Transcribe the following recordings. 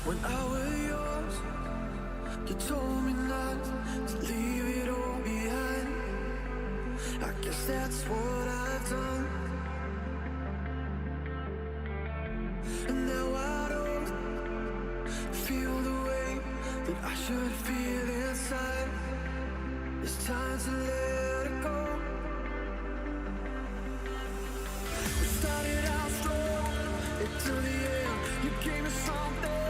When I was yours, you told me not to leave it all behind. I guess that's what I've done. And now I don't feel the way that I should feel inside. It's time to let it go. We started out strong until the end. You gave me something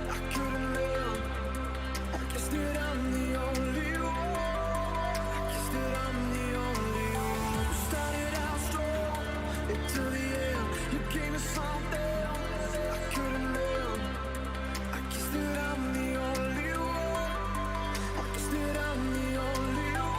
I couldn't live. I guess that I'm the only one. I guess that I'm the only one. We started out strong until the end. You gave me something I couldn't live. I guess that I'm the only one. I guess that I'm the only one.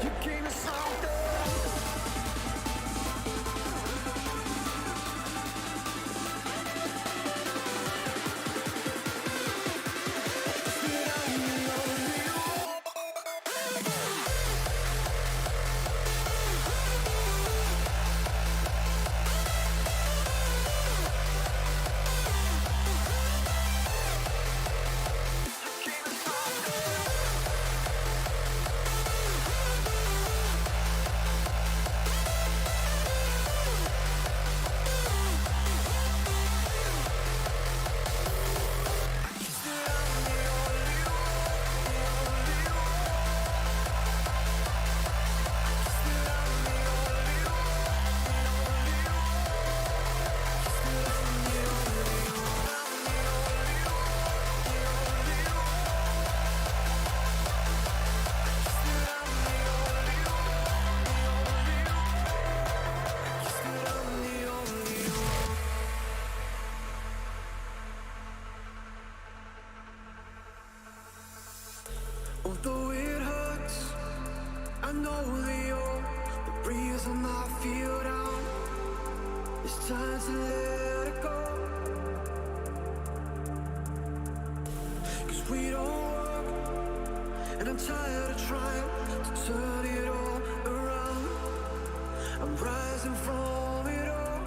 You gave me something. Although it hurts, I know that you're the reason I feel down. It's time to let it go. 'Cause we don't work, and I'm tired of trying to turn it all around. I'm rising from it all.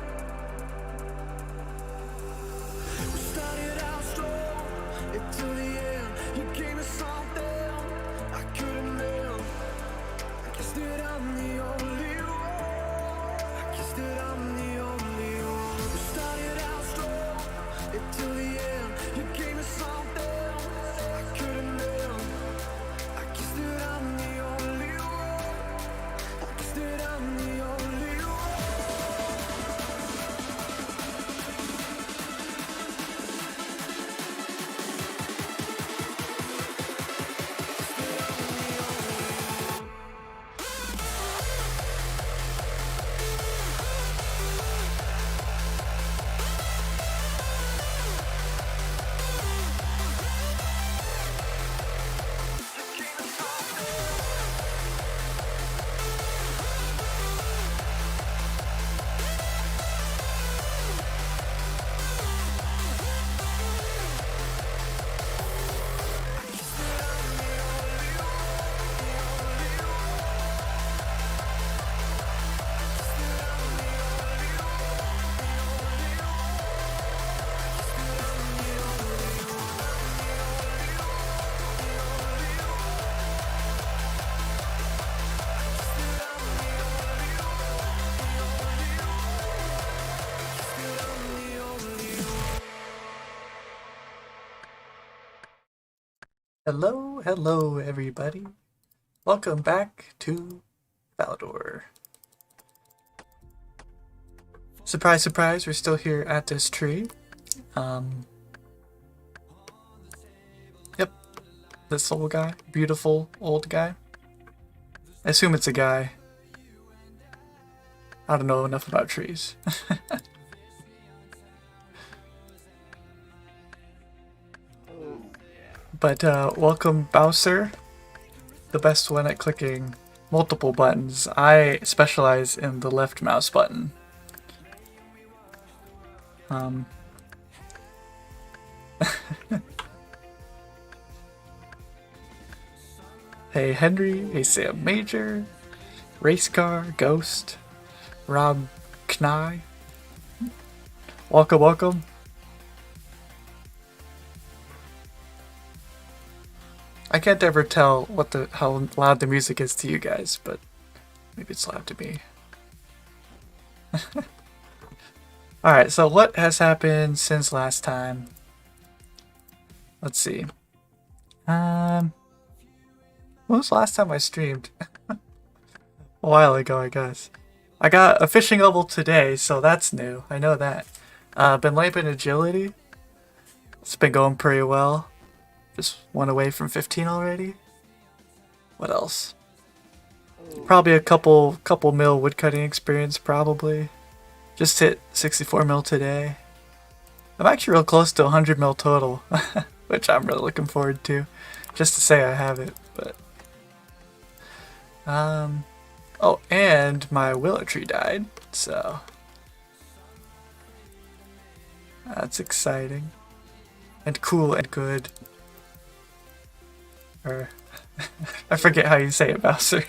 We started out strong until the end. You gave me something I couldn't live. I guess that I'm the only one. I guess that I'm the only one. We started out strong until the end. You gave me something I couldn't live. I guess that I'm the only one. I guess that I'm the only one. Hello everybody. Welcome back to Falador. Surprise, surprise, we're still here at this tree. Yep, this old guy, beautiful old guy. I assume it's a guy. I don't know enough about trees. But welcome Bowser, the best one at clicking multiple buttons. I specialize in the left mouse button. Hey Henry, hey Sam Major, Race Car, Ghost, Rob Knie. Welcome, welcome. I can't ever tell how loud the music is to you guys, but maybe it's loud to me. Alright, so what has happened since last time? Let's see. When was the last time I streamed? A while ago, I guess. I got a fishing level today, so that's new. I know that. Been lamping agility. It's been going pretty well. Just one away from 15 already. What else? Probably a couple mil woodcutting experience, probably. Just hit 64 mil today. I'm actually real close to 100 mil total, which I'm really looking forward to. Just to say I have it, but... Oh, and my willow tree died, so... That's exciting. And cool and good. Or... I forget how you say it, Bowser.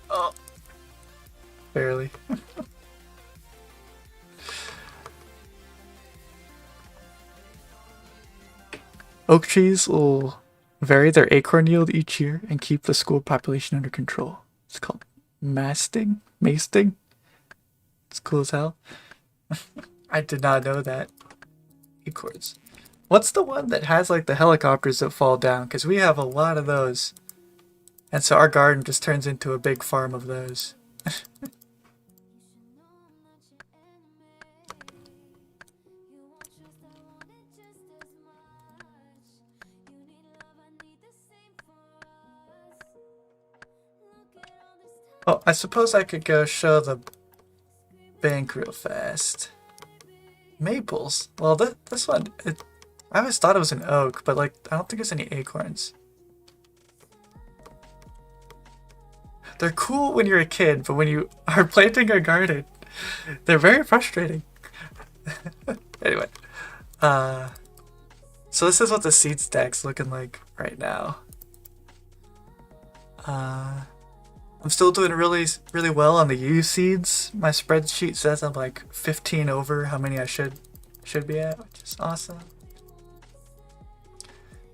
Oh. Barely. Oak trees will vary their acorn yield each year and keep the school population under control. It's called masting? Masting? It's cool as hell. I did not know that. Acorns. What's the one that has like the helicopters that fall down? Because we have a lot of those. And so our garden just turns into a big farm of those. Oh, I suppose I could go show the bank real fast. Maples. Well, this one, I always thought it was an oak, but like, I don't think there's any acorns. They're cool when you're a kid, but when you are planting a garden, they're very frustrating. Anyway, so this is what the seed stack's looking like right now. I'm still doing really well on the U seeds. My spreadsheet says I'm like 15 over how many I should be at, which is awesome.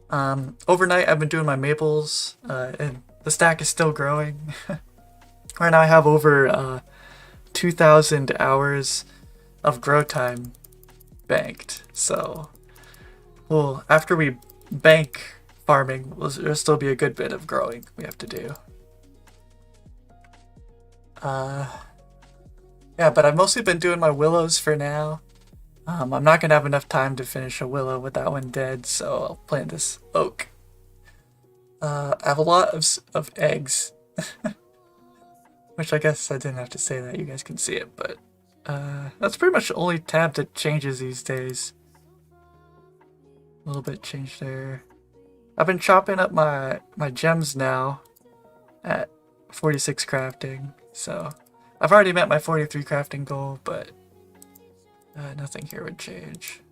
Overnight I've been doing my maples, and the stack is still growing. Right now I have over 2,000 hours of grow time banked. So, well, after we bank farming, there'll still be a good bit of growing we have to do. Yeah, but I've mostly been doing my willows for now. I'm not gonna have enough time to finish a willow with that one dead, so I'll plant this oak. I have a lot of eggs, which I guess I didn't have to say that. You guys can see it, but that's pretty much the only tab that changes these days. A little bit changed there. I've been chopping up my gems now at 46 crafting. So, I've already met my 43 crafting goal, but nothing here would change.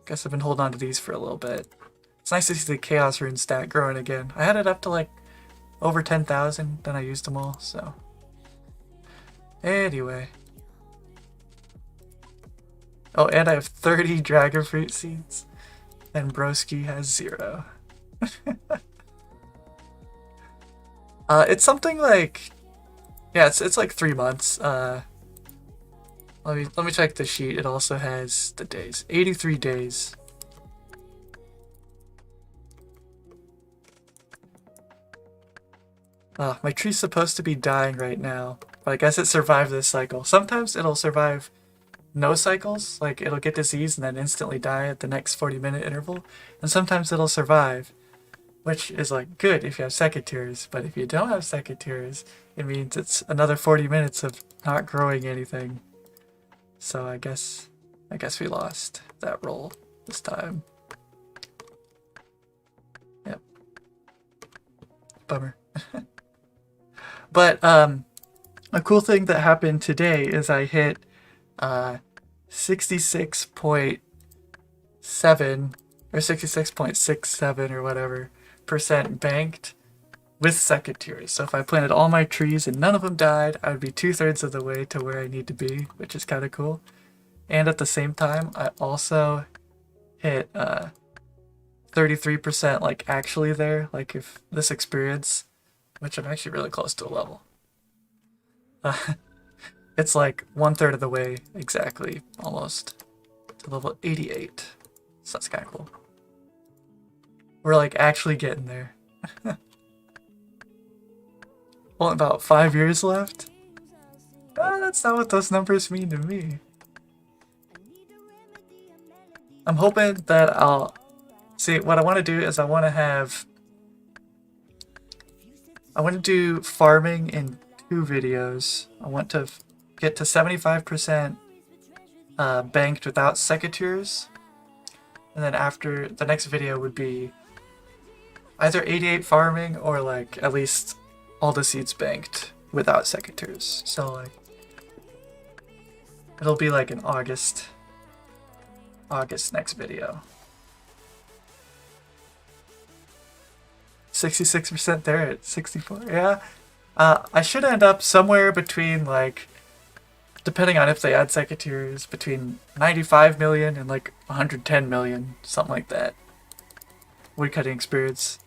Guess I've been holding on to these for a little bit. It's nice to see the Chaos Rune stat growing again. I had it up to like over 10,000, then I used them all, so. Anyway. Oh, and I have 30 dragon fruit seeds, and Broski has 0. It's something like, yeah, it's like 3 months. Let me check the sheet. It also has the days. 83 days. My tree's supposed to be dying right now, but I guess it survived this cycle. Sometimes it'll survive no cycles, like it'll get diseased and then instantly die at the next 40-minute interval, and sometimes it'll survive, which is like good if you have secateurs, but if you don't have secateurs, it means it's another 40 minutes of not growing anything. So I guess we lost that roll this time. Yep. Bummer. But a cool thing that happened today is I hit 66.7 or 66.67 or whatever % banked with second tiers. So if I planted all my trees and none of them died, I would be 2/3 of the way to where I need to be, which is kind of cool. And at the same time, I also hit 33% like actually there, like if this experience, which I'm actually really close to a level. It's like 1/3 of the way exactly, almost, to level 88. So that's kind of cool. We're like actually getting there. Only about 5 years left? That's not what those numbers mean to me. I'm hoping that I'll... See, what I want to do is I want to do farming in 2 videos. I want to get to 75% banked without secateurs. And then after, the next video would be either 88 farming or like at least all the seeds banked without secateurs. So like, it'll be like in August next video. 66% there at 64. Yeah. I should end up somewhere between like, depending on if they add secateurs, between 95 million and like 110 million, something like that. Woodcutting experience.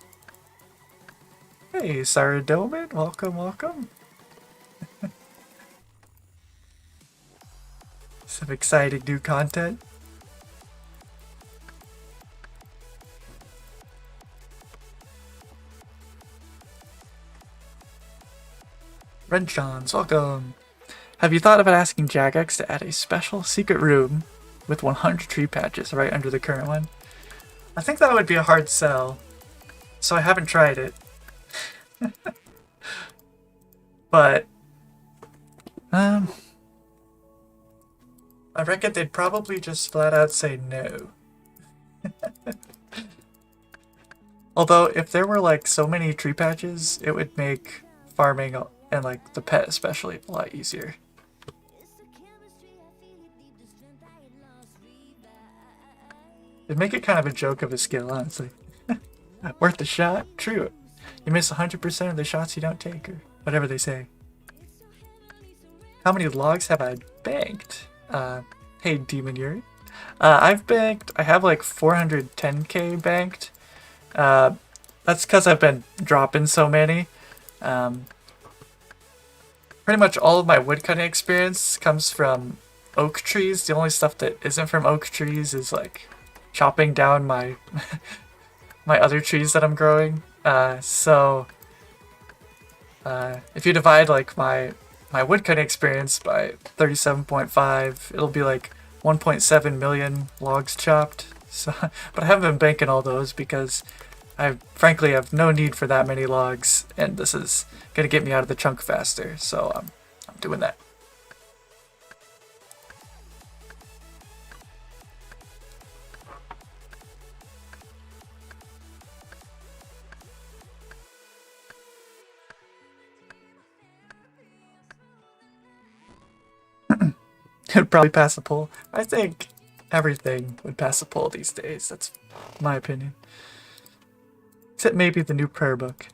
Hey, Sarah Doman, welcome, welcome. Some exciting new content. Renchons, welcome. Have you thought about asking Jagex to add a special secret room with 100 tree patches right under the current one? I think that would be a hard sell, so I haven't tried it. But I reckon they'd probably just flat out say no. Although if there were like so many tree patches, it would make farming and like the pet especially a lot easier. It'd make it kind of a joke of a skill, honestly. Worth the shot? True. You miss 100% of the shots you don't take, or whatever they say. How many logs have I banked? Hey, Demon Yuri. I have like 410k banked. That's because I've been dropping so many. Pretty much all of my woodcutting experience comes from oak trees. The only stuff that isn't from oak trees is like chopping down my my other trees that I'm growing. So if you divide like my woodcutting experience by 37.5, it'll be like 1.7 million logs chopped. So, but I haven't been banking all those because I frankly have no need for that many logs, and this is gonna get me out of the chunk faster. So I'm doing that. It'd probably pass a poll. I think everything would pass a poll these days. That's my opinion. Except maybe the new prayer book.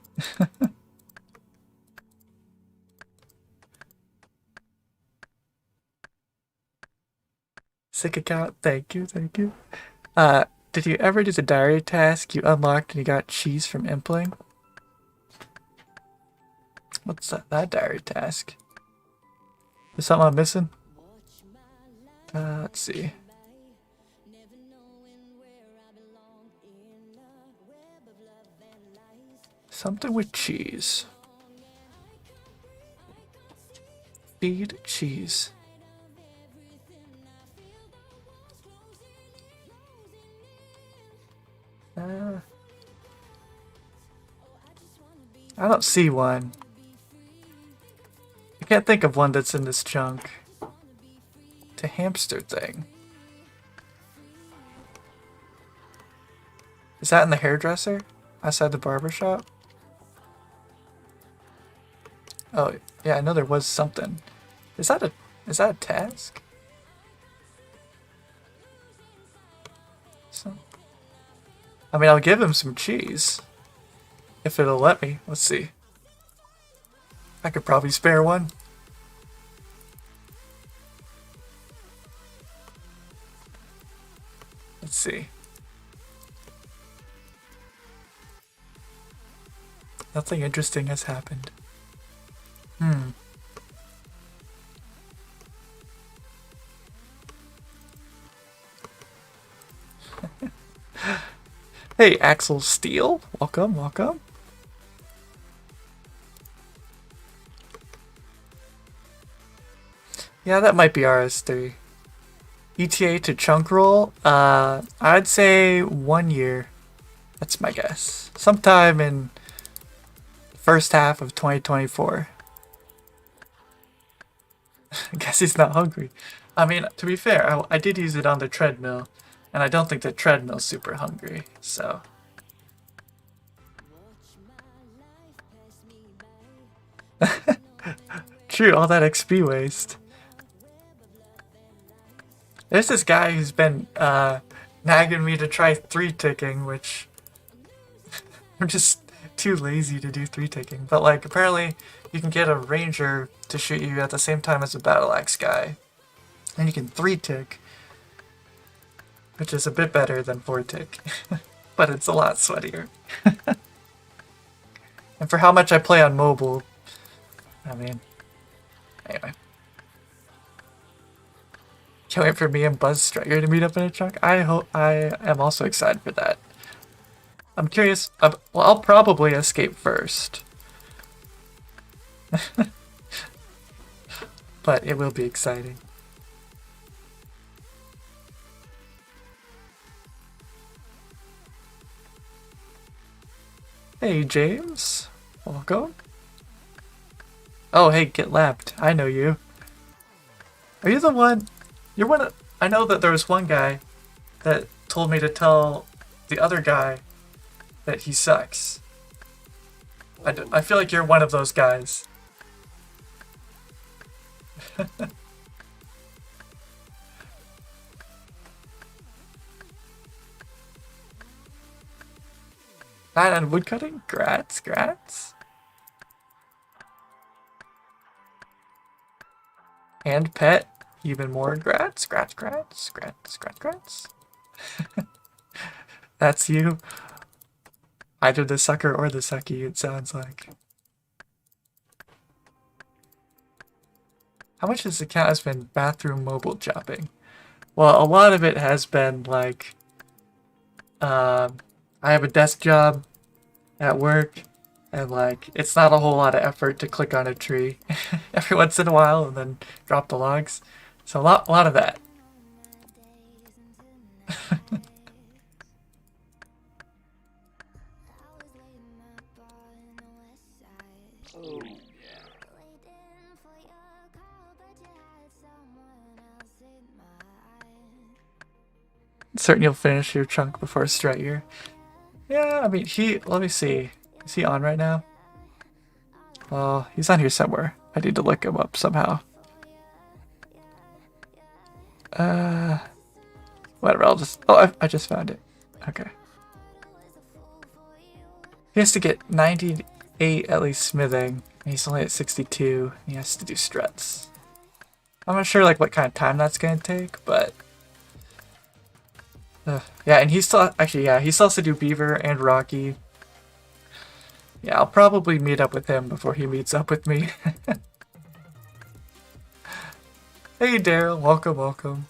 Sick account. Thank you, thank you. Did you ever do the diary task you unlocked and you got cheese from impling? What's that diary task? Is something I'm missing? Let's see. Something with cheese. Feed cheese. I don't see one. I can't think of one that's in this chunk. The hamster thing. Is that in the hairdresser? Outside the barber shop? Oh, yeah, I know there was something. Is that a task? So, I mean, I'll give him some cheese. If it'll let me. Let's see. I could probably spare one. Let's see. Nothing interesting has happened. Hey, Axel Steele. Welcome, welcome. Yeah, that might be RS3. ETA to chunk roll? I'd say 1 year. That's my guess. Sometime in the first half of 2024. I guess he's not hungry. I mean, to be fair, I did use it on the treadmill, and I don't think the treadmill's super hungry, so... True, all that XP waste. There's this guy who's been nagging me to try 3-ticking, which I'm just too lazy to do 3-ticking. But like, apparently you can get a ranger to shoot you at the same time as a battle axe guy, and you can 3-tick, which is a bit better than 4-tick, but it's a lot sweatier. And for how much I play on mobile, I mean, anyway. Can't wait for me and Buzz Striker to meet up in a truck. I am also excited for that. I'm curious. Well, I'll probably escape first. But it will be exciting. Hey, James. Welcome. Oh, hey, get lapped. I know you. Are you the one? You're one of... I know that there was one guy that told me to tell the other guy that he sucks. I feel like you're one of those guys. And woodcutting? Grats, grats. And pet, even more grats, grats, grats, grats, grats, grats. That's you. Either the sucker or the sucky, it sounds like. How much of this account has been bathroom mobile chopping? Well, a lot of it has been like, I have a desk job at work, and like, it's not a whole lot of effort to click on a tree every once in a while and then drop the logs. So a lot of that. Certain you'll finish your chunk before Striker. Yeah, I mean, let me see. Is he on right now? Oh, he's on here somewhere. I need to look him up somehow. Whatever, I'll just... Oh, I just found it. Okay. He has to get 98 at least smithing, and he's only at 62. He has to do struts. I'm not sure like what kind of time that's gonna take, but... yeah, and he still... Actually, yeah, he still has to do Beaver and Rocky. Yeah, I'll probably meet up with him before he meets up with me. Hey, Daryl. Welcome, welcome.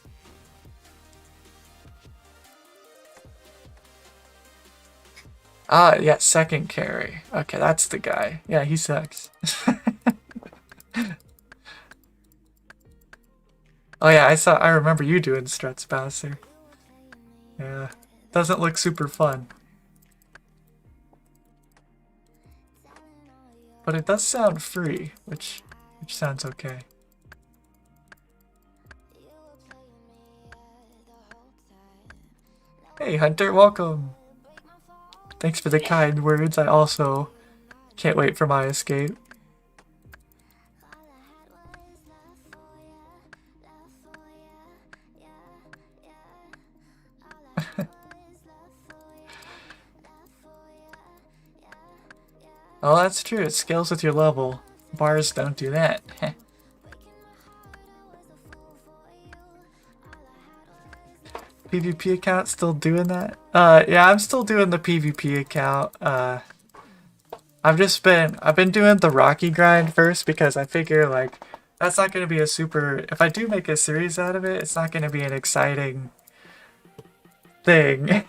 Ah, yeah, second carry. Okay, that's the guy. Yeah, he sucks. Oh yeah, I remember you doing struts, Bowser. Yeah, doesn't look super fun. But it does sound free, which sounds okay. Hey Hunter, welcome! Thanks for the kind words. I also can't wait for my escape. Oh, that's true. It scales with your level. Bars don't do that. PvP account still doing that? Yeah, I'm still doing the PvP account. I've been doing the Rocky grind first because I figure like that's not gonna be a super. If I do make a series out of it, it's not gonna be an exciting thing.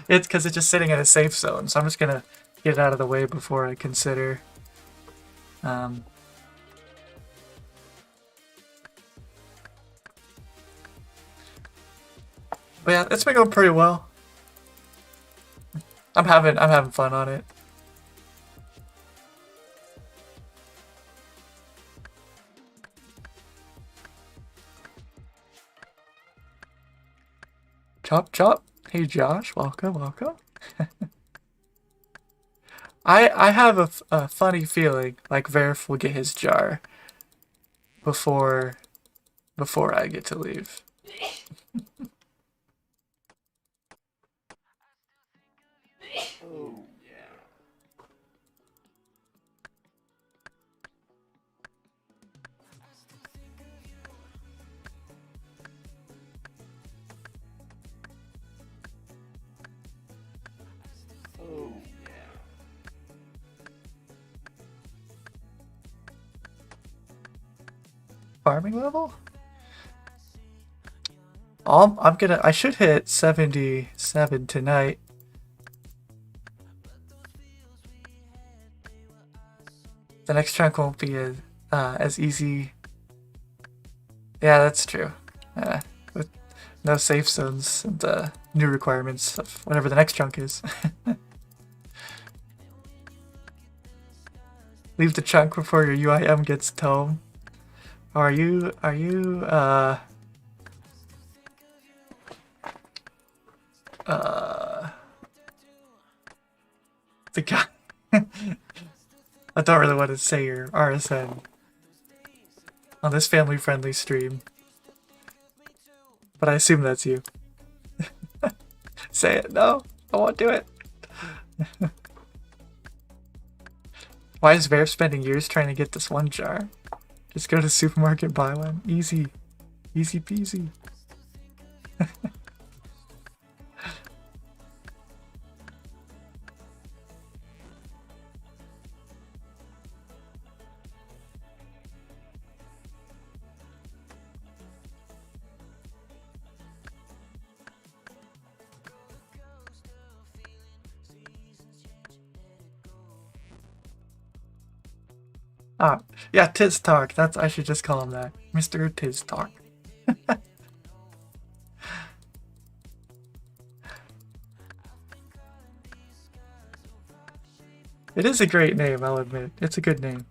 It's because it's just sitting in a safe zone, so I'm just gonna get it out of the way before I consider. But yeah, it's been going pretty well. I'm having fun on it. Chop chop. Hey Josh, welcome, welcome. I have a funny feeling like Verif will get his jar before I get to leave. Oh, yeah. Oh, yeah. Farming level? I should hit 77 tonight. The next chunk won't be as easy. Yeah, that's true. With no safe zones and new requirements of whatever the next chunk is. Leave the chunk before your UIM gets tome. Or are you the guy? I don't really want to say your RSN on this family-friendly stream, but I assume that's you. Say it. No, I won't do it. Why is Verif spending years trying to get this one jar? Just go to the supermarket, buy one. Easy. Easy peasy. Ah, yeah, Tiz Talk. I should just call him that. Mr. Tiz Talk. It is a great name, I'll admit. It's a good name.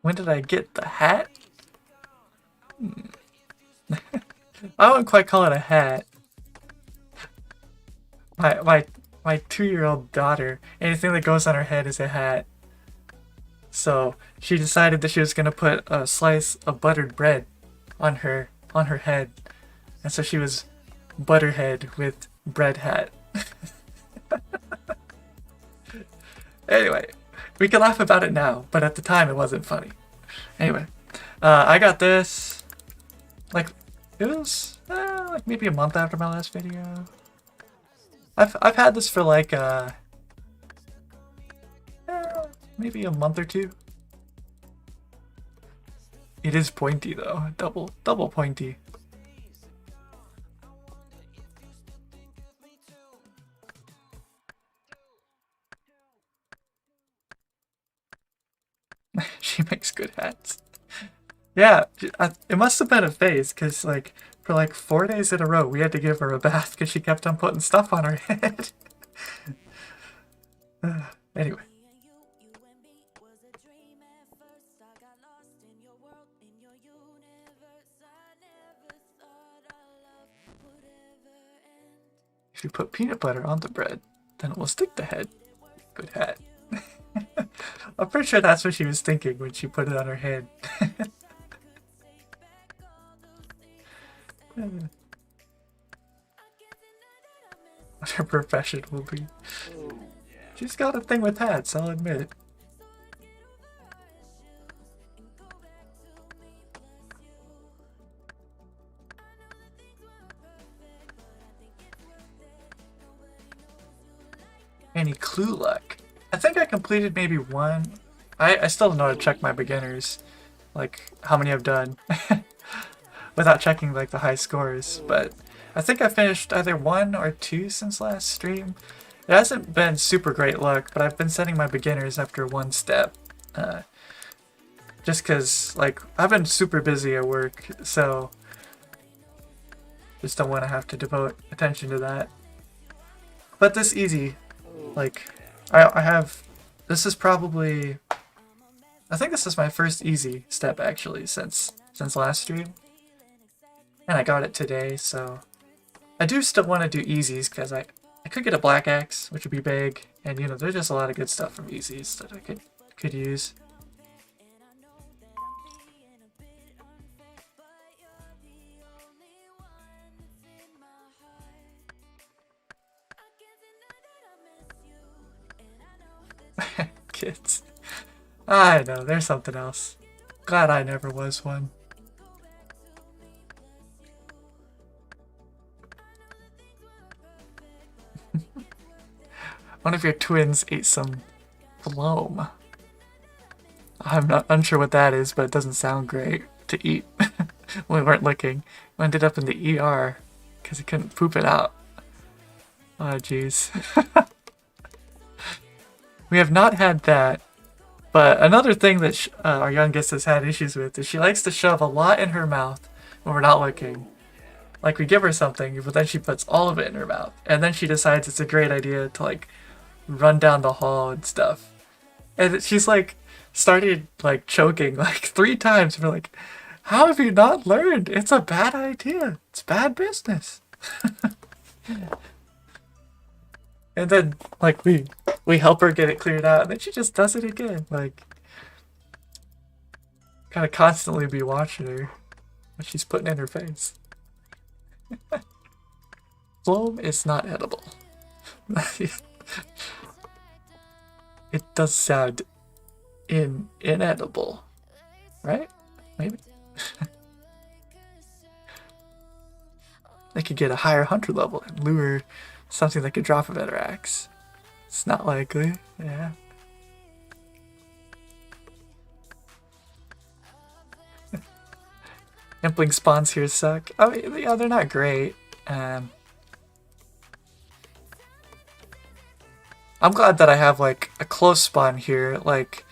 When did I get the hat? I wouldn't quite call it a hat. My 2-year-old daughter, anything that goes on her head is a hat. So she decided that she was gonna put a slice of buttered bread on her head, and so she was Butterhead with bread hat. Anyway, we can laugh about it now, but at the time it wasn't funny. Anyway, I got this like it was like maybe a month after my last video. I've had this for like maybe a month or two. It is pointy though, double pointy. She makes good hats. Yeah, it must have been a phase, because like for like 4 days in a row we had to give her a bath because she kept on putting stuff on her head. Anyway. If you put peanut butter on the bread, then it will stick to head. Good hat. I'm pretty sure that's what she was thinking when she put it on her head. What her profession will be. Oh, yeah. She's got a thing with hats, I'll admit. Any clue luck? I think I completed maybe one. I still don't know how to check my beginners, like how many I've done, without checking like the high scores. But I think I finished either 1 or 2 since last stream. It hasn't been super great luck, but I've been setting my beginners after 1 step. Just because, like, I've been super busy at work, so just don't want to have to devote attention to that. But this easy, like, I have, this is probably, I think this is my first easy step actually since last stream. And I got it today, so I do still want to do easies because I could get a black axe, which would be big, and you know, there's just a lot of good stuff from easies that I could use. Kids. I know, there's something else. Glad I never was one. One of your twins ate some phloem. I'm not unsure what that is, but it doesn't sound great to eat. We weren't looking. We ended up in the ER because he couldn't poop it out. Oh jeez. We have not had that, but another thing that our youngest has had issues with is she likes to shove a lot in her mouth when we're not looking. Like we give her something, but then she puts all of it in her mouth, and then she decides it's a great idea to like run down the hall and stuff. And she's like started like choking like 3 times. We're like, how have you not learned? It's a bad idea. It's bad business. And then like we help her get it cleared out, and then she just does it again. Like, kind of constantly be watching her what she's putting in her face. Phloem is not edible. It does sound inedible, right? Maybe. They could get a higher hunter level and lure something that could drop a better axe. It's not likely, yeah. Impling spawns here suck. I mean, yeah, they're not great. I'm glad that I have like a close spawn here. Like,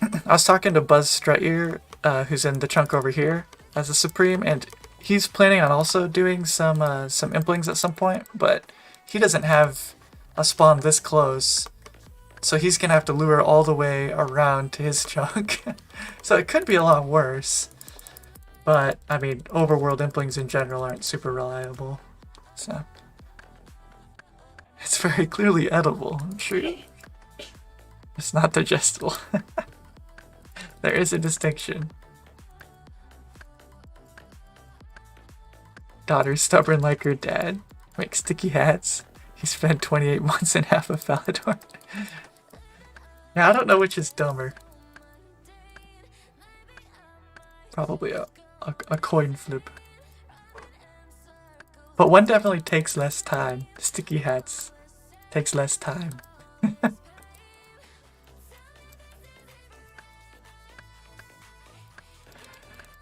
I was talking to Buzz Strutyear, who's in the chunk over here as a Supreme, and he's planning on also doing some implings at some point, but he doesn't have a spawn this close, so he's gonna have to lure all the way around to his chunk. So it could be a lot worse. But, I mean, overworld implings in general aren't super reliable, so it's very clearly edible, I'm sure. It's not digestible. There is a distinction. Daughter's stubborn like her dad. Makes sticky hats. He spent 28 months in half of Falador. Yeah, I don't know which is dumber. Probably a coin flip. But one definitely takes less time. Sticky hats takes less time.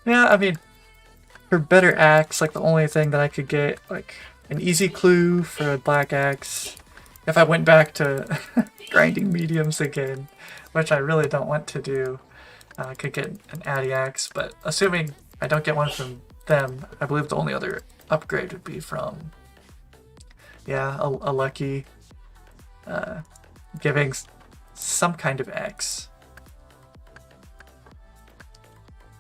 Yeah, I mean, for better axe, like the only thing that I could get, like an easy clue for a black axe, if I went back to grinding mediums again, which I really don't want to do, I could get an Addy axe, but assuming I don't get one from them, I believe the only other upgrade would be from, yeah, a lucky, giving some kind of axe.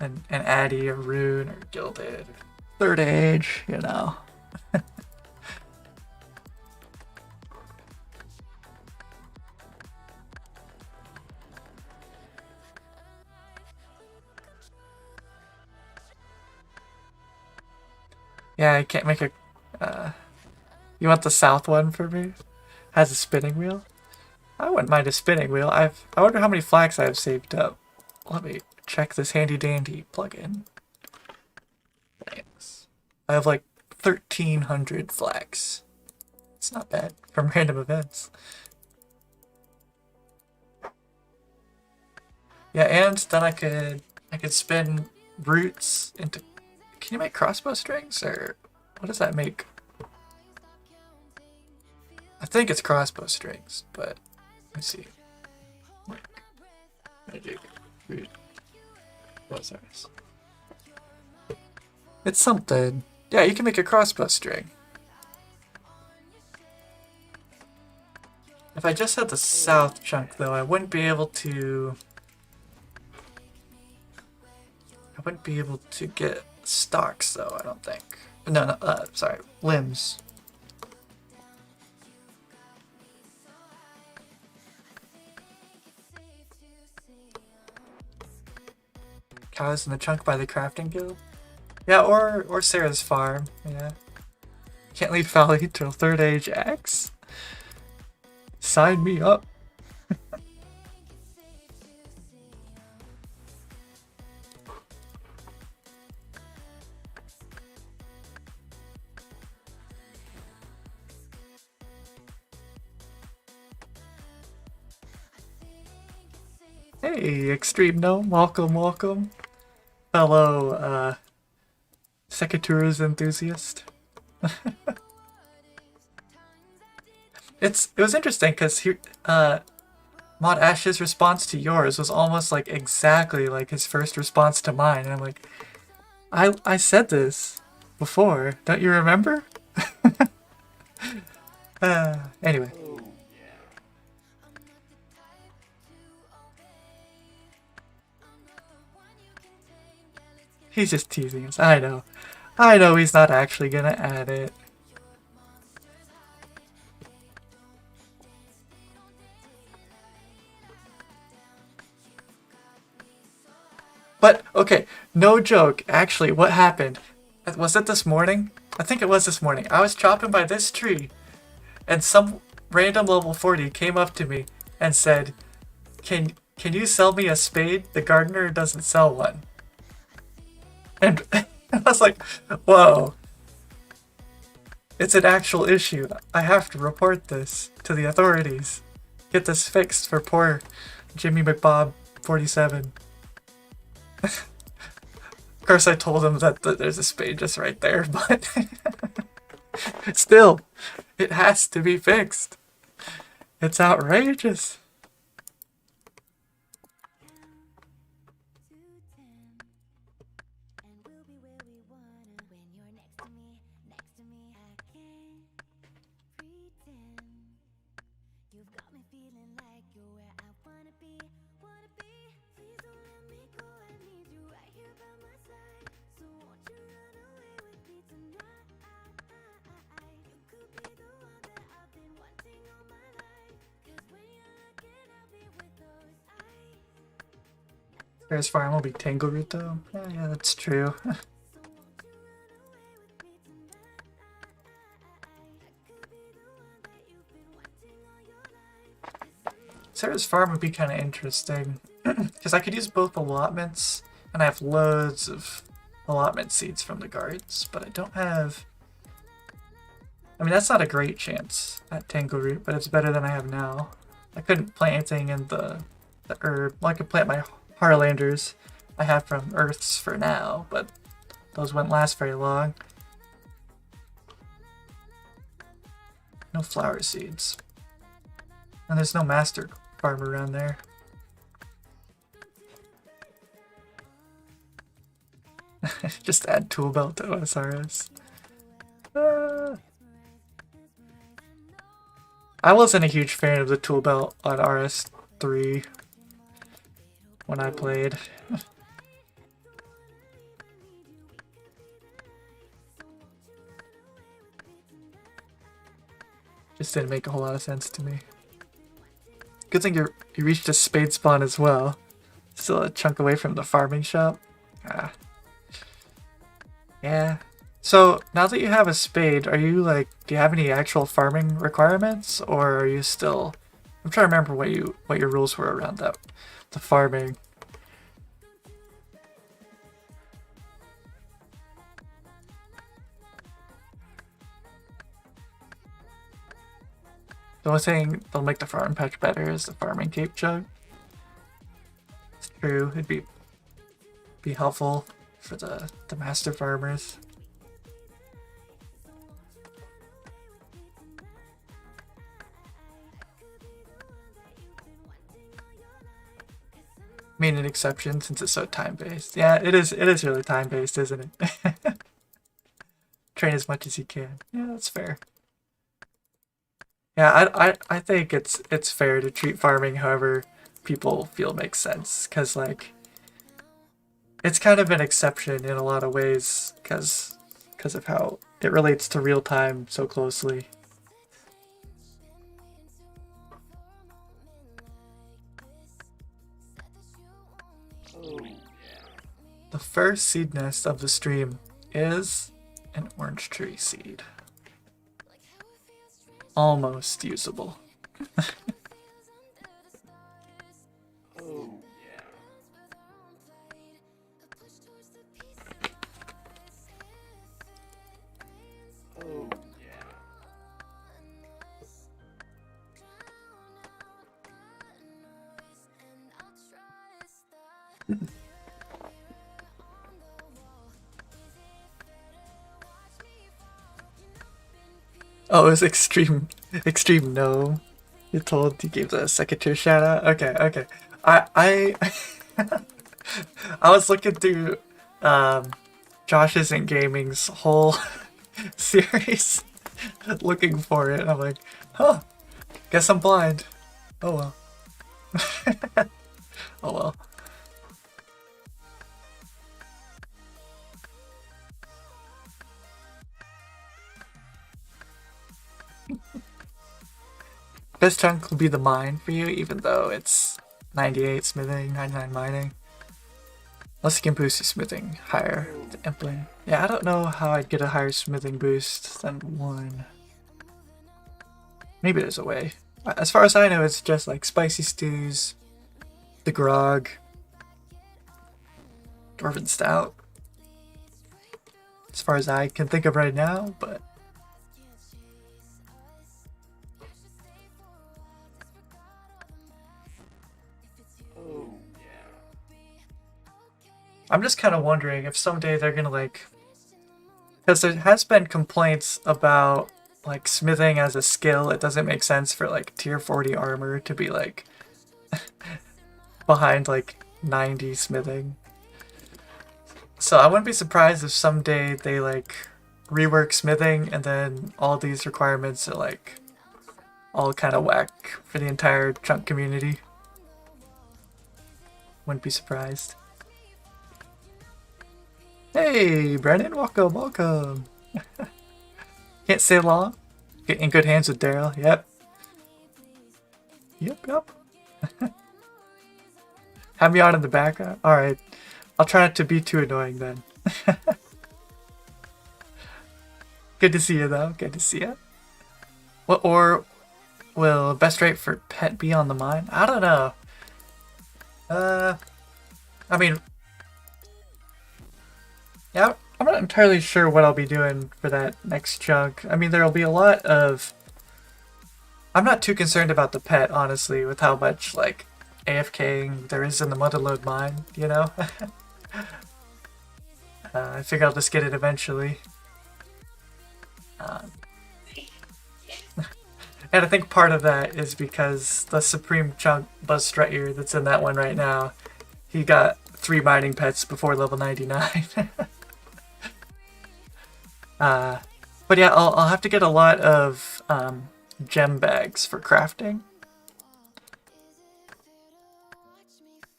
An Addy, a rune, or gilded, or third age, you know. Yeah, I can't make a... you want the south one for me? Has a spinning wheel? I wouldn't mind a spinning wheel. I wonder how many flags I have saved up. Let me check this handy dandy plugin. Thanks. I have like 1,300 flags. It's not bad from random events. Yeah, and then I could spin roots into... Can you make crossbow strings, or what does that make? I think it's crossbow strings, but let me see. Magic root. What's ours? It's something. Yeah, you can make a crossbow string. If I just had the south chunk, though, I wouldn't be able to... I wouldn't be able to get stalks, though, I don't think. No, sorry, limbs. Cows in the chunk by the crafting guild? Yeah, or Sarah's farm, yeah. Can't leave Valley till 3rd age X? Sign me up. Hey, Extreme Gnome, welcome. Fellow, Secateurs enthusiast. It was interesting because Mod Ash's response to yours was almost like exactly like his first response to mine, and I'm like, I said this before, don't you remember? Anyway. Oh, yeah. He's just teasing us. I know he's not actually gonna add it. But, okay, no joke. Actually, what happened? Was it this morning? I think it was this morning. I was chopping by this tree, and some random level 40 came up to me and said, Can you sell me a spade? The gardener doesn't sell one. And I was like, whoa. It's an actual issue. I have to report this to the authorities. Get this fixed for poor Jimmy McBob 47. Of course I told him that there's a spade just right there, but still, it has to be fixed. It's outrageous. Bear's farm will be Tangleroot though. Yeah, that's true. Sarah's farm would be kind of interesting because I could use both allotments, and I have loads of allotment seeds from the guards, but I don't have... I mean, that's not a great chance at Tangleroot, but it's better than I have now. I couldn't plant anything in the herb. Well, I could plant my Harlanders I have from Earths for now, but those wouldn't last very long. No flower seeds. And there's no master farm around there. Just add tool belt to OSRS. I wasn't a huge fan of the tool belt on RS3 when I played. Just didn't make a whole lot of sense to me. Good thing you reached a spade spawn as well. Still a chunk away from the farming shop. Ah. Yeah, So now that you have a spade, are you like, do you have any actual farming requirements, or are you still? I'm trying to remember what your rules were around that, the farming. The only thing that'll make the farm patch better is the farming cape jug. It's true. It'd be helpful for the master farmers. I mean, an exception since it's so time-based. Yeah, it is really time-based, isn't it? Train as much as you can. Yeah, that's fair. Yeah, I think it's fair to treat farming however people feel makes sense, because like it's kind of an exception in a lot of ways because of how it relates to real time so closely. Oh, yeah. The first seed nest of the stream is an orange tree seed. Almost usable. Oh, yeah. Oh, yeah. Oh, it was extreme no. You told you gave the second tier shout out? Okay. I I was looking through Josh Isn't Gaming's whole series looking for it. I'm like, huh, guess I'm blind. Oh well. Oh well. This chunk will be the mine for you, even though it's 98 smithing, 99 mining. Unless you can boost your smithing higher to implement. Yeah, I don't know how I'd get a higher smithing boost than 1. Maybe there's a way. As far as I know, it's just like spicy stews, the grog, dwarven stout. As far as I can think of right now, but Oh, yeah. I'm just kind of wondering if someday they're gonna like, because there has been complaints about like smithing as a skill. It doesn't make sense for like tier 40 armor to be like behind like 90 smithing. So I wouldn't be surprised if someday they like rework smithing and then all these requirements are like all kind of whack for the entire chunk community. Wouldn't be surprised. Hey, Brennan, welcome. Can't stay long. Get in good hands with Daryl. Yep. Have me on in the background. All right. I'll try not to be too annoying then. Good to see you though. Good to see you. What or will best rate for pet be on the mine? I don't know. I mean, yeah, I'm not entirely sure what I'll be doing for that next chunk. I mean, there'll be a lot of... I'm not too concerned about the pet, honestly, with how much, like, AFKing there is in the Motherlode mine, you know? I figure I'll just get it eventually. And I think part of that is because the Supreme Chunk Buzz Struttier that's in that one right now, he got 3 mining pets before level 99. But yeah, I'll have to get a lot of gem bags for crafting.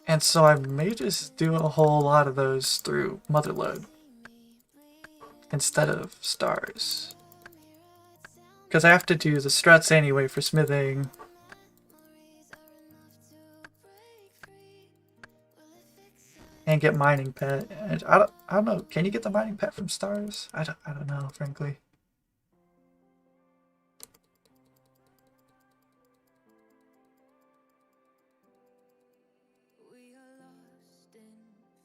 And so I may just do a whole lot of those through Motherlode instead of stars. Because I have to do the struts anyway for smithing. And get mining pet. And I don't know. Can you get the mining pet from stars? I don't know, frankly. We are lost in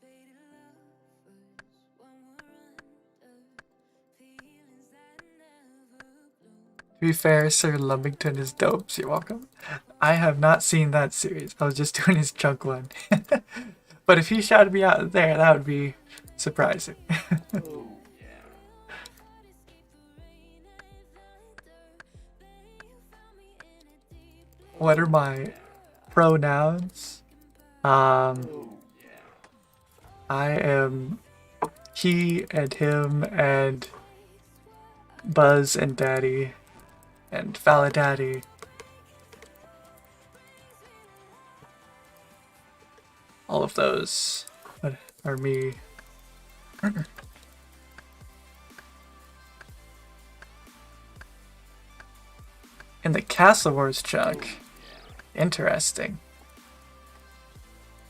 faded lovers when we're under feelings that never bloom. To be fair, Sir Lumbington is dope. So you're welcome. I have not seen that series. I was just doing his chunk one. But if he shouted me out there, that would be surprising. Oh yeah. What are my pronouns? Oh yeah. I am he and him and Buzz and Daddy and Faladaddy. All of those are me. In the Castle Wars chunk. Interesting.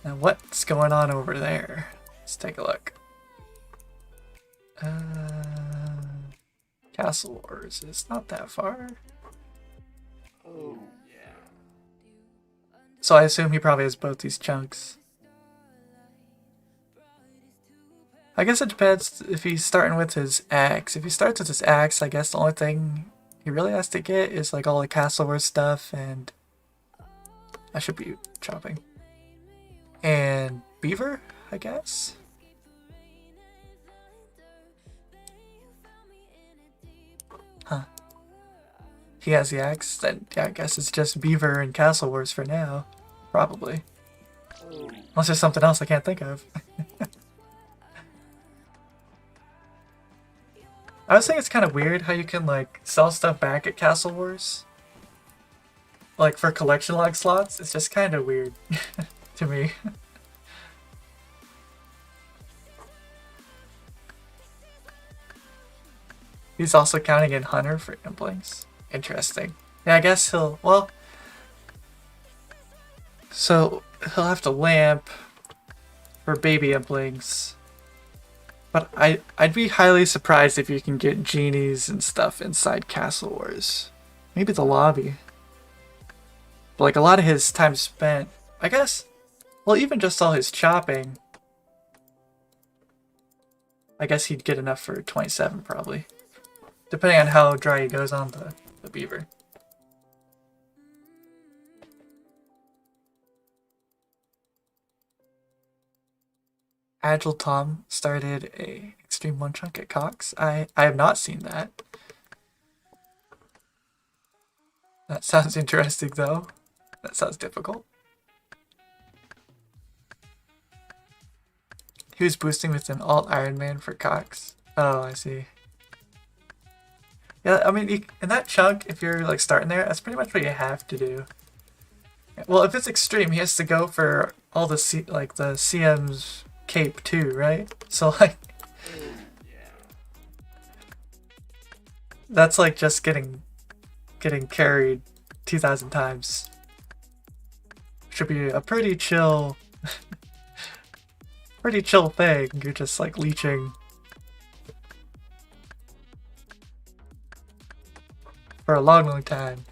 Now what's going on over there? Let's take a look. Castle Wars is not that far. Oh yeah. So I assume he probably has both these chunks. I guess it depends if he's starting with his axe. If he starts with his axe, I guess the only thing he really has to get is like all the Castle Wars stuff, and I should be chopping. And Beaver, I guess? Huh. He has the axe, then yeah, I guess it's just Beaver and Castle Wars for now. Probably. Unless there's something else I can't think of. I was thinking it's kind of weird how you can like sell stuff back at Castle Wars. Like for collection log slots, it's just kind of weird to me. He's also counting in Hunter for Implings. Interesting. Yeah, I guess he'll, well, so he'll have to lamp for baby Implings. But I'd be highly surprised if you can get genies and stuff inside Castle Wars. Maybe the lobby. But like a lot of his time spent, I guess, well, even just all his chopping, I guess he'd get enough for 27 probably. Depending on how dry he goes on the beaver. Agile Tom started a Extreme OneChunk at Cox. I have not seen that. That sounds interesting though. That sounds difficult. He was boosting with an alt Ironman for Cox. Oh, I see. Yeah, I mean, in that chunk, if you're like starting there, that's pretty much what you have to do. Well, if it's extreme, he has to go for all the the CM's cape too, right? So like, that's like just getting carried 2,000 times. Should be a pretty chill, pretty chill thing. You're just like leeching for a long, long time.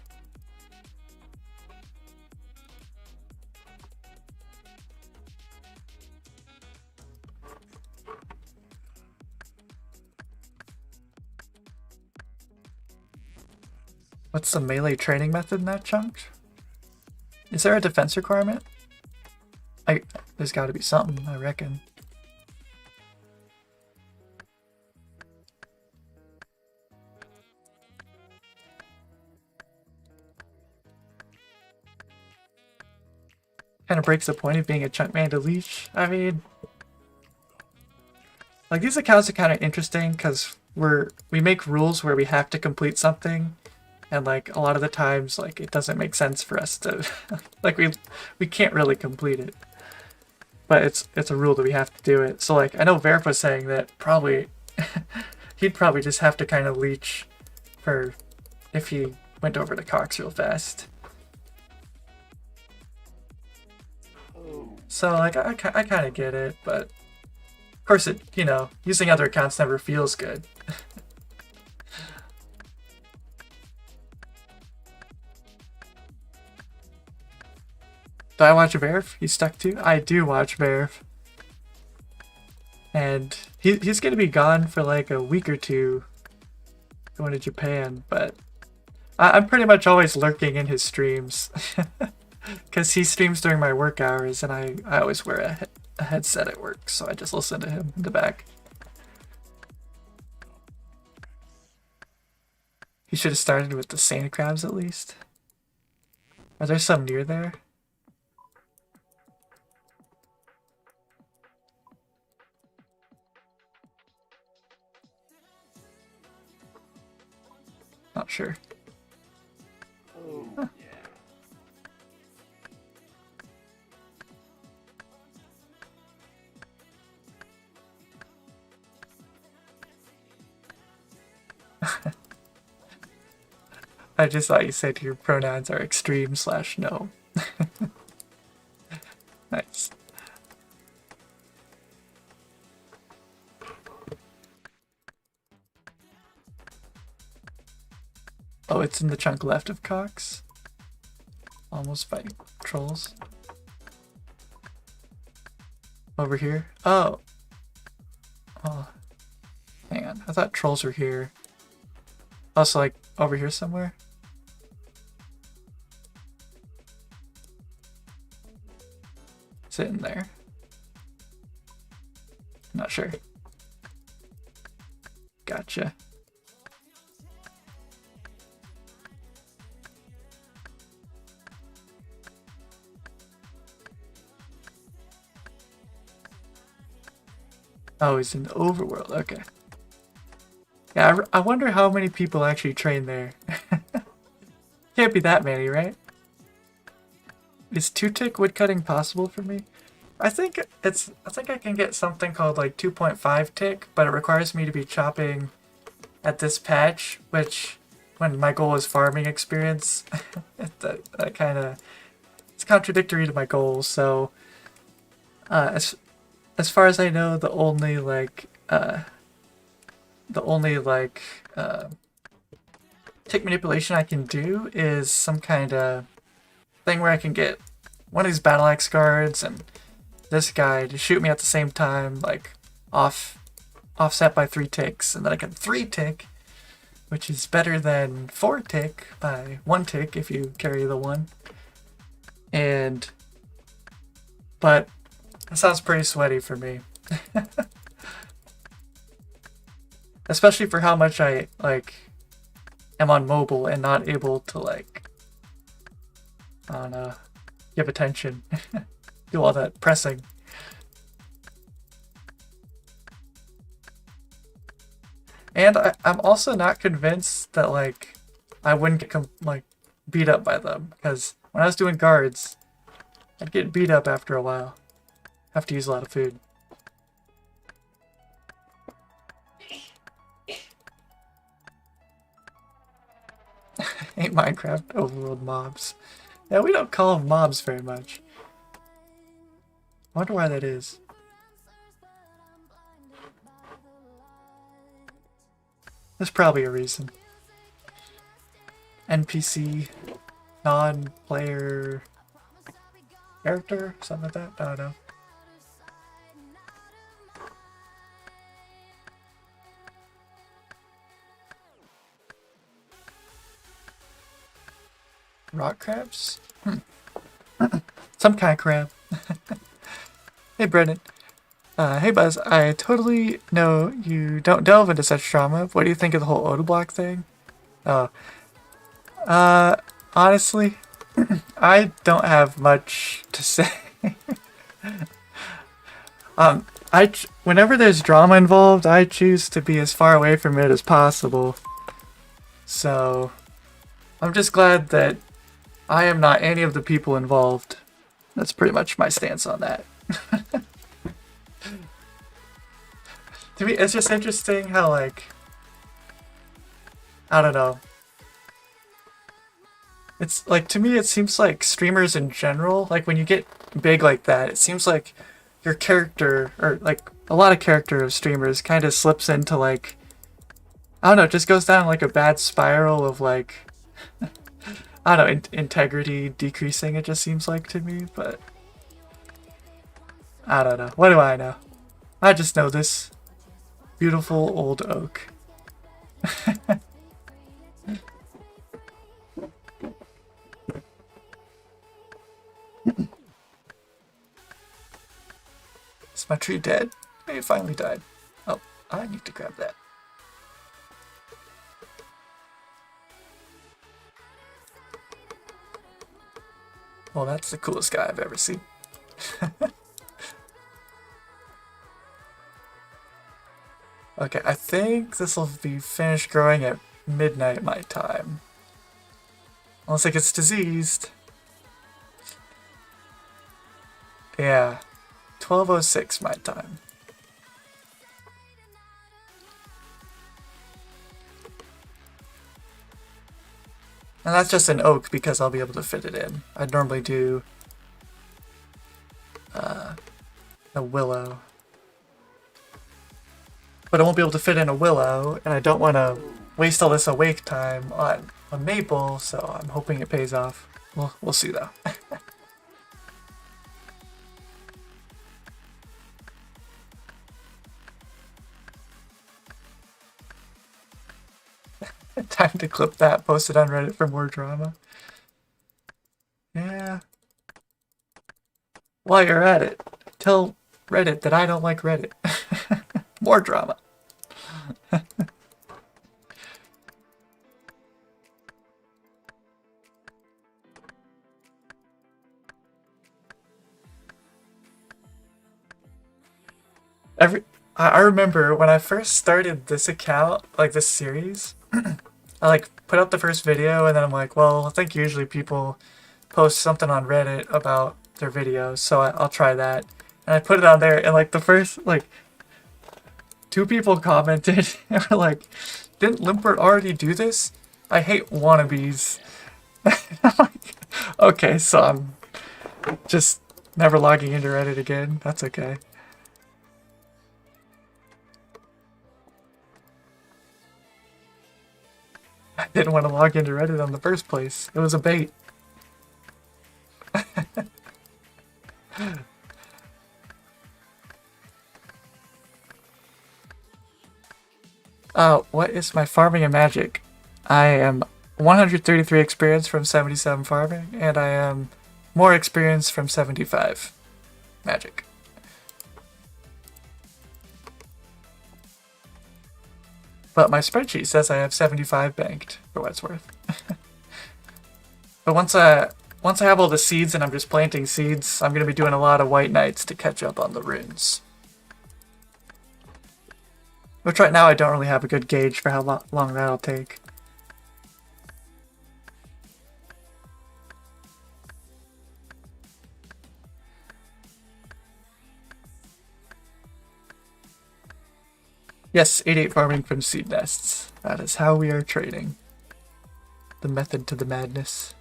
What's the melee training method in that chunk? Is there a defense requirement? There's got to be something, I reckon. Kind of breaks the point of being a chunk man to leash. I mean, like these accounts are kind of interesting because we make rules where we have to complete something, and like a lot of the times like it doesn't make sense for us to like we can't really complete it, but it's a rule that we have to do it. So like I know Verif was saying that probably he'd probably just have to kind of leech for if he went over to Cox real fast. Oh So like I kind of get it, but of course it, you know, using other accounts never feels good. Do I watch Verf? He's stuck too? I do watch Verf. And he's gonna be gone for like a week or two going to Japan, but I'm pretty much always lurking in his streams. Because he streams during my work hours, and I always wear a headset at work, so I just listen to him in the back. He should have started with the sand crabs at least. Are there some near there? Not sure. Oh, Huh. yeah. I just thought you said your pronouns are extreme/no. Nice. Oh, it's in the chunk left of Cox. Almost by trolls. Over here? Oh. Oh. Hang on. I thought trolls were here. Also, like, over here somewhere? Is it in there? Not sure. Gotcha. Oh, he's in the overworld. Okay. Yeah, I wonder how many people actually train there. Can't be that many, right? Is 2-tick woodcutting possible for me? I think I can get something called like 2.5 tick, but it requires me to be chopping at this patch, which when my goal is farming experience, that kind of it's contradictory to my goals. So as far as I know, the only tick manipulation I can do is some kind of thing where I can get one of these battle axe guards and this guy to shoot me at the same time, like offset by 3 ticks, and then I can 3 tick, which is better than 4 tick by 1 tick if you carry the 1. But it sounds pretty sweaty for me. Especially for how much I am on mobile and not able to I don't know, give attention. Do all that pressing. And I'm also not convinced that I wouldn't get beat up by them, because when I was doing guards, I'd get beat up after a while. Have to use a lot of food. Ain't Minecraft overworld mobs. Yeah, we don't call them mobs very much. I wonder why that is. There's probably a reason. NPC, non-player character, something like that. I don't know. Rock crabs? Some kind of crab. Hey, Brennan. Hey, Buzz. I totally know you don't delve into such drama. What do you think of the whole Odablock thing? Oh. Honestly, I don't have much to say. Whenever there's drama involved, I choose to be as far away from it as possible. So, I'm just glad that I am not any of the people involved. That's pretty much my stance on that. To me, it's just interesting how, I don't know. It's to me, it seems like streamers in general, when you get big like that, it seems like your character, or like a lot of character of streamers, kind of slips into like, I don't know, it just goes down like a bad spiral of like, I don't know, integrity decreasing, it just seems like to me, but I don't know. What do I know? I just know this beautiful old oak. Is my tree dead? It finally died. Oh, I need to grab that. Well, that's the coolest guy I've ever seen. Okay, I think this will be finished growing at midnight my time. Unless it gets diseased. Yeah, 12:06 my time. And that's just an oak because I'll be able to fit it in. I'd normally do a willow. But I won't be able to fit in a willow, and I don't want to waste all this awake time on a maple, so I'm hoping it pays off. We'll see though. Time to clip that, post it on Reddit for more drama. Yeah. While you're at it, tell Reddit that I don't like Reddit. More drama. I remember when I first started this account, like this series, I like put up the first video and then I'm like, well, I think usually people post something on Reddit about their videos, so I'll try that. And I put it on there and like the first, like, 2 people commented and were like, didn't Limpert already do this? I hate wannabes. I'm like, okay, so I'm just never logging into Reddit again. That's okay. I didn't want to log into Reddit in the first place. It was a bait. What is my farming and magic? I am 133 experience from 77 farming, and I am more experience from 75 magic. But my spreadsheet says I have 75 banked, for what it's worth. But once I have all the seeds and I'm just planting seeds, I'm going to be doing a lot of white knights to catch up on the runes. Which right now I don't really have a good gauge for how long that'll take. Yes, 88 farming from seed nests. That is how we are trading. The method to the madness.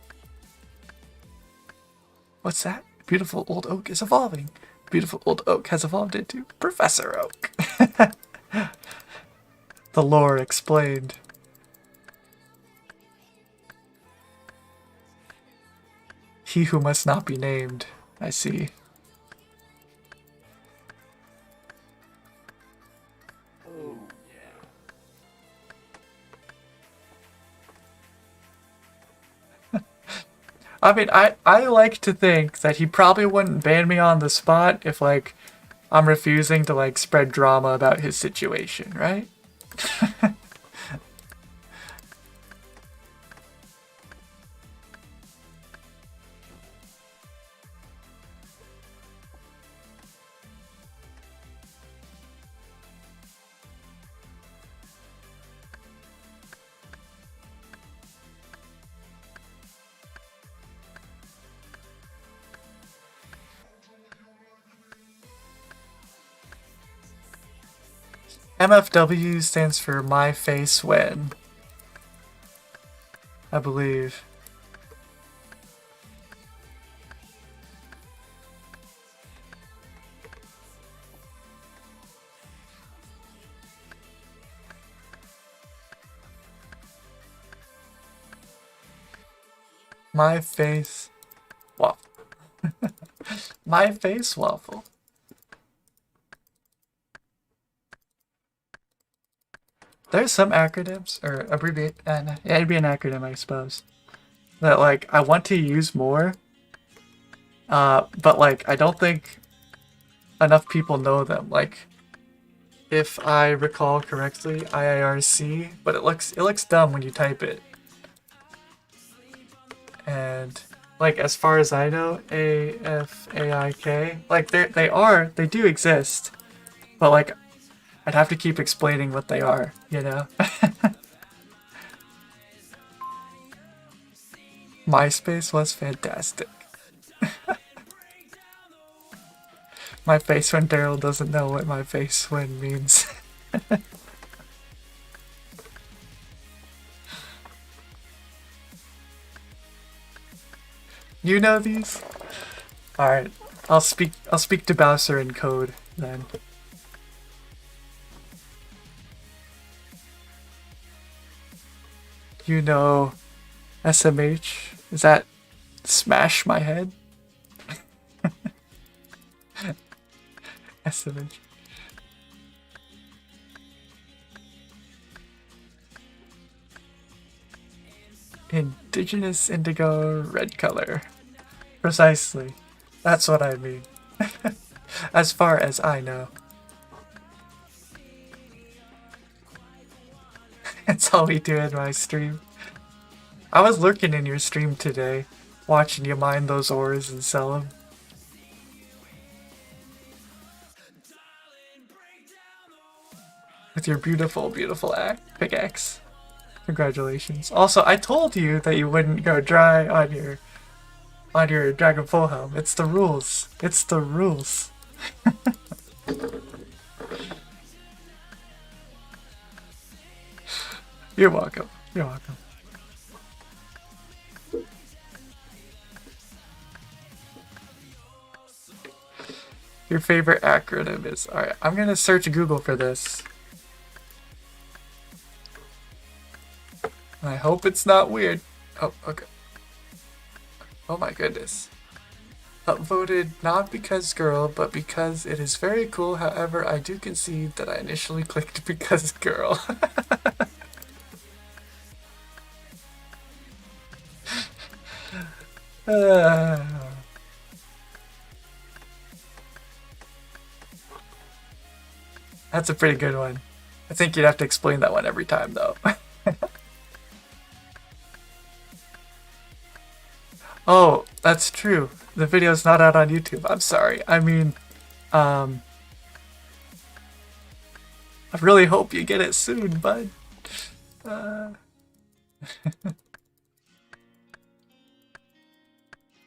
What's that? Beautiful old oak is evolving. Beautiful old oak has evolved into Professor Oak. The lore explained. He who must not be named. I see. Oh, yeah. I mean, I like to think that he probably wouldn't ban me on the spot if, like, I'm refusing to, like, spread drama about his situation, right? MFW stands for My Face When, I believe. My face waffle. My face waffle. There's some acronyms or abbreviate. Yeah, it'd be an acronym, I suppose. That like I want to use more. But like I don't think enough people know them. Like, if I recall correctly, IIRC, but it looks dumb when you type it. And like as far as I know, AFAIK, like they do exist, but like I'd have to keep explaining what they are, you know? MySpace was fantastic. My face when Daryl doesn't know what my face when means. You know these? Alright, I'll speak to Bowser in code then. You know SMH? Is that smash my head? SMH. Indigenous indigo red color. Precisely. That's what I mean. As far as I know. That's all we do in my stream. I was lurking in your stream today, watching you mine those ores and sell them. With your beautiful, beautiful pickaxe. Congratulations. Also, I told you that you wouldn't go dry on your Dragon Full Helm. It's the rules. It's the rules. You're welcome. You're welcome. Your favorite acronym is... Alright, I'm gonna search Google for this. I hope it's not weird. Oh, okay. Oh my goodness. Upvoted not because girl, but because it is very cool. However, I do concede that I initially clicked because girl. That's a pretty good one. I think you'd have to explain that one every time though. Oh, that's true. The video's not out on YouTube. I'm sorry. I mean, I really hope you get it soon, bud.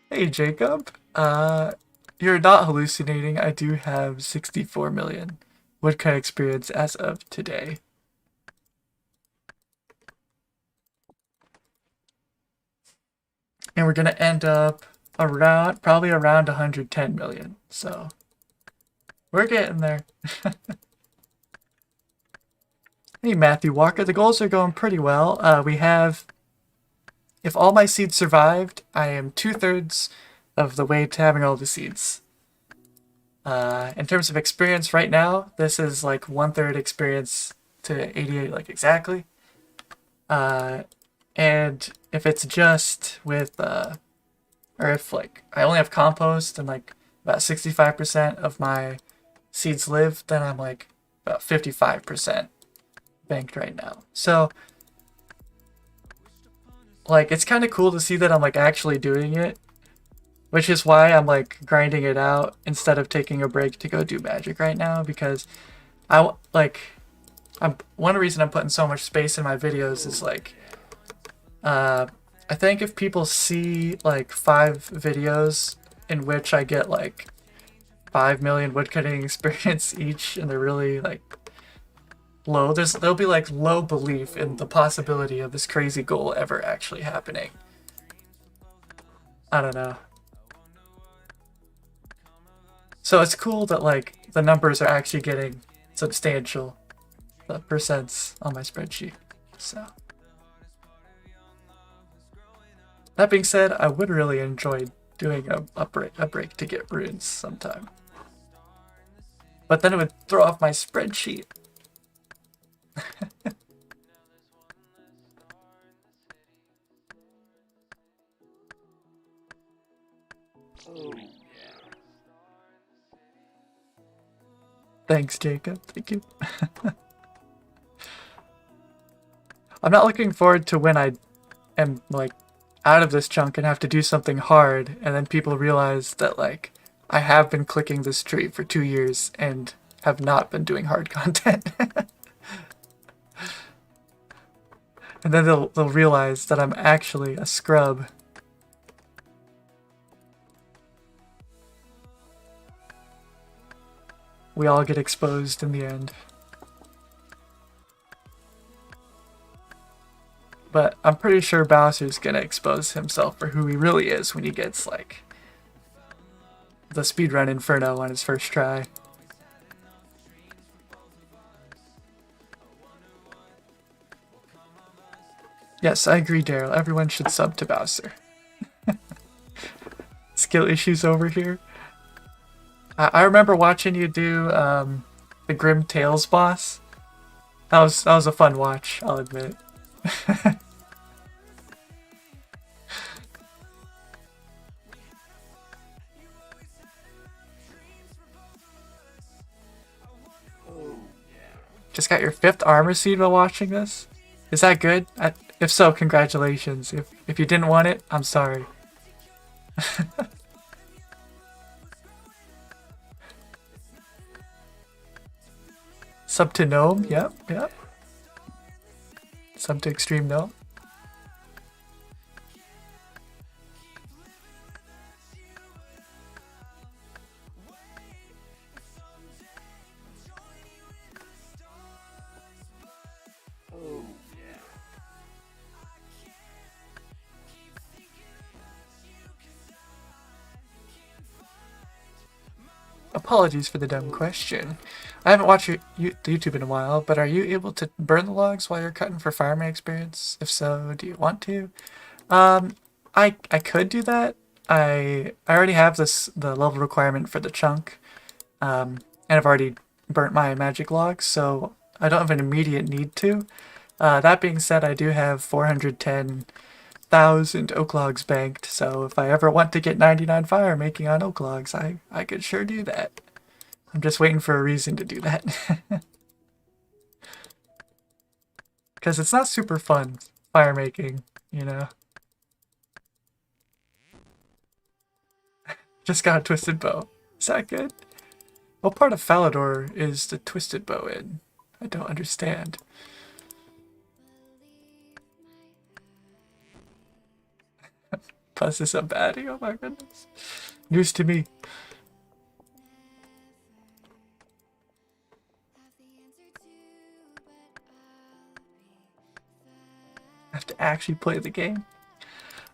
Hey, Jacob. You're not hallucinating. I do have 64 million woodcut experience as of today. And we're gonna end up probably around 110 million. So we're getting there. Hey, Matthew Walker, the goals are going pretty well. We have, if all my seeds survived, I am 2/3 of the way to having all the seeds. In terms of experience right now, this is like 1/3 experience to 88, like exactly. And if it's just with, or if like I only have compost and like about 65% of my seeds live, then I'm like about 55% banked right now. So like it's kind of cool to see that I'm like actually doing it, which is why I'm like grinding it out instead of taking a break to go do magic right now, because one reason I'm putting so much space in my videos is like I think if people see like 5 videos in which I get like 5 million woodcutting experience each, and they're really like low, there'll be like low belief in the possibility of this crazy goal ever actually happening. I don't know. So it's cool that like the numbers are actually getting substantial, the percents on my spreadsheet. So That being said, I would really enjoy doing a break to get runes sometime. But then it would throw off my spreadsheet. Oh. Thanks, Jacob. Thank you. I'm not looking forward to when I am, like, out of this chunk and have to do something hard, and then people realize that, like, I have been clicking this tree for 2 years and have not been doing hard content. And then they'll realize that I'm actually a scrub. We all get exposed in the end. But I'm pretty sure Bowser's gonna expose himself for who he really is when he gets, like, the speedrun Inferno on his first try. Yes, I agree, Daryl. Everyone should sub to Bowser. Skill issues over here. I remember watching you do the Grim Tales boss. That was a fun watch, I'll admit. Just got your 5th armor seed while watching this? Is that good? If so, congratulations. If you didn't want it, I'm sorry. Sub to Gnome, yep. Sub to Extreme Gnome. Apologies for the dumb question. I haven't watched the YouTube in a while, but are you able to burn the logs while you're cutting for fireman experience? If so, do you want to? I could do that. I already have the level requirement for the chunk, and I've already burnt my magic logs, so I don't have an immediate need to. That being said, I do have 410,000 oak logs banked, so if I ever want to get 99 fire making on oak logs, I could sure do that. I'm just waiting for a reason to do that. Because it's not super fun, fire making, you know. Just got a twisted bow. Is that good? What part of Falador is the twisted bow in? I don't understand. Plus is a baddie, oh my goodness. News to me. I have to actually play the game.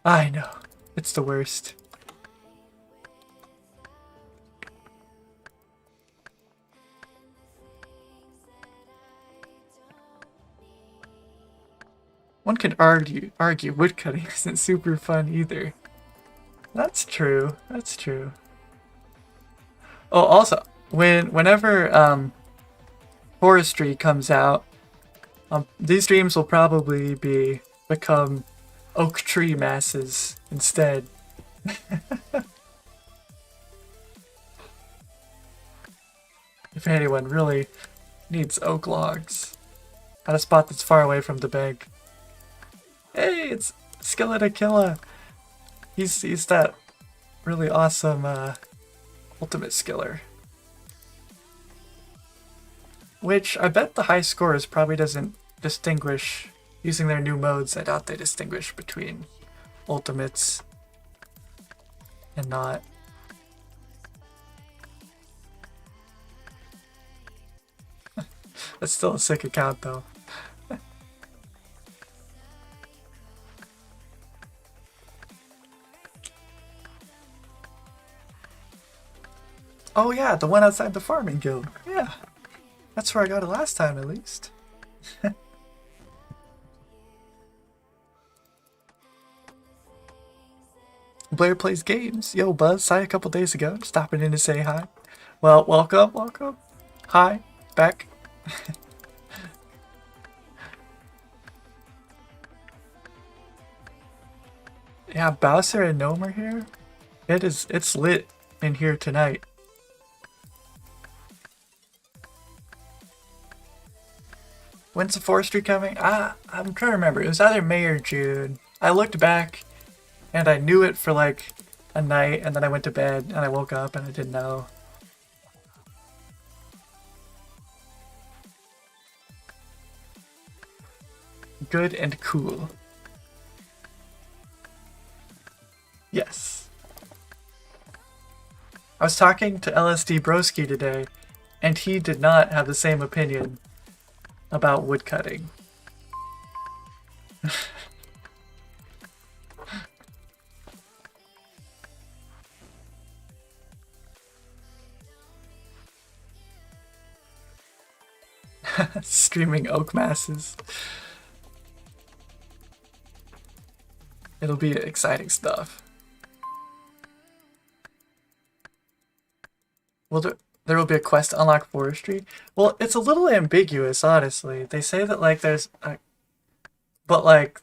I know. It's the worst. One could argue woodcutting isn't super fun either. That's true. That's true. Oh, also, whenever forestry comes out, these streams will probably become oak tree masses instead. If anyone really needs oak logs at a spot that's far away from the bank. Hey, it's Skeleton Killer. He's that really awesome ultimate skiller. Which I bet the high scores probably doesn't distinguish, using their new modes, I doubt they distinguish between ultimates and not. That's still a sick account though. Oh yeah, the one outside the farming guild. Yeah. That's where I got it last time, at least. Blair plays games. Yo, Buzz, saw you a couple days ago. Stopping in to say hi. Well, welcome, welcome. Hi, back. Yeah, Bowser and Gnome are here. It's lit in here tonight. When's the forestry coming? I'm trying to remember. It was either May or June. I looked back and I knew it for like a night, and then I went to bed and I woke up and I didn't know. Good and cool. Yes. I was talking to LSD Broski today, and he did not have the same opinion about woodcutting. Streaming oak masses. It'll be exciting stuff. Well, there will be a quest to unlock forestry. Well, it's a little ambiguous, honestly. They say that like there's a, but like,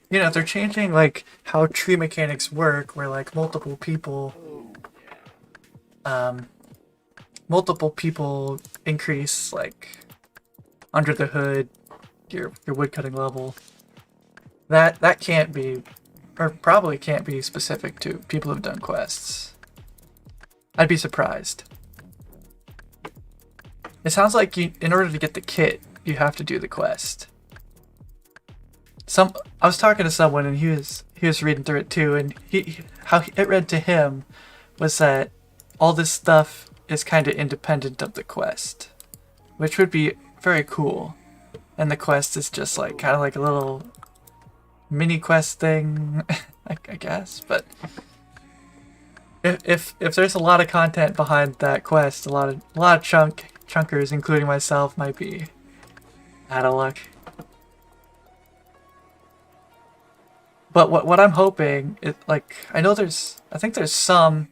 you know, they're changing like how tree mechanics work, where like multiple people increase like under the hood your woodcutting level. That can't be, or probably can't be, specific to people who've done quests. I'd be surprised. It sounds like in order to get the kit, you have to do the quest. I was talking to someone and he was reading through it too, and how it read to him was that all this stuff is kind of independent of the quest, which would be very cool. And the quest is just like kind of like a little mini quest thing, I guess. But if there's a lot of content behind that quest, a lot of chunkers, including myself, might be out of luck. But what I'm hoping is, like, I think there's some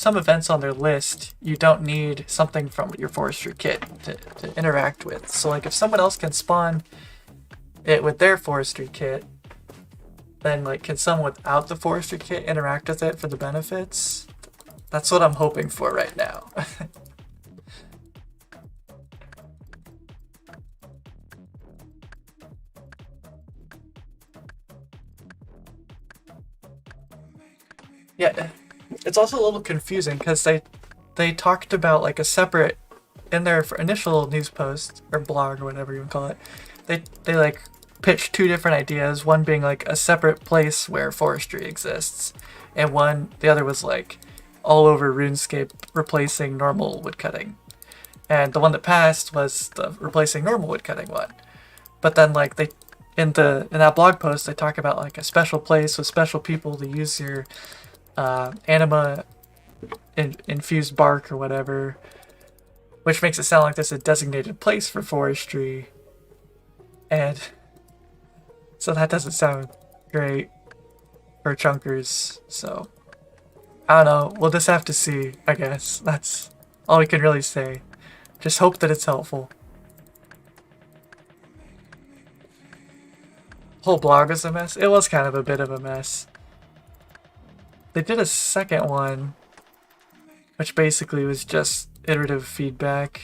events on their list you don't need something from your forestry kit to interact with. So like if someone else can spawn it with their forestry kit, then like can someone without the forestry kit interact with it for the benefits? That's what I'm hoping for right now. Yeah, it's also a little confusing because they talked about like a separate, in their initial news post or blog or whatever you would call it, they like pitched two different ideas, one being like a separate place where forestry exists, and the other was like all over RuneScape replacing normal woodcutting. And the one that passed was the replacing normal woodcutting one. But then like in that blog post they talk about like a special place with special people to use your anima infused bark or whatever, which makes it sound like there's a designated place for forestry, and so that doesn't sound great for chunkers. So I don't know, we'll just have to see, I guess. That's all we can really say. Just hope that it's helpful. The whole blog was a mess. It was kind of a bit of a mess. They did a second one, which basically was just iterative feedback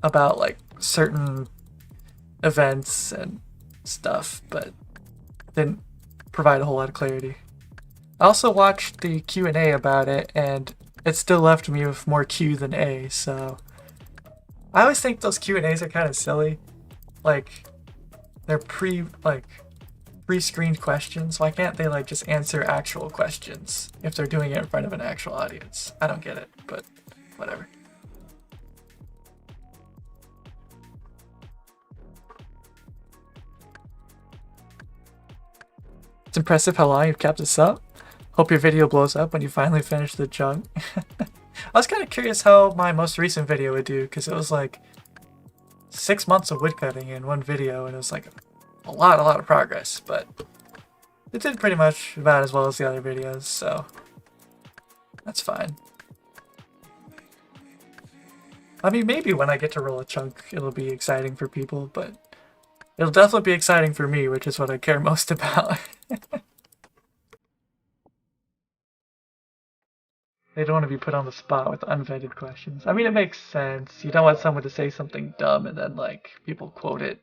about like certain events and stuff, but didn't provide a whole lot of clarity. I also watched the Q&A about it, and it still left me with more Q than A, so I always think those Q&As are kind of silly. Like, they're pre-screened questions. Why can't they like just answer actual questions if they're doing it in front of an actual audience? I don't get it, but whatever. It's impressive how long you've kept this up. Hope your video blows up when you finally finish the junk. I was kind of curious how my most recent video would do, because it was like 6 months of woodcutting in one video, and it was like a lot of progress, but it did pretty much about as well as the other videos, so that's fine. I mean, maybe when I get to roll a chunk, it'll be exciting for people, but it'll definitely be exciting for me, which is what I care most about. They don't want to be put on the spot with unvetted questions. I mean, it makes sense. You don't want someone to say something dumb and then, like, people quote it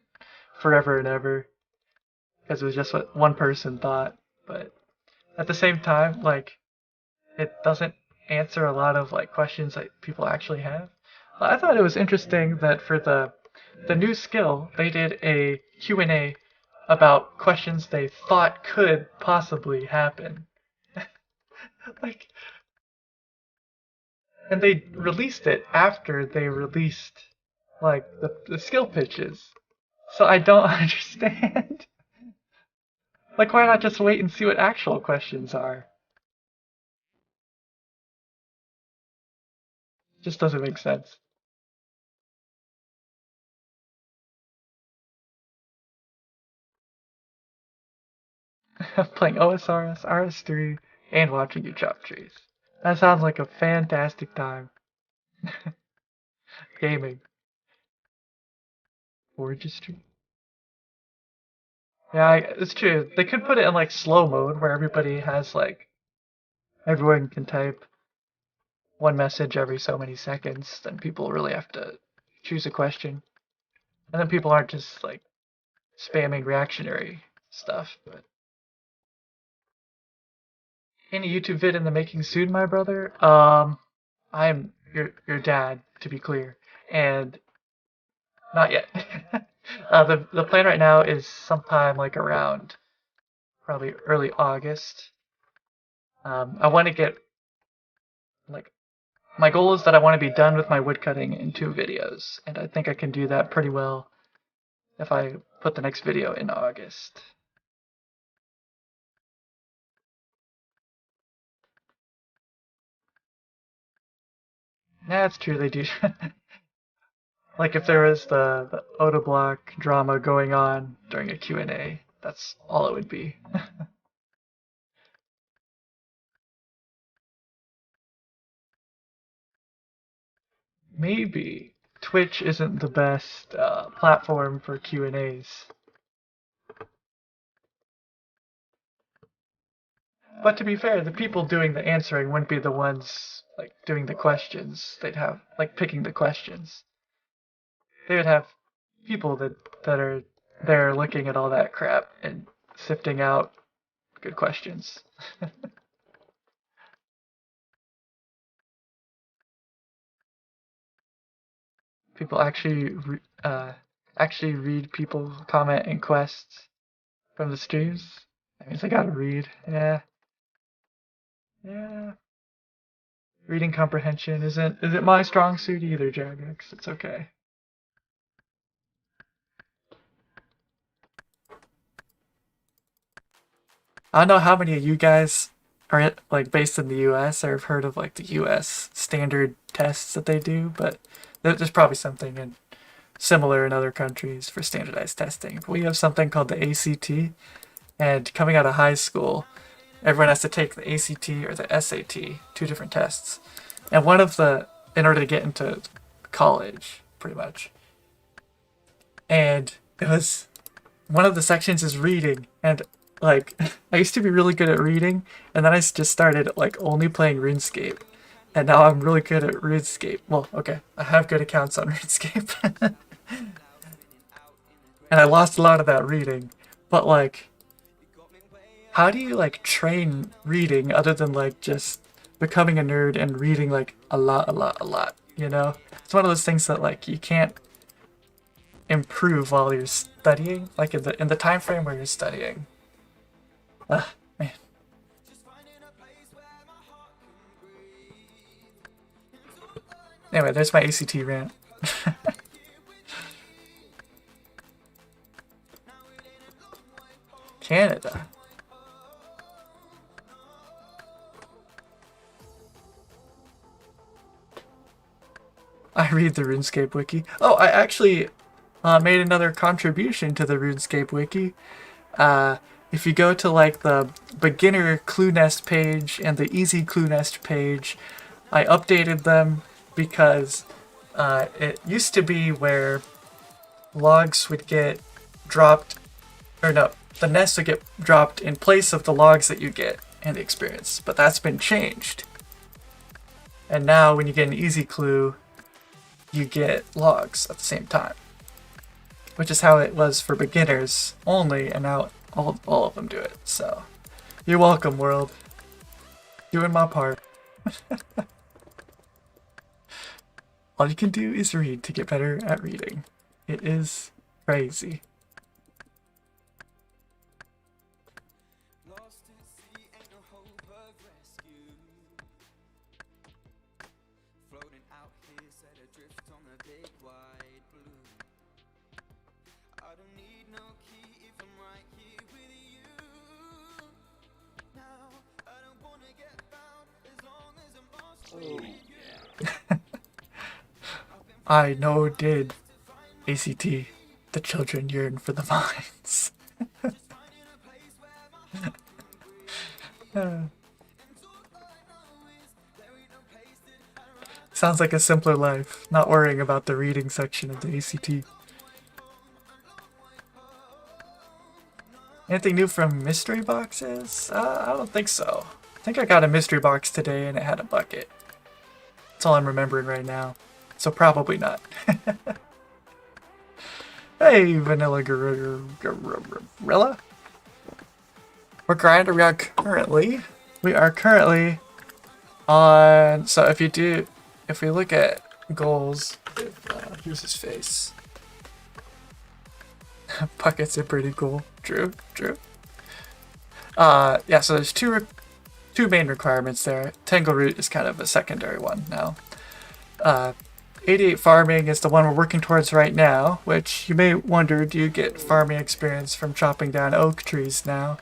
forever and ever because it was just what one person thought. But at the same time, like, it doesn't answer a lot of, like, questions that people actually have. I thought it was interesting that for the new skill, they did a Q&A about questions they thought could possibly happen. Like, and they released it after they released, like, the skill pitches. So I don't understand. Like, why not just wait and see what actual questions are? It just doesn't make sense. Playing OSRS, RS3, and watching you chop trees. That sounds like a fantastic time. Gaming. Forestry. Yeah, it's true. They could put it in like slow mode where everybody has like everyone can type one message every so many seconds. Then people really have to choose a question, and then people aren't just like spamming reactionary stuff. But any YouTube vid in the making soon, my brother? I'm your dad, to be clear, and not yet. The plan right now is sometime like around probably early August. I want to get like my goal is that I want to be done with my woodcutting in 2 videos, and I think I can do that pretty well if I put the next video in August. Yeah, it's true, they do. Like if there was the Oda block drama going on during a Q&A, that's all it would be. Maybe Twitch isn't the best platform for Q&As. But to be fair, the people doing the answering wouldn't be the ones like doing the questions. They'd have like picking the questions. They would have people that are there looking at all that crap and sifting out good questions. People actually read people comment and quests from the streams. That means I gotta read. Yeah, yeah. Reading comprehension isn't my strong suit either, Jagex. It's okay. I don't know how many of you guys are like based in the U.S. or have heard of like the U.S. standard tests that they do, but there's probably something similar in other countries for standardized testing. We have something called the ACT, and coming out of high school, everyone has to take the ACT or the SAT, 2 different tests, and one of the in order to get into college, pretty much. And it was one of the sections is reading, and like I used to be really good at reading, and then I just started like only playing RuneScape, and now I'm really good at RuneScape. Well, okay, I have good accounts on RuneScape, and I lost a lot of that reading. But like, how do you like train reading other than like just becoming a nerd and reading like a lot? You know, it's one of those things that like you can't improve while you're studying, like in the time frame where you're studying. Man. Anyway, there's my ACT rant. Canada. I read the RuneScape wiki. Oh, I actually made another contribution to the RuneScape wiki. if you go to like the beginner clue nest page and the easy clue nest page, I updated them because it used to be where logs would get dropped, or no, the nests would get dropped in place of the logs that you get in the experience, but that's been changed. And now when you get an easy clue, you get logs at the same time, which is how it was for beginners only, and now all of them do it. So you're welcome, world. Doing my part. All you can do is read to get better at reading. It is crazy. I know did ACT. The children yearn for the mines. Sounds like a simpler life, not worrying about the reading section of the ACT. Anything new from mystery boxes? I don't think so. I think I got a mystery box today and it had a bucket. That's all I'm remembering right now. So probably not. Hey, Vanilla Gorilla. We're grinding around currently. We are currently on... So if we look at goals, here's his face. Buckets are pretty cool. True. Yeah, so there's two main requirements there. Tangle Root is kind of a secondary one now. 88 farming is the one we're working towards right now, which you may wonder, do you get farming experience from chopping down oak trees now?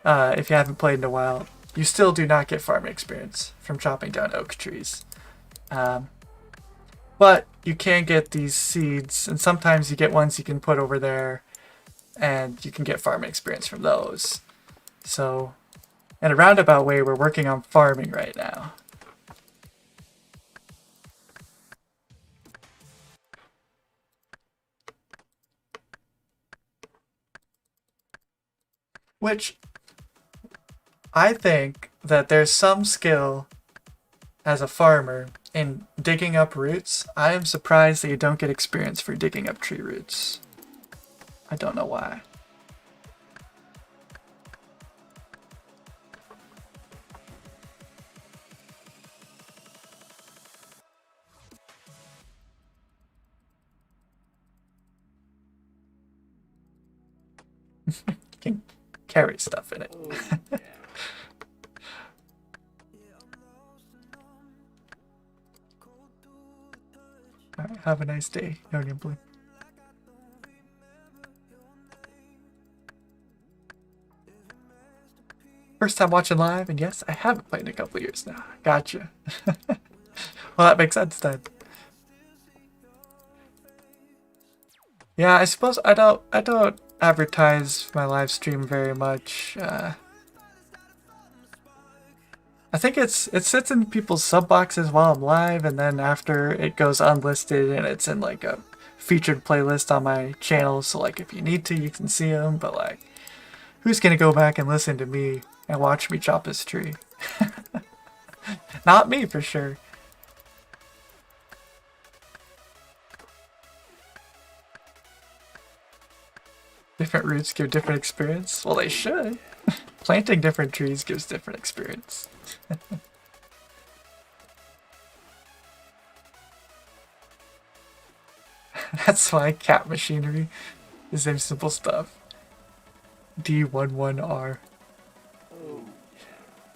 If you haven't played in a while, you still do not get farming experience from chopping down oak trees. But you can get these seeds, and sometimes you get ones you can put over there, and you can get farming experience from those. So, in a roundabout way, we're working on farming right now. Which, I think that there's some skill as a farmer in digging up roots. I am surprised that you don't get experience for digging up tree roots. I don't know why. Can carry stuff in it. Alright, have a nice day, Young and Blue. First time watching live, and yes, I haven't played in a couple years now. Gotcha. Well, that makes sense then. Yeah, I suppose I don't advertise my live stream very much. I think it sits in people's sub boxes while I'm live, and then after it goes unlisted and it's in like a featured playlist on my channel. So like if you need to, you can see them. But like, who's gonna go back and listen to me and watch me chop this tree? Not me for sure. Different roots give different experience. Well, they should. Planting different trees gives different experience. That's why cat machinery is some simple stuff. D11R.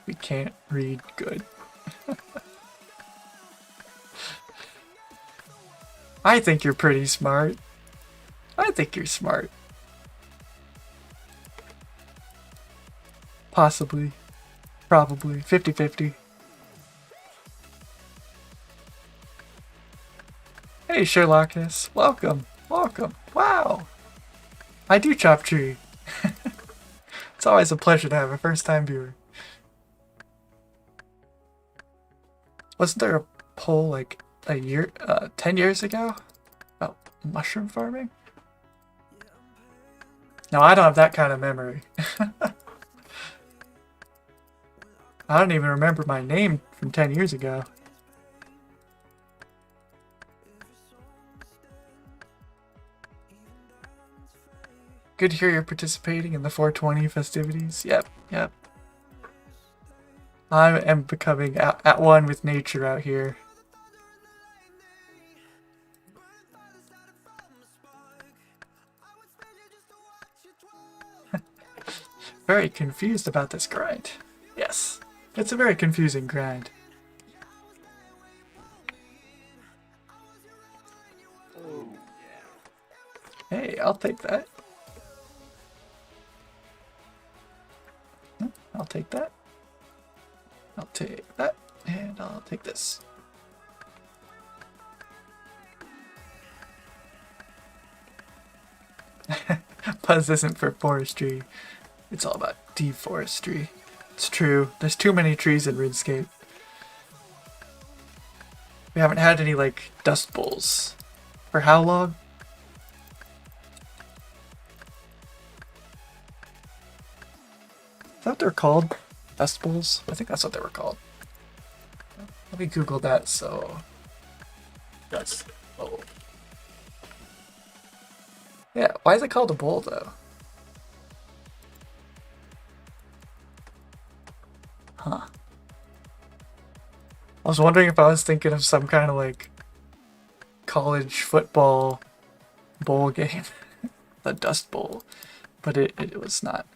We can't read good. I think you're pretty smart. I think you're smart. Possibly. Probably. 50-50. Hey, Sherlockness. Welcome. Welcome. Wow. I do chop tree. It's always a pleasure to have a first-time viewer. Wasn't there a poll like 10 years ago about mushroom farming? No, I don't have that kind of memory. I don't even remember my name from 10 years ago. Good to hear you're participating in the 420 festivities. Yep. I am becoming at one with nature out here. Very confused about this grind. Yes, it's a very confusing grind. Hey, I'll take that. I'll take that. I'll take that. And I'll take this. Buzz isn't for forestry. It's all about deforestry. It's true. There's too many trees in RuneScape. We haven't had any, like, dust bowls. For how long? Is that what they're called? Dust bowls? I think that's what they were called. Let me Google that, so... Dust bowl. Yeah, why is it called a bowl, though? Huh. I was wondering if I was thinking of some kind of, like, college football bowl game. The Dust Bowl. But it was not.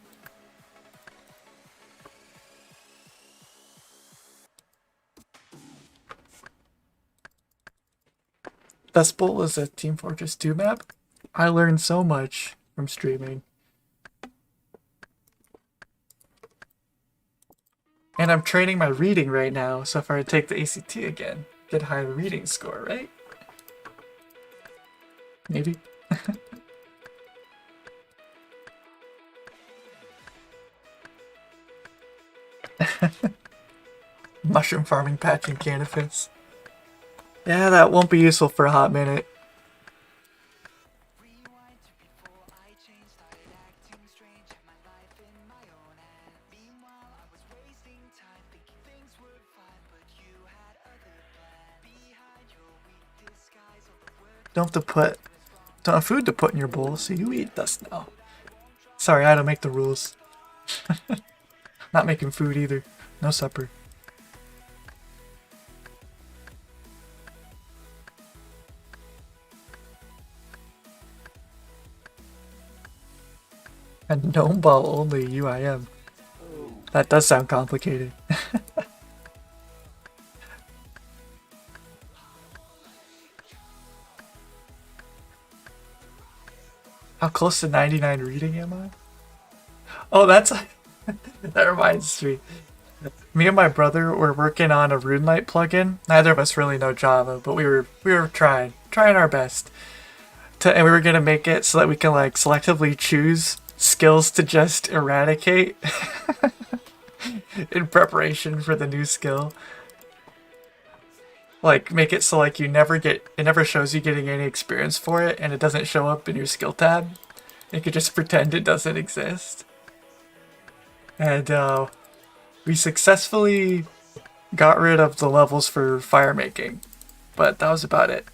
Dust Bowl is a Team Fortress 2 map. I learned so much from streaming. And I'm training my reading right now, so if I take the ACT again, get a higher reading score, right? Maybe. Mushroom farming patch in cannabis. Yeah, that won't be useful for a hot minute. Don't have food to put in your bowl, so you eat dust now. Sorry, I don't make the rules. Not making food either. No supper. And gnome ball only UIM. That does sound complicated. How close to 99 reading am I? Oh, that's... that reminds me. Me and my brother were working on a RuneLite plugin. Neither of us really know Java, but we were trying our best. And we were gonna make it so that we can like selectively choose skills to just eradicate in preparation for the new skill. Like make it so like it never shows you getting any experience for it, and it doesn't show up in your skill tab. You could just pretend it doesn't exist. And we successfully got rid of the levels for fire making, but that was about it.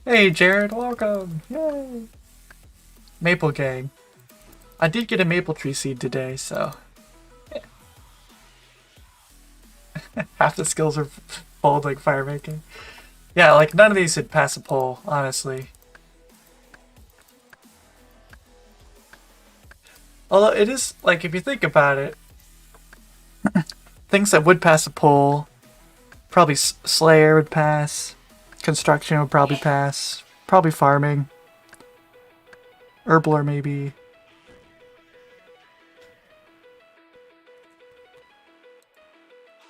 Hey Jared, welcome! Yay! Maple Gang. I did get a maple tree seed today, so... yeah. Half the skills are bold like fire making. Yeah, like none of these would pass a poll, honestly. Although it is, like, if you think about it, things that would pass a poll, probably Slayer would pass, Construction would probably pass, probably Farming, Herbler maybe.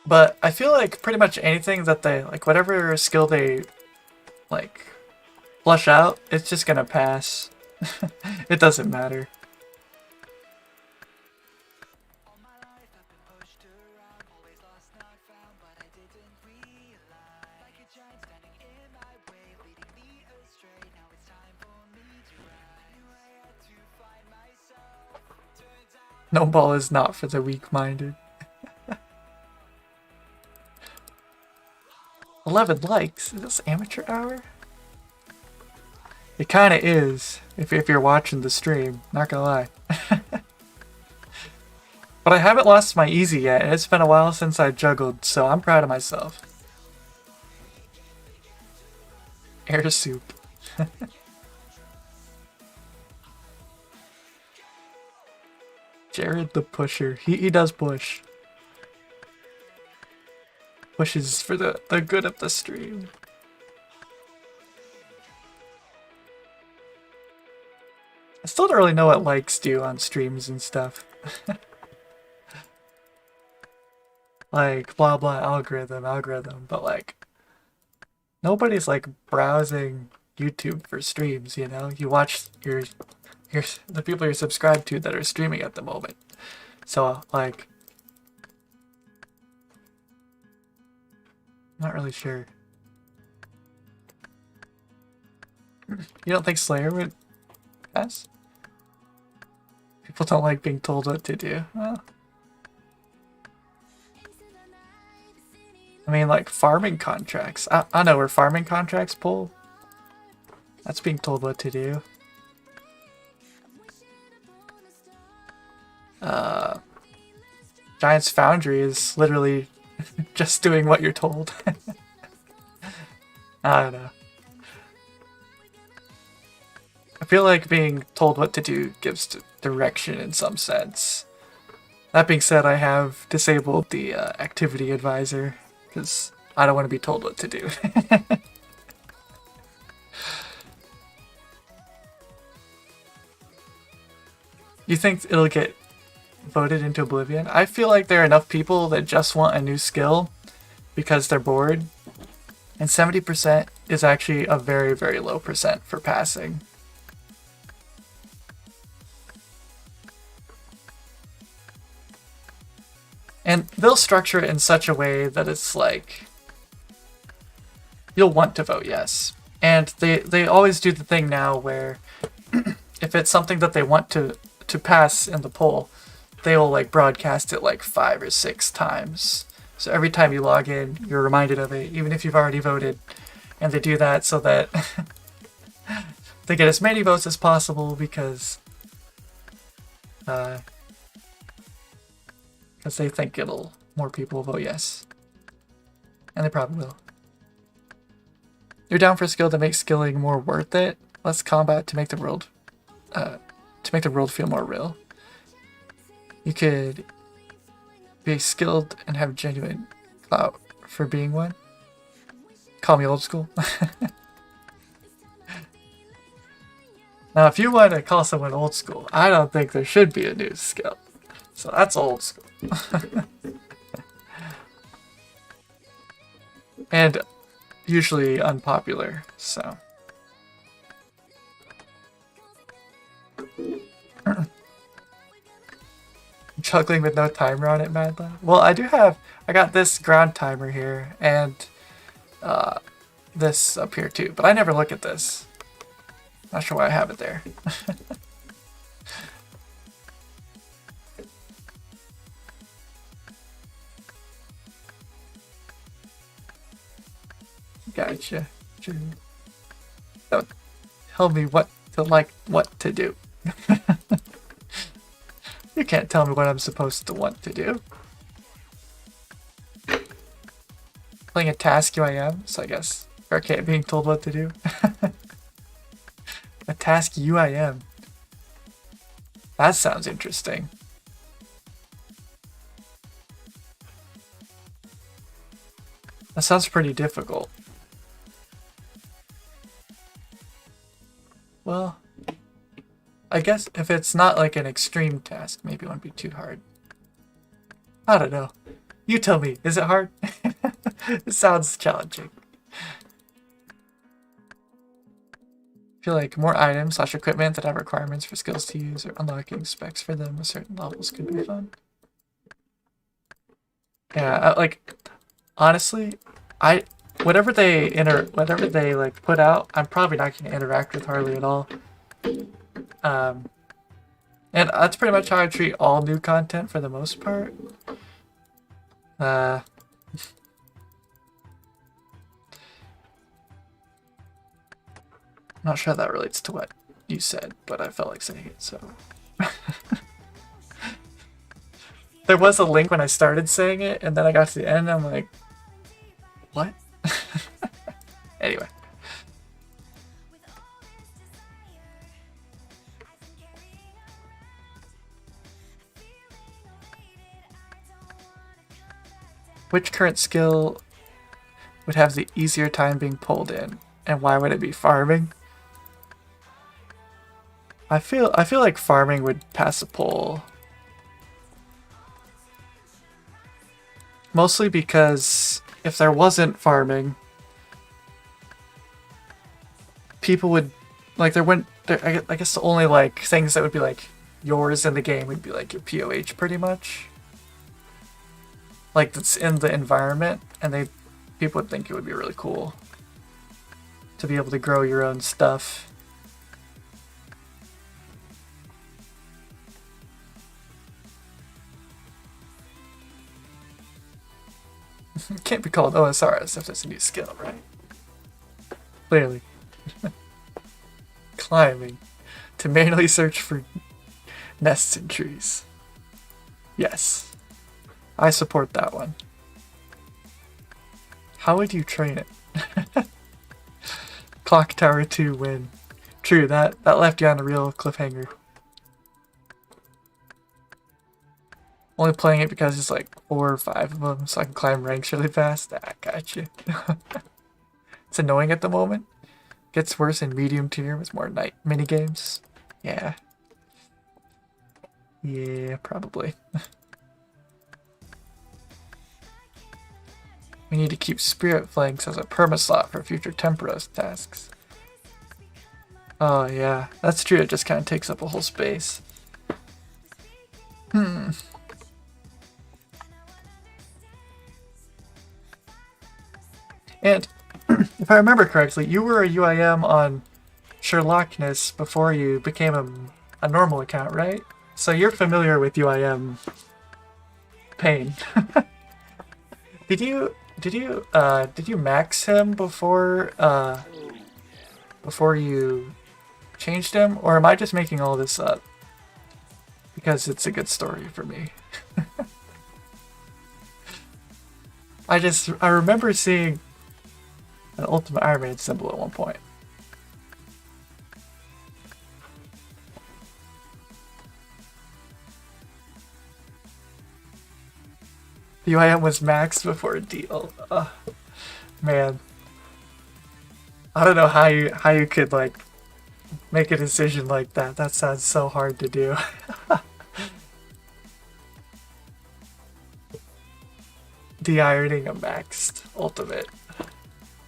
But I feel like pretty much anything that they, like whatever skill they like flush out, it's just gonna pass. It doesn't matter. No ball is not for the weak-minded. 11 likes? Is this amateur hour? It kinda is, if you're watching the stream, not gonna lie. But I haven't lost my easy yet, and it's been a while since I juggled, so I'm proud of myself. Air soup. Jared the pusher. He does push. Pushes for the good of the stream. I still don't really know what likes do on streams and stuff. Like, blah blah algorithm, but like, nobody's like browsing YouTube for streams, you know? You watch the people you're subscribed to that are streaming at the moment. So, like, not really sure. You don't think Slayer would pass? People don't like being told what to do. Well, I mean, like, farming contracts. I know where farming contracts pull. That's being told what to do. Giant's Foundry is literally just doing what you're told. I don't know. I feel like being told what to do gives direction in some sense. That being said, I have disabled the activity advisor because I don't want to be told what to do. You think it'll get voted into oblivion? I feel like there are enough people that just want a new skill because they're bored, and 70% is actually a very, very low percent for passing. And they'll structure it in such a way that it's like, you'll want to vote yes. And they always do the thing now where if it's something that they want to pass in the poll, they will like broadcast it like 5 or 6 times. So every time you log in, you're reminded of it, even if you've already voted. And they do that so that they get as many votes as possible because they think more people will vote yes. And they probably will. You're down for a skill to make skilling more worth it? Less combat to make the world feel more real. You could be skilled and have genuine clout for being one. Call me old school. Now, if you want to call someone old school, I don't think there should be a new skill. So that's old school. And usually unpopular, so. Juggling with no timer on it, Madla? Well, I got this ground timer here, and this up here too, but I never look at this. Not sure why I have it there. Gotcha. Don't tell me what to do. You can't tell me what I'm supposed to want to do. Playing a task UIM, so I guess Fair being told what to do. A task UIM. That sounds interesting. That sounds pretty difficult. Well, I guess if it's not like an extreme task, maybe it won't be too hard. I don't know. You tell me, is it hard? It sounds challenging. I feel like more items / equipment that have requirements for skills to use or unlocking specs for them with certain levels could be fun. Yeah, like honestly, whatever they like put out, I'm probably not going to interact with hardly at all. And that's pretty much how I treat all new content for the most part. I'm not sure that relates to what you said, but I felt like saying it, so. There was a link when I started saying it, and then I got to the end, and I'm like, what? Anyway. Which current skill would have the easier time being pulled in, and why would it be farming? I feel like farming would pass a poll. Mostly because if there wasn't farming, people would like I guess the only like things that would be like yours in the game would be like your POH pretty much. Like that's in the environment, and people would think it would be really cool to be able to grow your own stuff. It can't be called OSRs if it's a new skill, right? Clearly. Climbing. To manually search for nests in trees. Yes. I support that one. How would you train it? Clock Tower 2 win. True, that left you on a real cliffhanger. Only playing it because it's like 4 or 5 of them, so I can climb ranks really fast. Ah, gotcha. It's annoying at the moment. Gets worse in medium tier with more night mini games. Yeah. Yeah, probably. We need to keep Spirit Flanks as a perma-slot for future Temporos tasks. Oh yeah, that's true, it just kind of takes up a whole space. And if I remember correctly, you were a UIM on Sherlockness before you became a normal account, right? So you're familiar with UIM pain. Did you max him before you changed him, or am I just making all this up because it's a good story for me? I remember seeing an Ultimate Ironman symbol at one point. The UIM was maxed before a deal. Man, I don't know how you could like make a decision like that. That sounds so hard to do. De-ironing a maxed ultimate.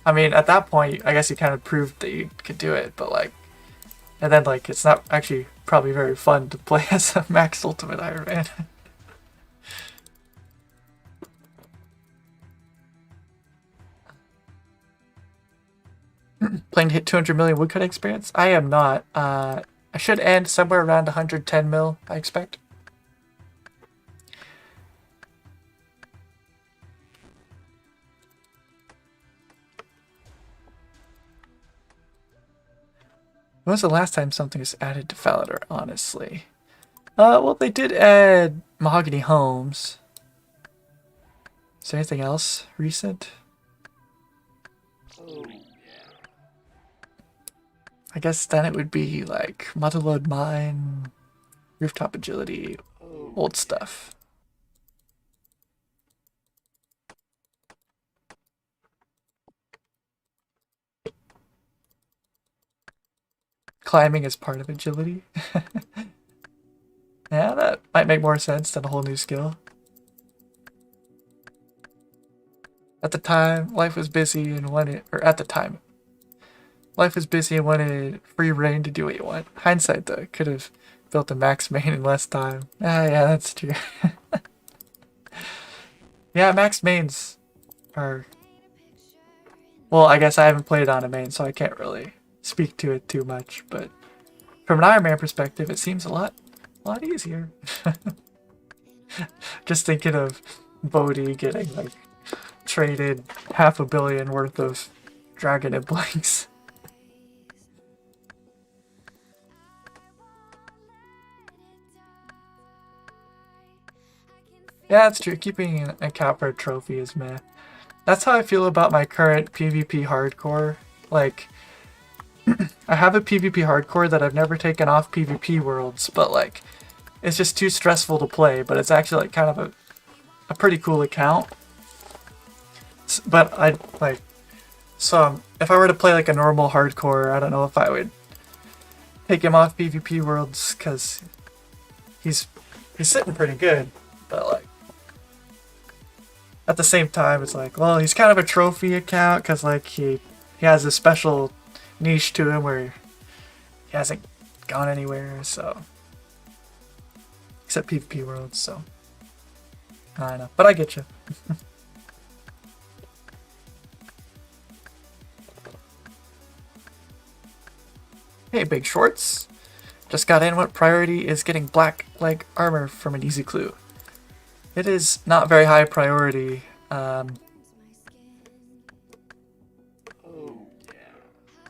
I mean, at that point, I guess you kind of proved that you could do it, but like, and then like, it's not actually probably very fun to play as a maxed ultimate Ironman. Playing to hit 200 million woodcut experience? I am not. I should end somewhere around 110 mil, I expect. When was the last time something was added to Falador, honestly? Well, they did add Mahogany Homes. Is there anything else recent? I guess then it would be like Motherload Mine, Rooftop Agility, old stuff. Climbing is part of agility. Yeah, that might make more sense than a whole new skill. At the time, life was busy and wanted, or at the time, life was busy and wanted free reign to do what you want. Hindsight, though, could have built a max main in less time. Ah, yeah, that's true. Yeah, max mains are... Well, I guess I haven't played on a main, so I can't really speak to it too much, but from an Ironman perspective, it seems a lot easier. Just thinking of Bodhi getting, like, traded $500 million worth of Dragon and Blanks. Yeah, it's true. Keeping an account for a trophy is meh. That's how I feel about my current PvP hardcore. Like, I have a PvP hardcore that I've never taken off PvP worlds, but like, it's just too stressful to play, but it's actually like kind of a pretty cool account. But I like, so if I were to play like a normal hardcore, I don't know if I would take him off PvP worlds, because he's sitting pretty good, but like, at the same time, it's like, well, he's kind of a trophy account because like he has a special niche to him where he hasn't gone anywhere, so except PvP worlds, so I don't know, but I get you. Hey, Big Shorts. Just got in. What priority is getting black leg armor from an easy clue? It is not very high priority. I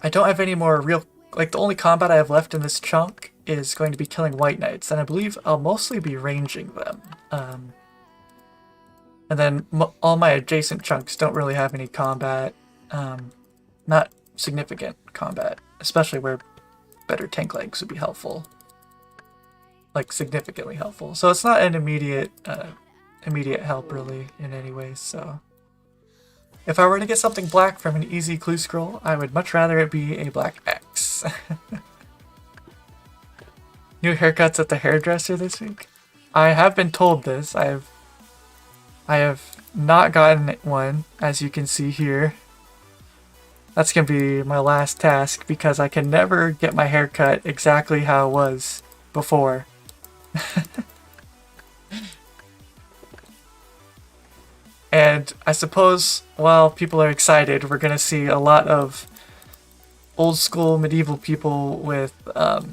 don't have any more real... Like, the only combat I have left in this chunk is going to be killing White Knights, and I believe I'll mostly be ranging them. And then all my adjacent chunks don't really have any combat. Not significant combat, especially where better tank legs would be helpful. Like, significantly helpful. So it's not an immediate help, really, in any way, so... If I were to get something black from an easy clue scroll, I would much rather it be a black X. New haircuts at the hairdresser this week? I have been told this. I have not gotten one, as you can see here. That's going to be my last task, because I can never get my hair cut exactly how it was before. And I suppose, while people are excited, we're going to see a lot of old school medieval people with, what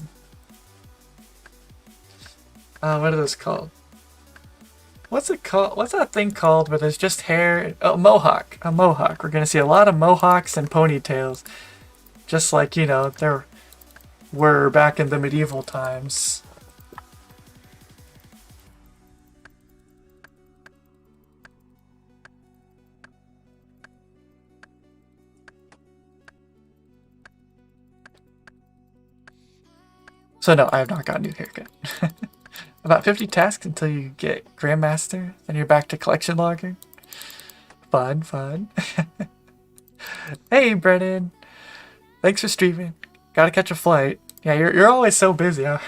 are those called? What's it called? What's that thing called where there's just hair? Oh, mohawk. A mohawk. We're going to see a lot of mohawks and ponytails. Just like, you know, there were back in the medieval times. So no, I have not got a new haircut. About 50 tasks until you get Grandmaster, then you're back to collection logging. Fun, fun. Hey, Brennan. Thanks for streaming. Gotta catch a flight. Yeah, you're always so busy, huh?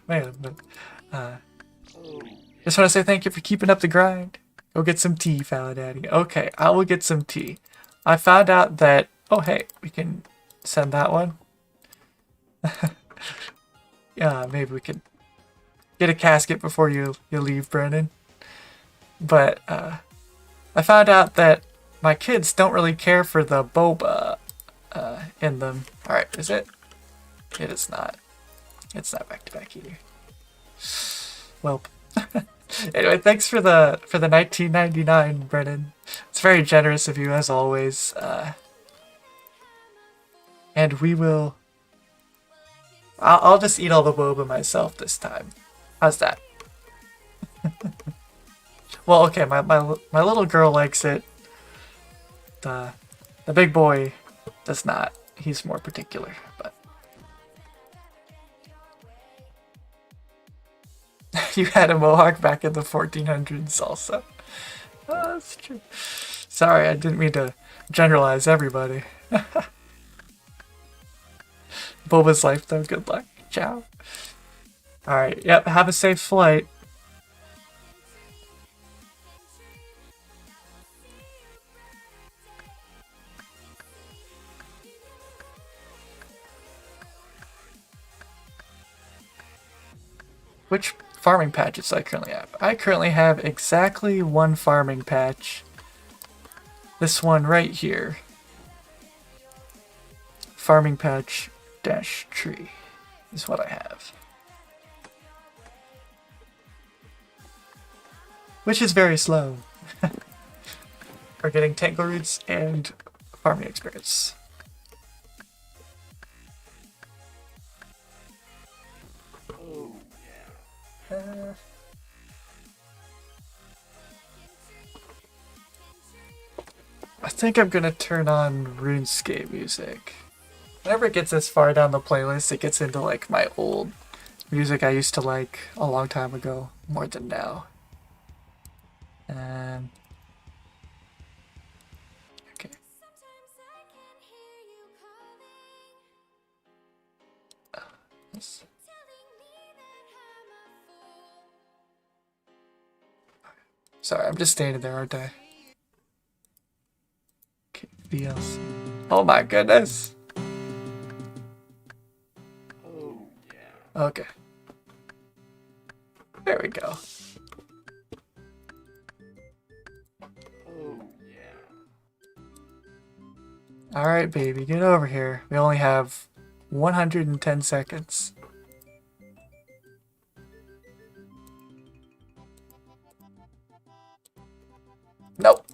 Man, but, just want to say thank you for keeping up the grind. Go get some tea, Faladaddy. Okay, I will get some tea. I found out that... Oh, hey, we can send that one. Yeah, maybe we could get a casket before you leave, Brennan. But I found out that my kids don't really care for the boba in them. Alright, is it? It is not. It's not back to back either. Well, anyway, thanks for the 1999, Brennan. It's very generous of you as always. And we will... I'll just eat all the boba myself this time. How's that? Well, okay, my little girl likes it. The big boy does not. He's more particular, but... You had a mohawk back in the 1400s also. Oh, that's true. Sorry, I didn't mean to generalize everybody. Boba's life, though. Good luck. Ciao. Alright, yep, have a safe flight. which farming patches I currently have. I currently have exactly one farming patch. This one right here. Farming patch dash tree is what I have. Which is very slow. For getting tangle roots and farming experience. I think I'm gonna turn on RuneScape music. Whenever it gets this far down the playlist, it gets into like my old music I used to like a long time ago, more than now. Okay. Yes. Sorry, I'm just standing there, aren't I? Okay, VLC. Oh my goodness! Okay. There we go. Alright, baby, get over here. We only have 110 seconds. Nope.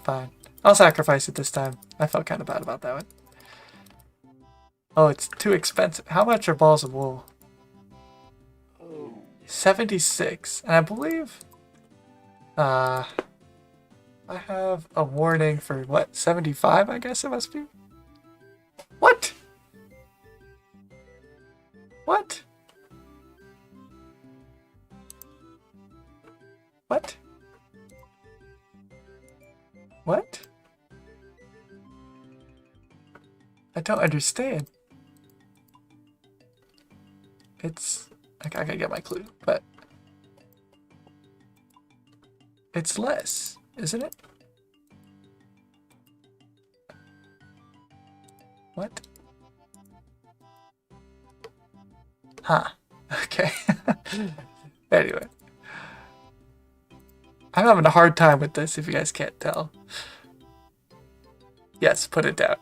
Fine. I'll sacrifice it this time. I felt kind of bad about that one. Oh, it's too expensive. How much are balls of wool? 76. And I believe... I have a warning for, what, 75, I guess it must be? What? What? What? What? I don't understand. It's... I gotta get my clue, but... It's less, isn't it? What? Huh. Okay. Anyway. I'm having a hard time with this, if you guys can't tell. Yes, put it down.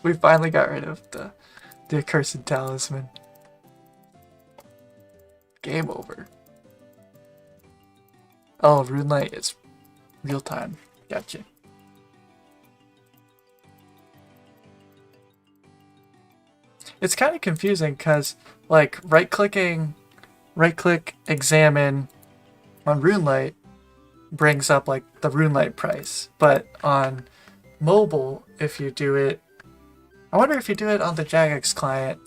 We finally got rid of the accursed talisman. Game over. Oh, RuneLight is real time. Gotcha. It's kind of confusing because, like, right-click, examine on RuneLight brings up, like, the RuneLight price. But on mobile, if you do it... I wonder if you do it on the Jagex client,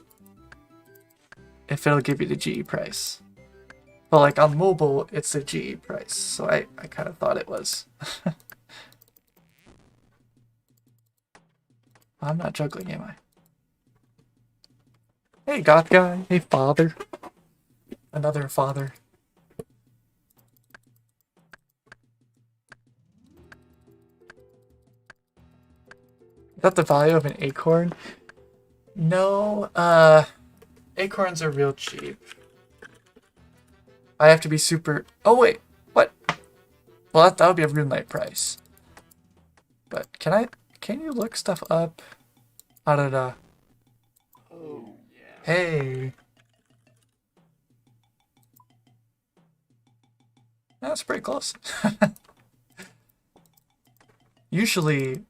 if it'll give you the GE price. But, like, on mobile, it's the GE price. So I kind of thought it was. I'm not juggling, am I? Hey, goth guy. Hey, father. Another father. Is that the value of an acorn? No, acorns are real cheap. I have to be super... Oh, wait. What? Well, that would be a RuneLight price. But can you look stuff up? I don't know. Hey. That's pretty close. Usually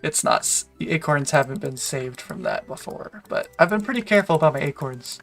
it's not, the acorns haven't been saved from that before, but I've been pretty careful about my acorns.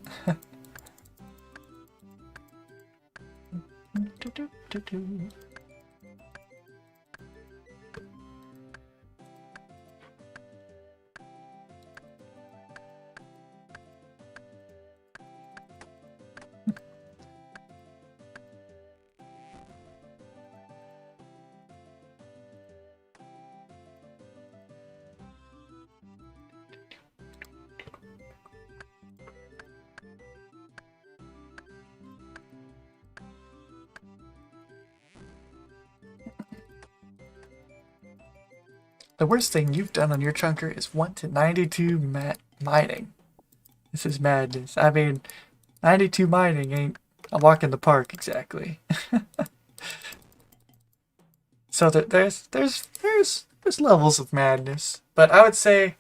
The worst thing you've done on your chunker is 1 to 92 mining. This is madness. I mean, 92 mining ain't a walk in the park exactly. So there's levels of madness, but I would say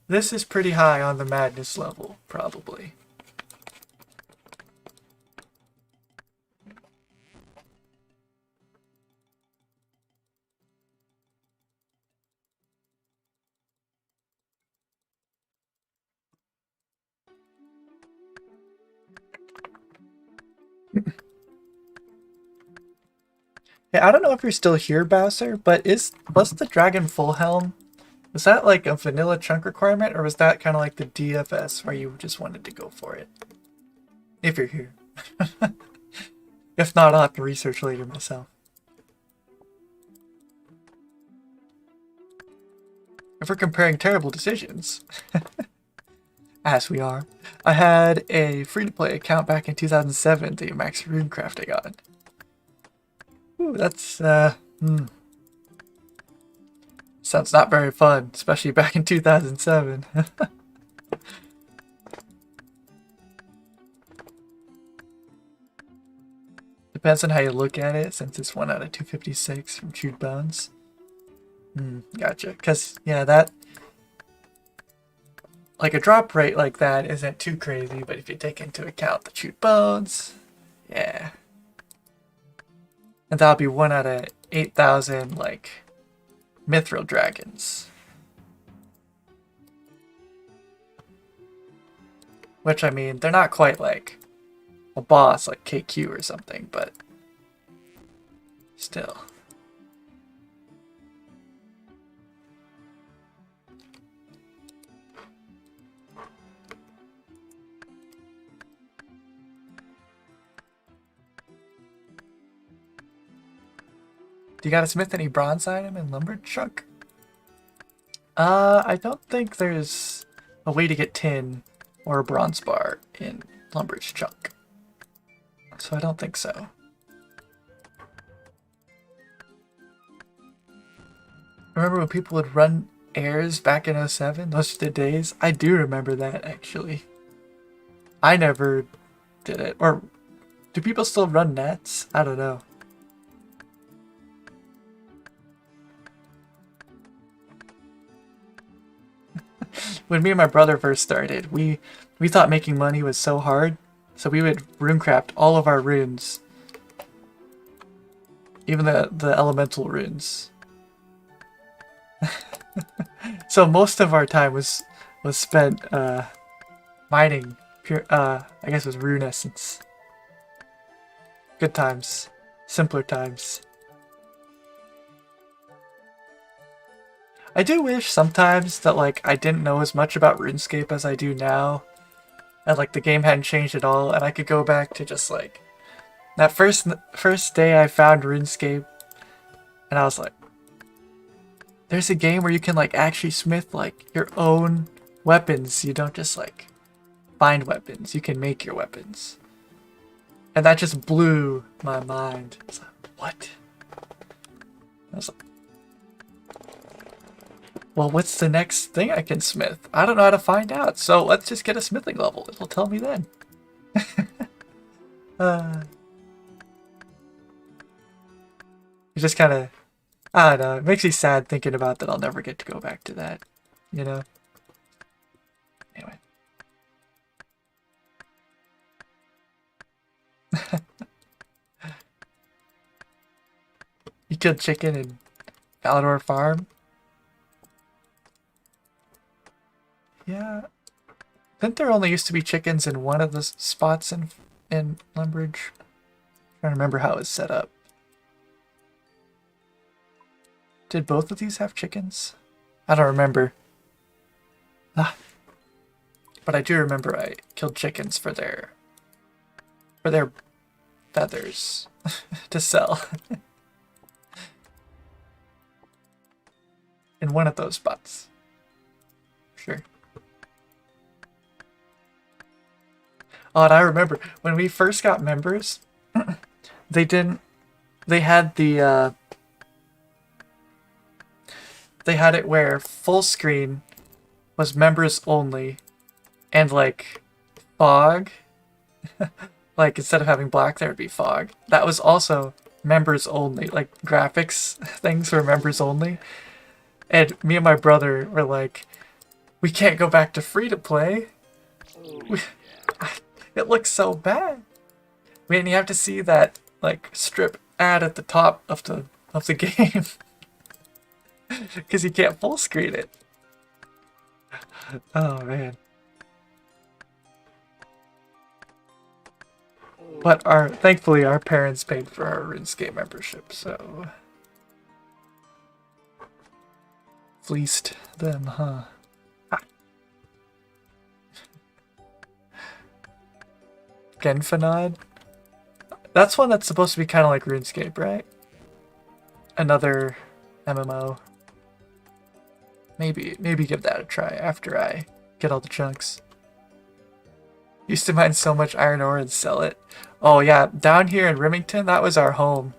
this is pretty high on the madness level, probably. Yeah, I don't know if you're still here, Bowser, but was the Dragon Full Helm, was that like a vanilla chunk requirement, or was that kind of like the DFS where you just wanted to go for it? If you're here. If not, I'll have to research later myself. If we're comparing terrible decisions, as we are, I had a free-to-play account back in 2007 to max runecrafting on. Ooh, that's, sounds not very fun, especially back in 2007. Depends on how you look at it, since it's 1 out of 256 from chewed bones. Gotcha. Because, yeah, that... like, a drop rate like that isn't too crazy, but if you take into account the chewed bones, yeah. And that'll be 1 out of 8,000, like, mithril dragons. Which, I mean, they're not quite like a boss like KQ or something, but still. Do you gotta smith any bronze item in Lumberchuck? I don't think there's a way to get tin or a bronze bar in Lumberchuck. So I don't think so. Remember when people would run airs back in 07? Those were the days. I do remember that, actually. I never did it. Or do people still run nets? I don't know. When me and my brother first started, we thought making money was so hard, so we would runecraft all of our runes. Even the elemental runes. So most of our time was spent mining pure I guess it was rune essence. Good times. Simpler times. I do wish sometimes that like I didn't know as much about RuneScape as I do now. And like the game hadn't changed at all, and I could go back to just like that first day I found RuneScape, and I was like, there's a game where you can like actually smith like your own weapons. You don't just like find weapons, you can make your weapons. And that just blew my mind. I was like, what? I was like, well, what's the next thing I can smith? I don't know how to find out, so let's just get a smithing level. It'll tell me then. It just kind of, I don't know, it makes me sad thinking about that I'll never get to go back to that, you know? Anyway. You killed chicken in Falador Farm? Yeah. I think there only used to be chickens in one of the spots in Lumbridge. I'm trying to remember how it was set up. Did both of these have chickens? I don't remember. Ah. But I do remember I killed chickens for their feathers to sell. In one of those spots. Sure. Oh, and I remember when we first got members, they had the they had it where full screen was members only, and like fog, like instead of having black, there would be fog. That was also members only, like graphics things were members only. And me and my brother were like, we can't go back to free to play. It looks so bad. We didn't have to see that like strip ad at the top of the game because you can't full screen it. Oh man. But thankfully our parents paid for our RuneScape membership, so fleeced them, huh? Genfanod? That's one that's supposed to be kind of like RuneScape, right? Another MMO. Maybe give that a try after I get all the chunks. Used to mine so much iron ore and sell it. Oh yeah, down here in Remington, that was our home.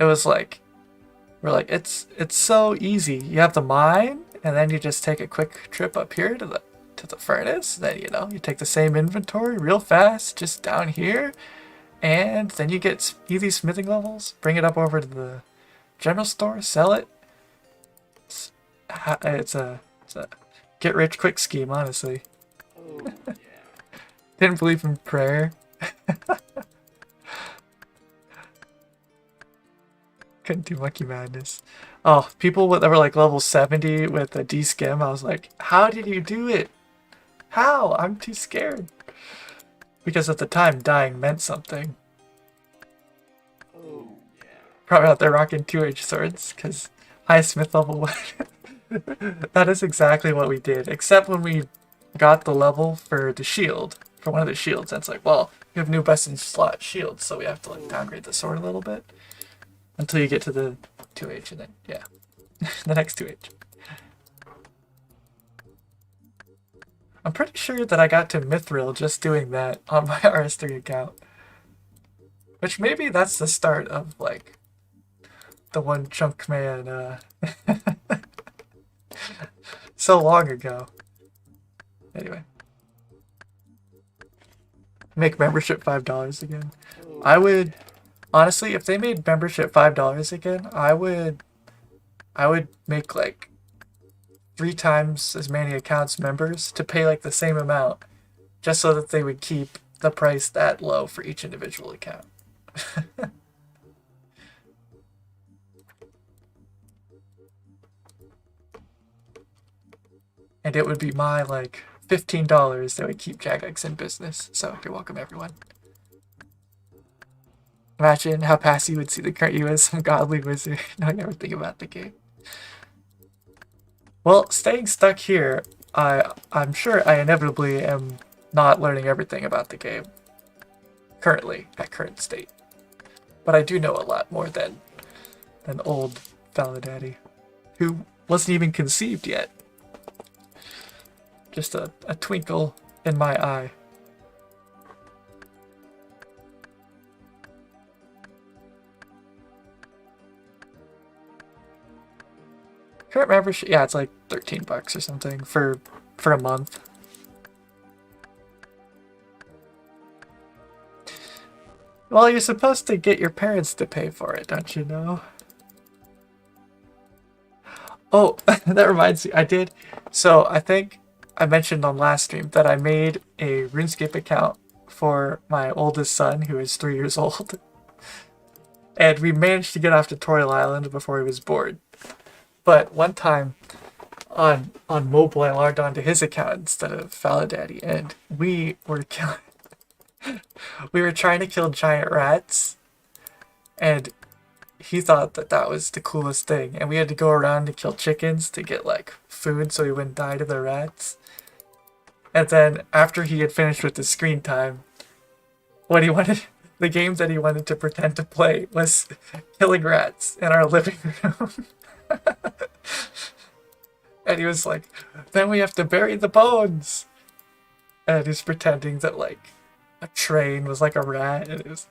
It was like, we're like, it's so easy. You have the mine, and then you just take a quick trip up here to the furnace. Then you take the same inventory real fast, just down here, and then you get easy smithing levels. Bring it up over to the general store, sell it. It's a get rich quick scheme, honestly. Didn't believe in prayer. Couldn't do Monkey Madness. Oh, people that were like level 70 with a D-skim, I was like, how did you do it? How? I'm too scared. Because at the time, dying meant something. Probably out there rocking 2H swords, because high smith level 1. That is exactly what we did, except when we got the level for the shield, for one of the shields, and it's like, well, you have new best in slot shields, so we have to like downgrade the sword a little bit until you get to the 2H, and then yeah, the next 2H. I'm pretty sure that I got to Mithril just doing that on my RS3 account, which maybe that's the start of like the OneChunk Man. So long ago. Anyway. Make membership $5 again. I would, honestly, if they made membership $5 again, I would make like 3 times as many accounts members to pay like the same amount, just so that they would keep the price that low for each individual account. And it would be my, like, $15 that would keep Jagex in business. So, you're welcome, everyone. Imagine how fast you would see the current you as some godly wizard knowing everything about the game. Well, staying stuck here, I'm sure I inevitably am not learning everything about the game. Currently, at current state. But I do know a lot more than old Faladaddy, who wasn't even conceived yet. Just a twinkle in my eye. Current membership, yeah, it's like $13 or something for a month. Well, you're supposed to get your parents to pay for it, don't you know? Oh, that reminds me, I did. So I think I mentioned on last stream that I made a RuneScape account for my oldest son, who is 3 years old. And we managed to get off Tutorial Island before he was bored. But one time on mobile, I logged onto his account instead of Faladaddy, and we were trying to kill giant rats, and he thought that was the coolest thing, and we had to go around to kill chickens to get like food so he wouldn't die to the rats. And then after he had finished with his screen time, what he wanted, the game that he wanted to pretend to play was killing rats in our living room. And he was like, then we have to bury the bones. And he's pretending that like a train was like a rat, and it was...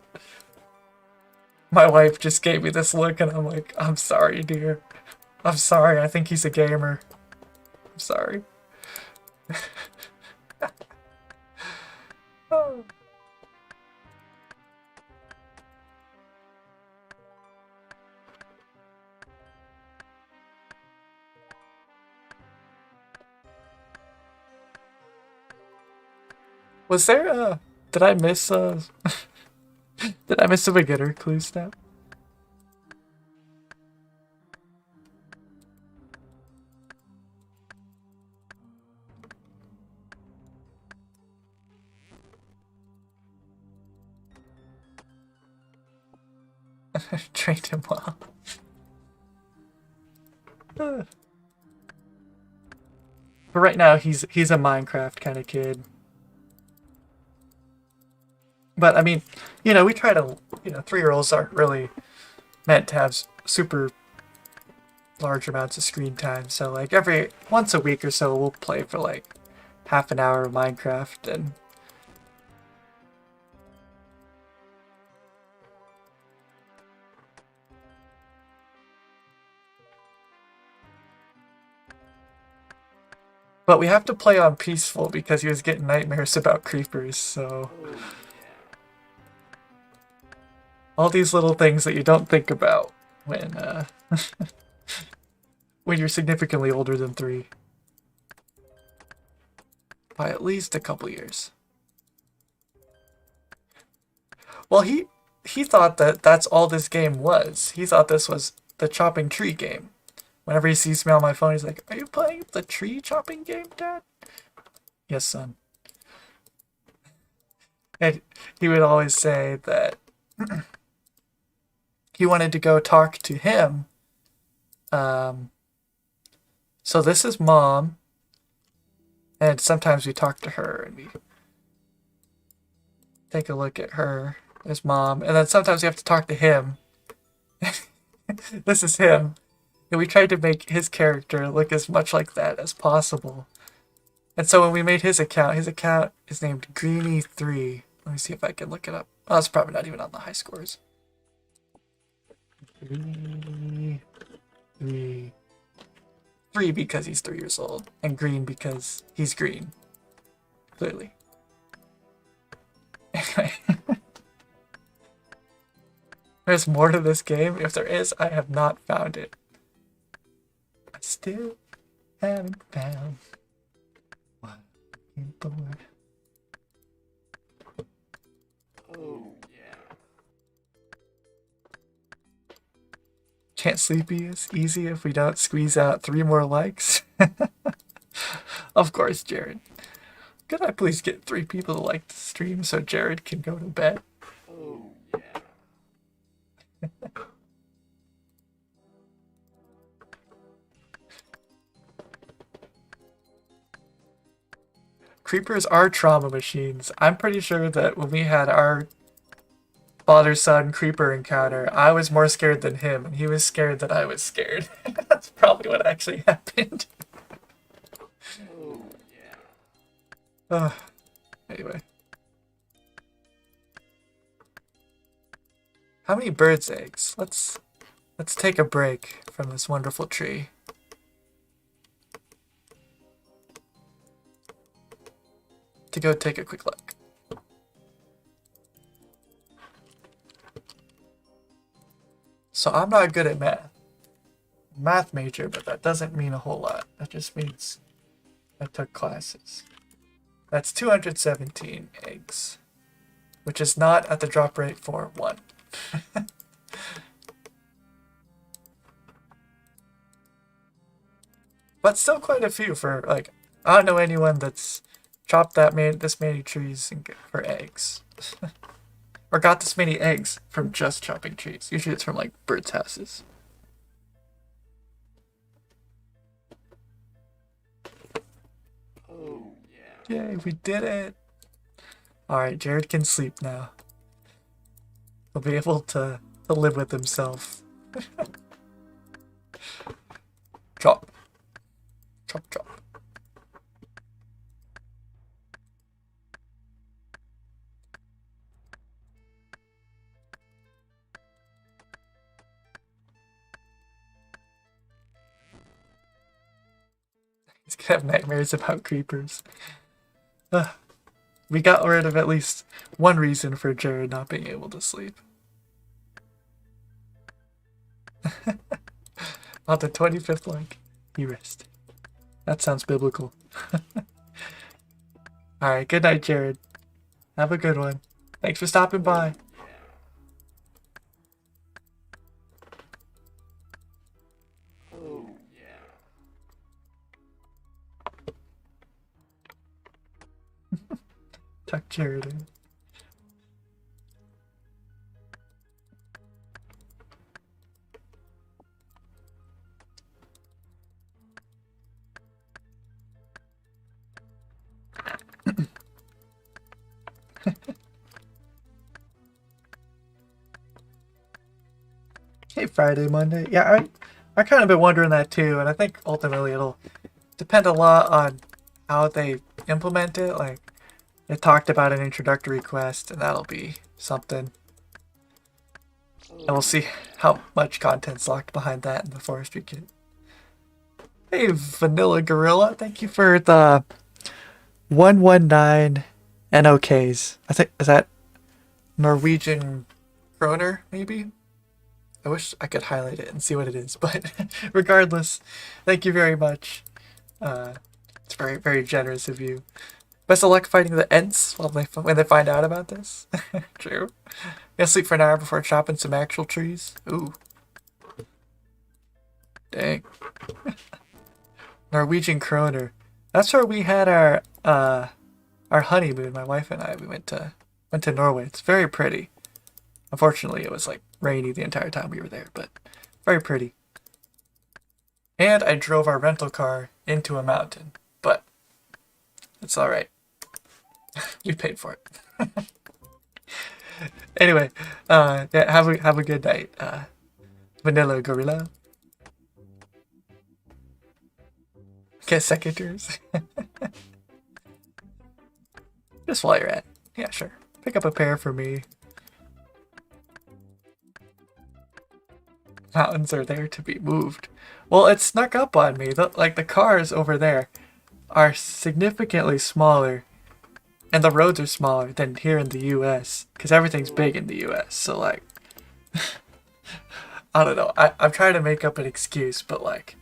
My wife just gave me this look, and I'm like, I'm sorry, dear. I'm sorry, I think he's a gamer. I'm sorry. Oh. Was there a... Did I miss a... Did I miss a beginner clue step? Trained him well. But right now he's a Minecraft kind of kid. But I mean, you know, we try to, you know, 3-year-olds aren't really meant to have super large amounts of screen time. So like every once a week or so we'll play for like half an hour of Minecraft and but we have to play on peaceful because he was getting nightmares about creepers, so all these little things that you don't think about when when you're significantly older than 3. By at least a couple years. Well, he thought that that's all this game was. He thought this was the chopping tree game. Whenever he sees me on my phone, he's like, "Are you playing the tree chopping game, Dad?" Yes, son. And he would always say that he wanted to go talk to him. So this is Mom. And sometimes we talk to her and we take a look at her. There's Mom. And then sometimes we have to talk to him. This is him. And we tried to make his character look as much like that as possible. And so when we made his account is named Greeny3. Let me see if I can look it up. Oh, it's probably not even on the high scores. Greeny3. 3 because he's 3 years old, and green because he's green. Clearly. Anyway. There's more to this game. If there is, I have not found it. I still haven't found what I'm looking for. Oh, yeah. Can't sleepy is easy if we don't squeeze out 3 more likes. Of course, Jared. Could I please get 3 people to like the stream so Jared can go to bed? Oh, yeah. Creepers are trauma machines. I'm pretty sure that when we had our father-son creeper encounter, I was more scared than him, and he was scared that I was scared. That's probably what actually happened. Oh, yeah. Anyway. How many birds' eggs? Let's take a break from this wonderful tree. To go take a quick look. So I'm not good at math. Math major, but that doesn't mean a whole lot. That just means I took classes. That's 217 eggs, which is not at the drop rate for 1. But still quite a few for, like, I don't know anyone that's chopped this many trees for eggs. Or got this many eggs from just chopping trees. Usually it's from, like, birds' houses. Oh, yeah. Yay, we did it! Alright, Jared can sleep now. He'll be able to live with himself. Chop. Chop, chop. have nightmares about creepers. We got rid of at least one reason for Jared not being able to sleep. On the 25th leg, he rested. That sounds biblical. Alright, good night, Jared. Have a good one. Thanks for stopping by. Oh, yeah. Tuck Jared in. Hey, Friday, Monday. Yeah, I kind of been wondering that too, and I think ultimately it'll depend a lot on how they implement it. Like, they talked about an introductory quest, and that'll be something. And we'll see how much content's locked behind that in the forestry kit. Hey, Vanilla Gorilla, thank you for the 119 NOKs. I think, is that Norwegian kroner, maybe? I wish I could highlight it and see what it is, but regardless, thank you very much. It's very, very generous of you. Best of luck fighting the Ents when they find out about this. True. Gonna sleep for an hour before chopping some actual trees. Ooh. Dang. Norwegian kroner. That's where we had our honeymoon. My wife and I. We went to Norway. It's very pretty. Unfortunately, it was like rainy the entire time we were there, but very pretty. And I drove our rental car into a mountain, but it's all right. We paid for it. Anyway, yeah, have a good night, Vanilla Gorilla. Get secateurs. Just while you're at it. Yeah, sure. Pick up a pair for me. Mountains are there to be moved. Well, it snuck up on me. The cars over there are significantly smaller, and the roads are smaller than here in the U.S. because everything's big in the U.S. So like, I don't know. I'm trying to make up an excuse, but like,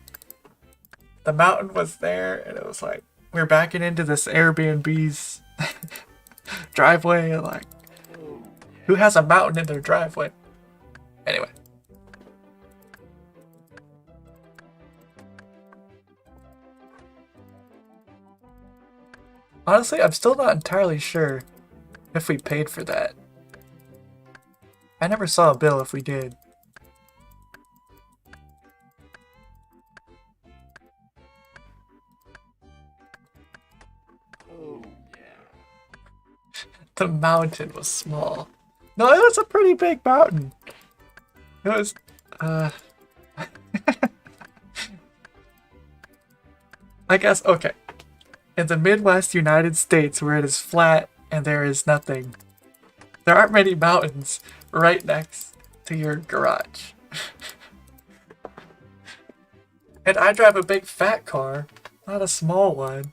the mountain was there, and it was like we're backing into this Airbnb's driveway, and like, who has a mountain in their driveway? Anyway. Honestly, I'm still not entirely sure if we paid for that. I never saw a bill if we did. Oh, yeah. The mountain was small. No, it was a pretty big mountain. It was, I guess, okay. In the Midwest United States, where it is flat and there is nothing, there aren't many mountains right next to your garage. And I drive a big fat car, not a small one.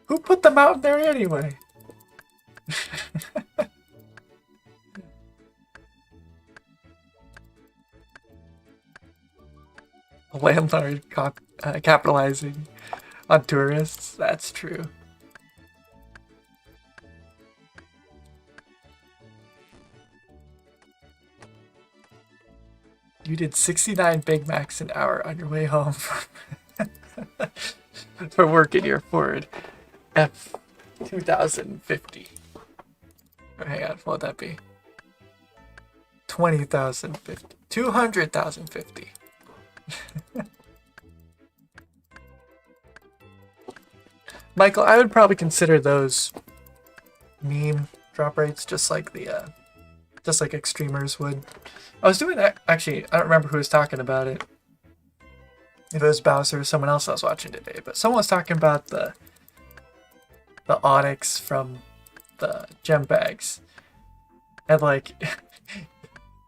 Who put the mountain there anyway? A landlord capitalizing on tourists. That's true. You did 69 Big Macs an hour on your way home for work in your Ford F2050. Oh, hang on, what would that be? 20,050. 200,050. Michael, I would probably consider those meme drop rates just like the just like extremers would. I was doing that actually, I don't remember who was talking about it. If it was Bowser or someone else I was watching today, but someone was talking about the onyx from the gem bags. And like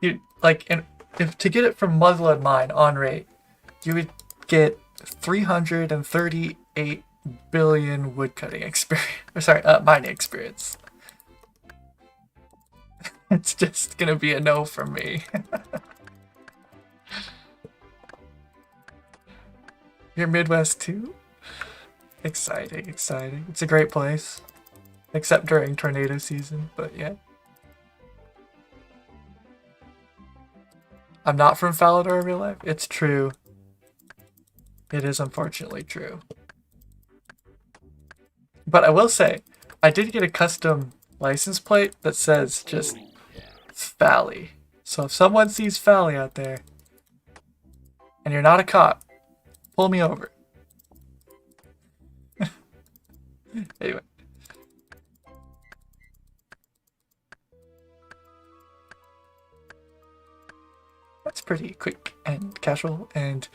you like, and if to get it from Muzzle and Mine on rate, you would get 338 billion woodcutting experience. Sorry, mining experience. It's just gonna be a no from me. You're Midwest too? Exciting, exciting. It's a great place. Except during tornado season, but yeah. I'm not from Falador in real life. It's true. It is unfortunately true. But I will say, I did get a custom license plate that says just Fally. So if someone sees Fally out there, and you're not a cop, pull me over. Anyway. That's pretty quick and casual and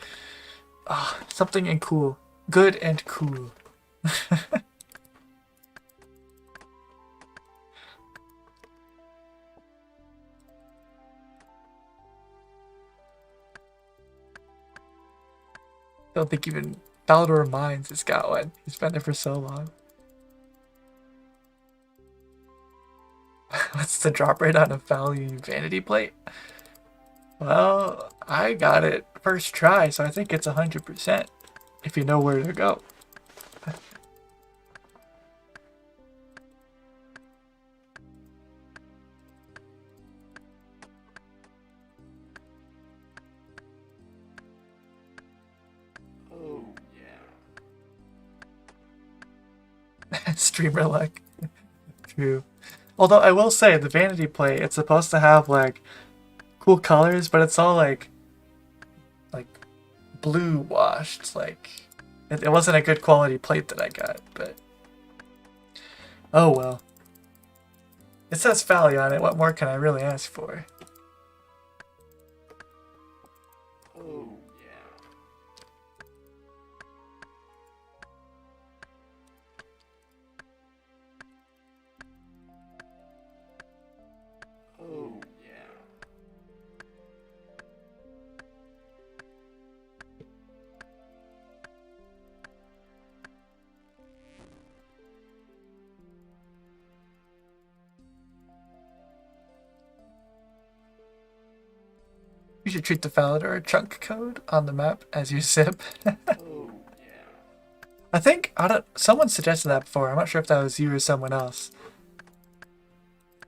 something and cool. Good and cool. Don't think even Falador Mines has got one. He's been there for so long. What's the drop rate on a Fally vanity plate? Well, I got it first try, so I think it's 100% if you know where to go. Oh, yeah. Streamer luck. True. Although I will say, the vanity plate, it's supposed to have like cool colors, but it's all like blue washed. Like it wasn't a good quality plate that I got, but oh well. It says Fally on it. What more can I really ask for? Oh, yeah. Oh, yeah. You should treat the Falador chunk code on the map as you zip. Oh, yeah. I think someone suggested that before. I'm not sure if that was you or someone else.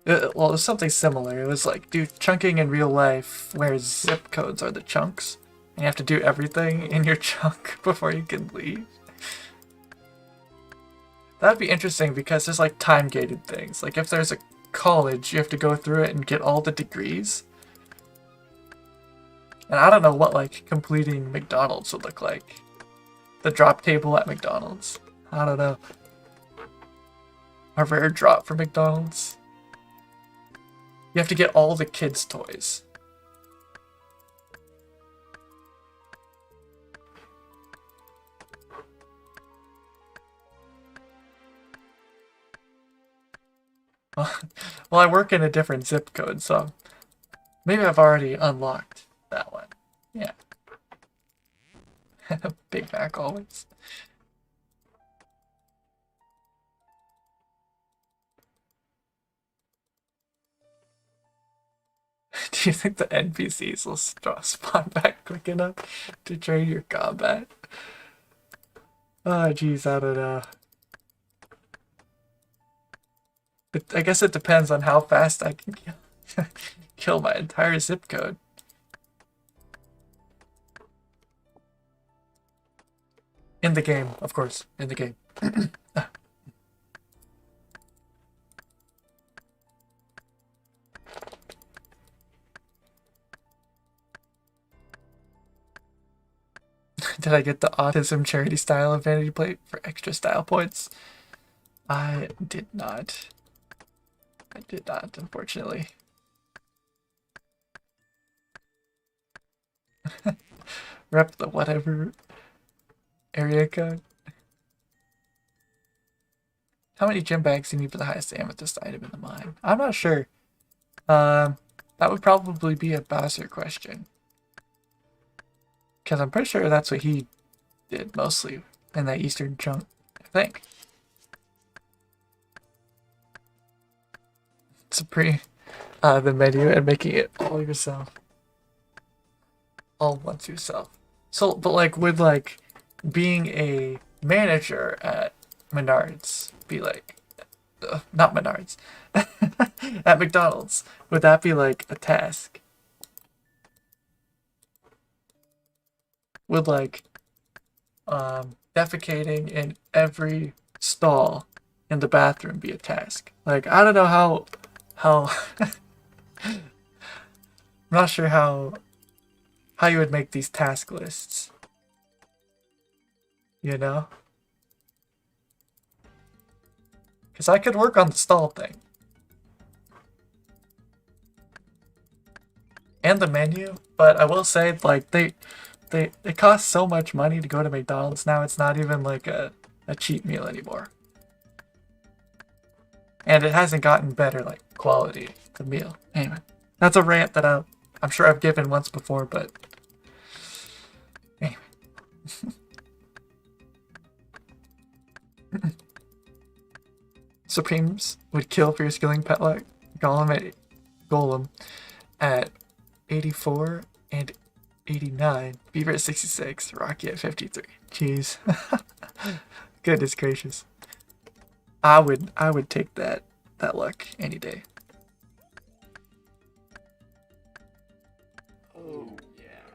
Well, it was something similar. It was like, do chunking in real life where zip codes are the chunks. And you have to do everything in your chunk before you can leave. That'd be interesting because there's like time-gated things. Like if there's a college, you have to go through it and get all the degrees. And I don't know what like completing McDonald's would look like. The drop table at McDonald's. I don't know. A rare drop for McDonald's. You have to get all the kids' toys. Well, I work in a different zip code, so maybe I've already unlocked that one. Yeah. Big Mac always. Do you think the NPCs will spawn back quick enough to train your combat? Oh, geez, I don't know. I guess it depends on how fast I can kill my entire zip code. In the game, of course. In the game. Did I get the autism charity style of vanity plate for extra style points? I did not. I did not, unfortunately. Rep the whatever area code. How many gem bags do you need for the highest amethyst item in the mine? I'm not sure. That would probably be a Bowser question. Because I'm pretty sure that's what he did mostly in that eastern chunk, I think. Supreme, the menu and making it all yourself. All once yourself. So, but like, would like being a manager at Menards be like, not Menards, at McDonald's, would that be like a task? Would like defecating in every stall in the bathroom be a task? Like, I don't know how I'm not sure how you would make these task lists. You know? Because I could work on the stall thing. And the menu, but I will say, like, it costs so much money to go to McDonald's now, it's not even like a cheap meal anymore. And it hasn't gotten better, like, quality, the meal. Anyway, that's a rant that I'm sure I've given once before, but anyway. Supremes would kill for your skilling pet like Golem at 84 and 89, Beaver at 66, Rocky at 53. Jeez. Goodness gracious. I would take that luck any day. Oh, yeah.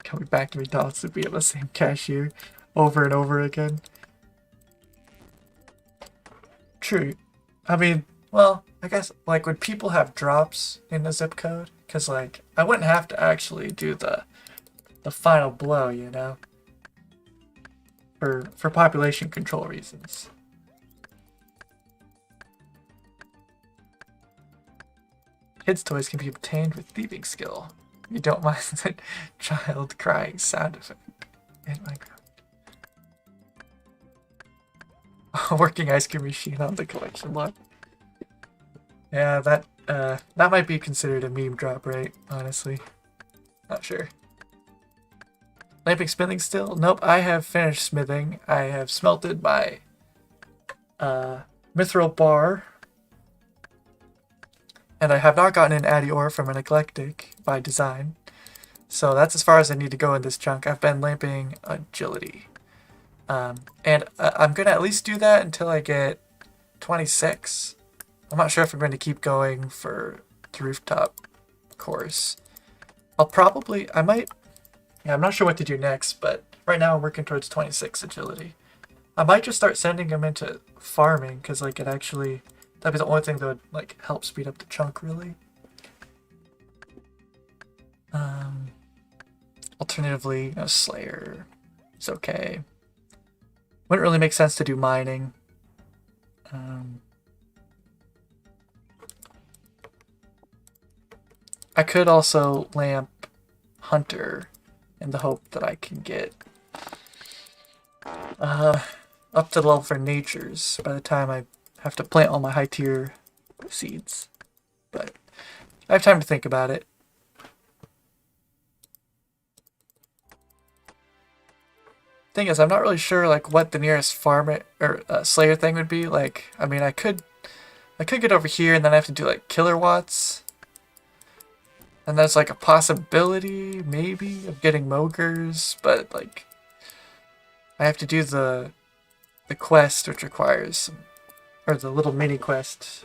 Coming back to McDonald's to be at the same cashier over and over again. True. I mean, well, I guess, like, would people have drops in the zip code? Because, like, I wouldn't have to actually do the final blow, you know? For population control reasons. Kids' toys can be obtained with thieving skill. You don't mind the child crying sound effect in Minecraft. A working ice cream machine on the collection lot. Yeah, that might be considered a meme drop, right? Honestly. Not sure. Lamping smithing still? Nope, I have finished smithing. I have smelted my mithril bar. And I have not gotten an addy ore from an eclectic by design. So that's as far as I need to go in this chunk. I've been lamping agility. And I'm going to at least do that until I get 26. I'm not sure if I'm going to keep going for the rooftop course. I'm not sure what to do next, but right now I'm working towards 26 agility. I might just start sending them into farming, because like that'd be the only thing that would like help speed up the chunk, really. Alternatively, Slayer is okay. Wouldn't really make sense to do mining. I could also lamp Hunter in the hope that I can get up to the level for natures by the time I have to plant all my high tier seeds. But I have time to think about it. Thing is, I'm not really sure like what the nearest farm or Slayer thing would be. Like, I mean, I could get over here and then I have to do like killer watts. And there's like a possibility, maybe, of getting Mogers, but like I have to do the quest, which requires or the little mini quest,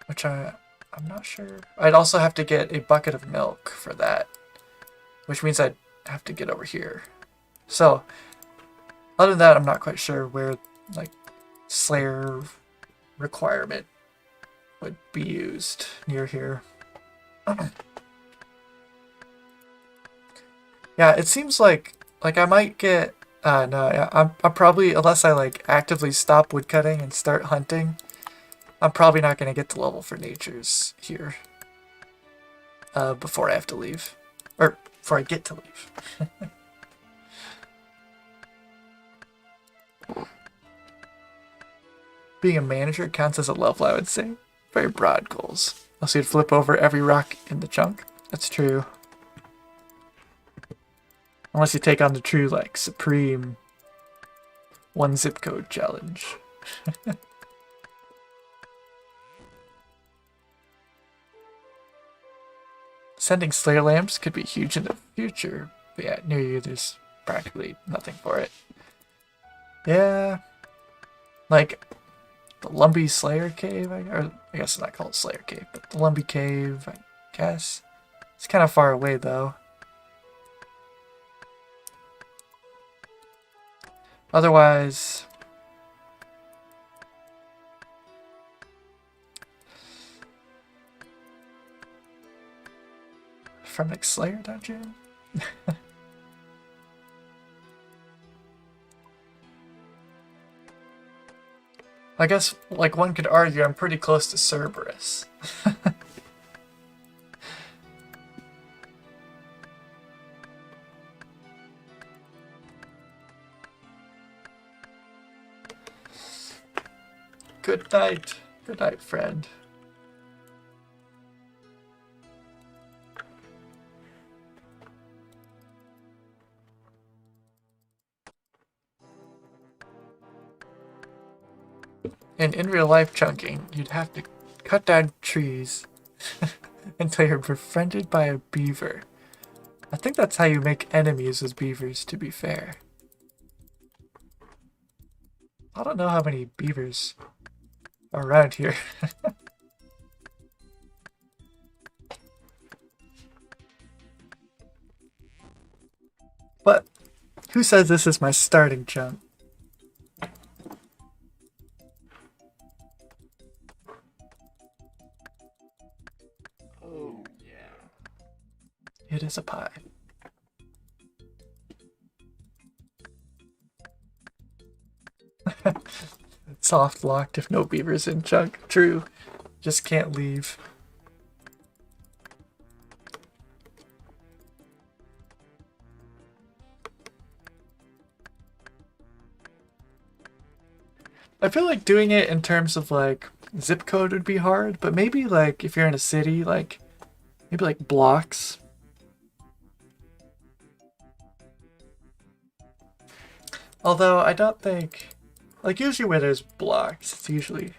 which I'm not sure. I'd also have to get a bucket of milk for that, which means I'd have to get over here. So other than that, I'm not quite sure where like Slayer requirement would be used near here. Yeah, it seems like I might get no, I'm probably, unless I like actively stop woodcutting and start hunting, I'm probably not gonna get the level for natures here before I have to leave, or before I get to leave. Being a manager counts as a level, I would say. Very broad goals. Else you'd flip over every rock in the chunk. That's true. Unless you take on the true, like, Supreme one zip code challenge. Sending Slayer lamps could be huge in the future, but yeah, near you there's practically nothing for it. Yeah, like the Lumbee Slayer Cave, or I guess it's not called Slayer Cave, but the Lumbee Cave, I guess. It's kind of far away though. Otherwise, from like Slayer Dungeon? I guess, like, one could argue I'm pretty close to Cerberus. Good night. Good night, friend. And in real life chunking, you'd have to cut down trees until you're befriended by a beaver. I think that's how you make enemies with beavers, to be fair. I don't know how many beavers are around here. But who says this is my starting chunk? Oh, yeah. It is a pie. Soft locked if no beavers in chunk. True. Just can't leave. I feel like doing it in terms of like zip code would be hard, but maybe like if you're in a city, like maybe like blocks. Although I don't think, like usually where there's blocks, it's usually,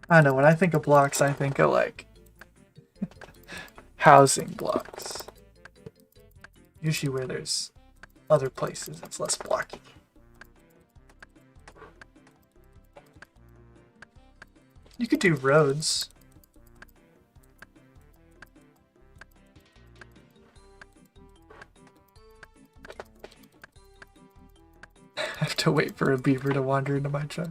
I don't know, when I think of blocks, I think of like housing blocks. Usually where there's other places, it's less blocky. You could do roads. I have to wait for a beaver to wander into my chunk.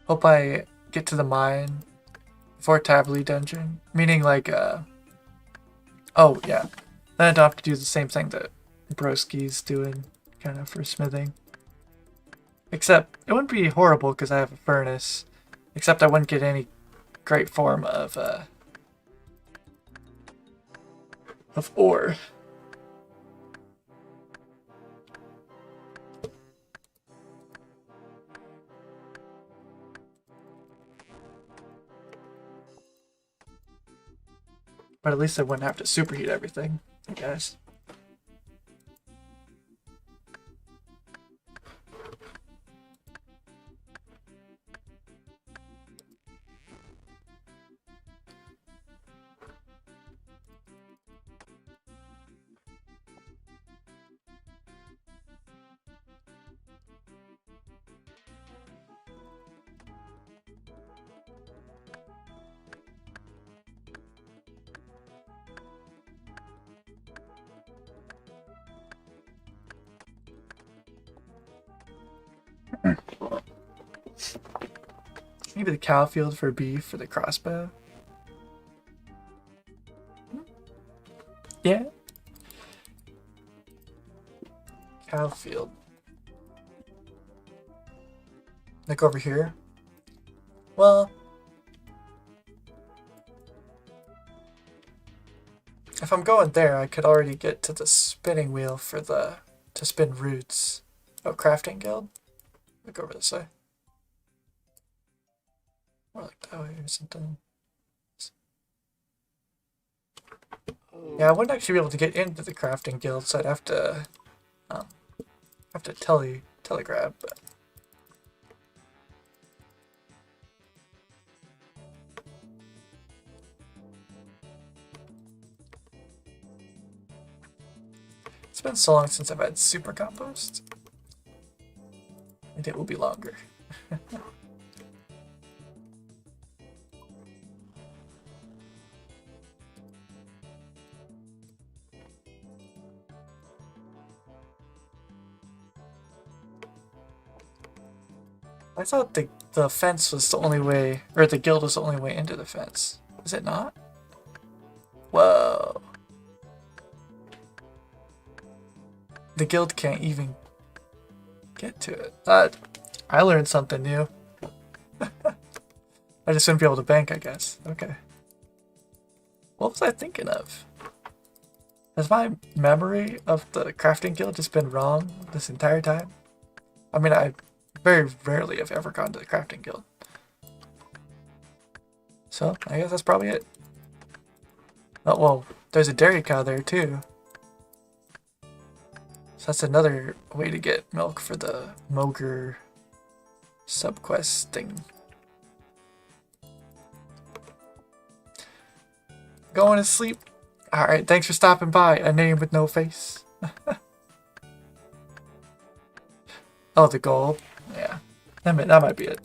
Hope I get to the mine before Tavli dungeon. Meaning like, oh yeah. Then I don't have to do the same thing that Broski's doing, kind of, for smithing. Except, it wouldn't be horrible because I have a furnace. Except I wouldn't get any great form of ore. But at least I wouldn't have to superheat everything, I guess. Maybe the cow field for beef for the crossbow. Yeah. Cow field. Like over here. Well, if I'm going there, I could already get to the spinning wheel for to spin roots. Oh, crafting guild? We'll go over this way. More like that way or something. Yeah, I wouldn't actually be able to get into the crafting guild, so I'd have to telegrab. But it's been so long since I've had super compost, and it will be longer. I thought the fence was the only way, or the guild was the only way into the fence. Is it not? Whoa. The guild can't even get to it. I learned something new. I just wouldn't be able to bank, I guess. Okay. What was I thinking of? Has my memory of the crafting guild just been wrong this entire time? I mean, I very rarely have ever gone to the crafting guild. So, I guess that's probably it. Oh, well, there's a dairy cow there too. So that's another way to get milk for the Mogre subquest thing. Going to sleep. Alright, thanks for stopping by. A name with no face. Oh, the gold. Yeah, that might be it.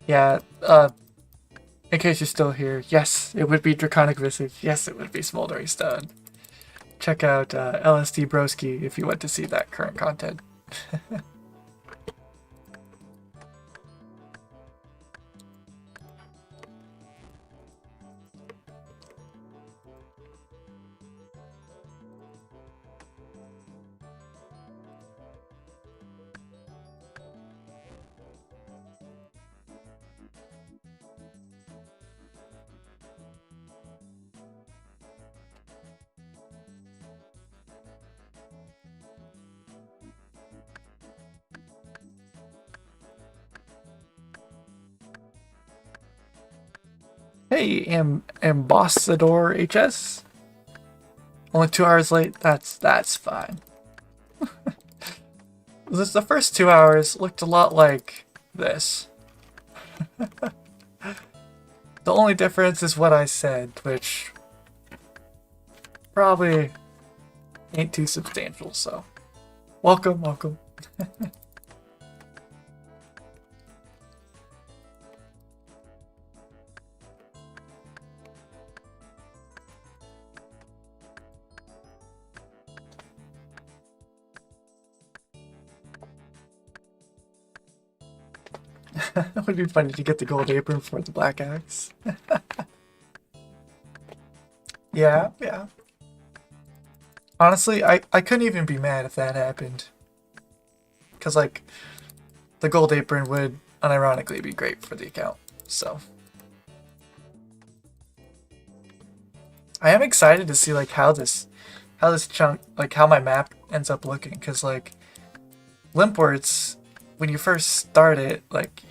Yeah, in case you're still here, yes, it would be Draconic Visage. Yes, it would be Smoldering Stone. Check out LSD Broski if you want to see that current content. Hey, Ambassador HS. Only 2 hours late. That's fine. The first 2 hours looked a lot like this. The only difference is what I said, which probably ain't too substantial. So, welcome, welcome. It would be funny to get the gold apron for the black axe. Yeah. Honestly, I couldn't even be mad if that happened. Because, like, the gold apron would unironically be great for the account. So, I am excited to see, like, how this chunk, like, how my map ends up looking. Because, like, Limpworts, when you first start it, like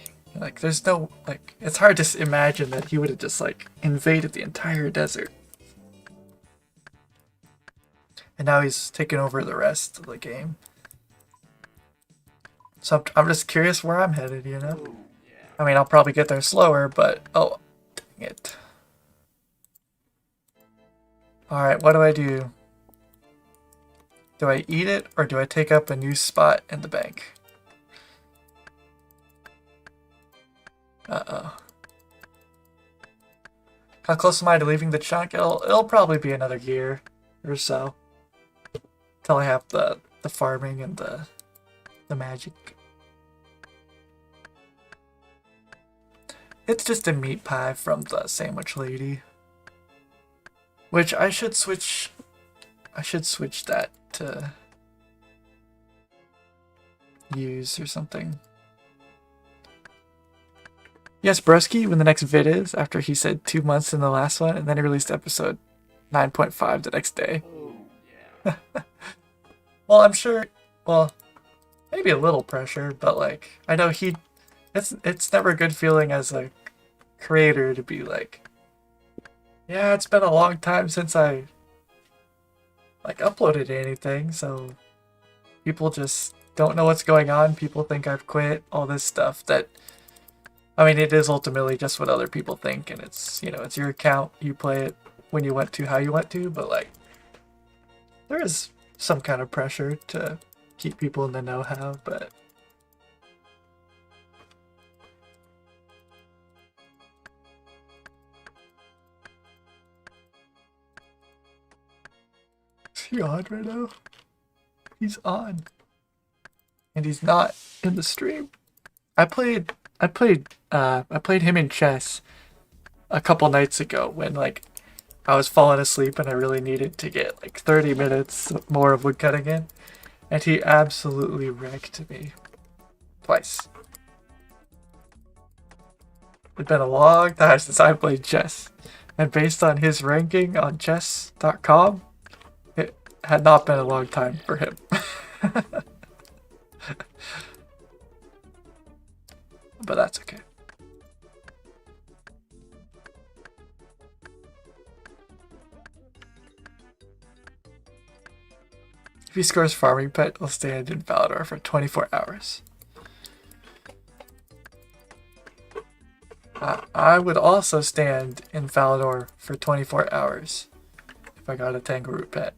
there's no, like, it's hard to imagine that he would have just, like, invaded the entire desert. And now he's taken over the rest of the game. So I'm just curious where I'm headed, you know? Oh, yeah. I mean, I'll probably get there slower, but, oh, dang it. Alright, what do I do? Do I eat it, or do I take up a new spot in the bank? Uh-oh. How close am I to leaving the chunk? It'll probably be another year or so. Till I have the farming and the magic. It's just a meat pie from the sandwich lady. Which I should switch that to use or something. Yes, Broski, when the next vid is, after he said 2 months in the last one, and then he released episode 9.5 the next day. Oh, yeah. Well, I'm sure, well, maybe a little pressure, but like, I know it's never a good feeling as a creator to be like, yeah, it's been a long time since I like uploaded anything, so people just don't know what's going on. People think I've quit, all this stuff that, I mean, it is ultimately just what other people think, and it's, you know, it's your account, you play it when you want to, how you want to, but like, there is some kind of pressure to keep people in the know-how, but is he on right now? He's on. And he's not in the stream. I played him in chess a couple nights ago when like I was falling asleep and I really needed to get like 30 minutes more of woodcutting in, and he absolutely wrecked me twice. It's been a long time since I played chess, and based on his ranking on chess.com, it had not been a long time for him. But that's okay. If he scores farming pet, he'll stand in Falador for 24 hours. I would also stand in Falador for 24 hours if I got a Tangle pet.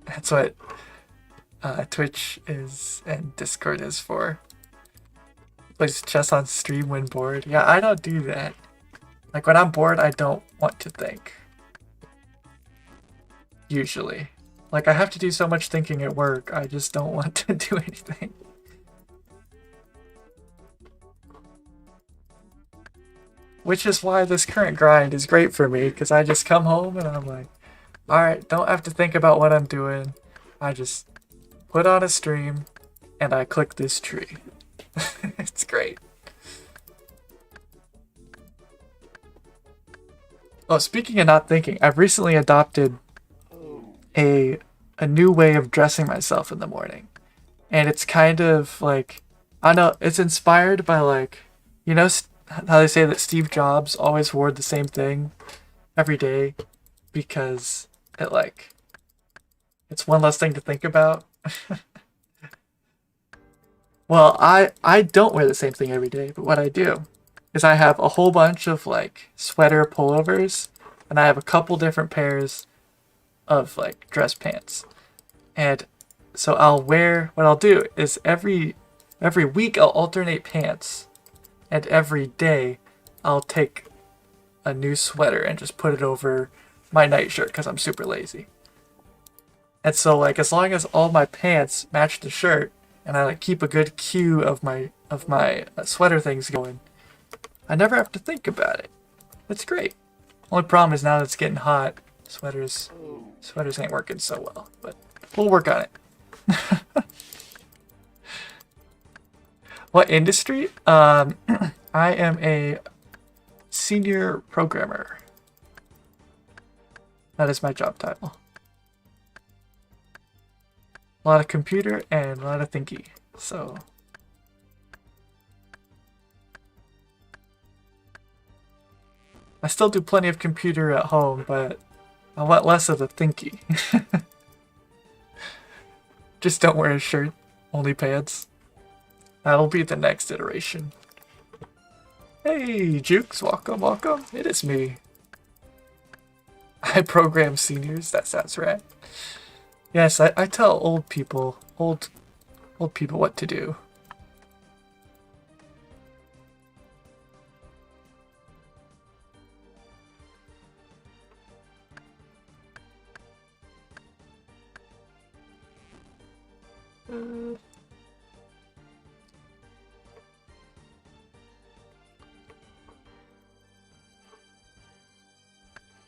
That's what Twitch is and Discord is for. Plays chess on stream when bored. Yeah, I don't do that. Like when I'm bored, I don't want to think. Usually. Like I have to do so much thinking at work, I just don't want to do anything. Which is why this current grind is great for me, because I just come home and I'm like, alright, don't have to think about what I'm doing. I just put on a stream and I click this tree. It's great. Oh, speaking of not thinking, I've recently adopted a new way of dressing myself in the morning. And it's kind of like, I don't know, it's inspired by like, you know how they say that Steve Jobs always wore the same thing every day because it like, it's one less thing to think about. Well, I don't wear the same thing every day, but what I do is I have a whole bunch of like sweater pullovers, and I have a couple different pairs of like dress pants. And so what I'll do is every week I'll alternate pants, and every day I'll take a new sweater and just put it over my nightshirt because I'm super lazy. And so like as long as all my pants match the shirt, and I like keep a good queue of my sweater things going, I never have to think about it. It's great. Only problem is now that it's getting hot, sweaters ain't working so well, but we'll work on it. What industry? I am a senior programmer. That is my job title. A lot of computer and a lot of thinky, so. I still do plenty of computer at home, but I want less of the thinky. Just don't wear a shirt, only pants. That'll be the next iteration. Hey, Jukes, welcome, welcome. It is me. I program seniors, that sounds right. Yes, I tell old people what to do.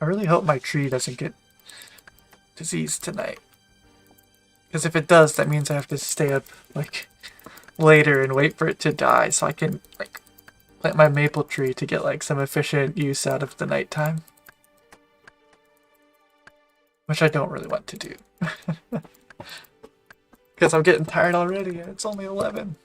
I really hope my tree doesn't get diseased tonight. Because if it does, that means I have to stay up, like, later and wait for it to die so I can, like, plant my maple tree to get, like, some efficient use out of the nighttime. Which I don't really want to do. Because I'm getting tired already and it's only 11.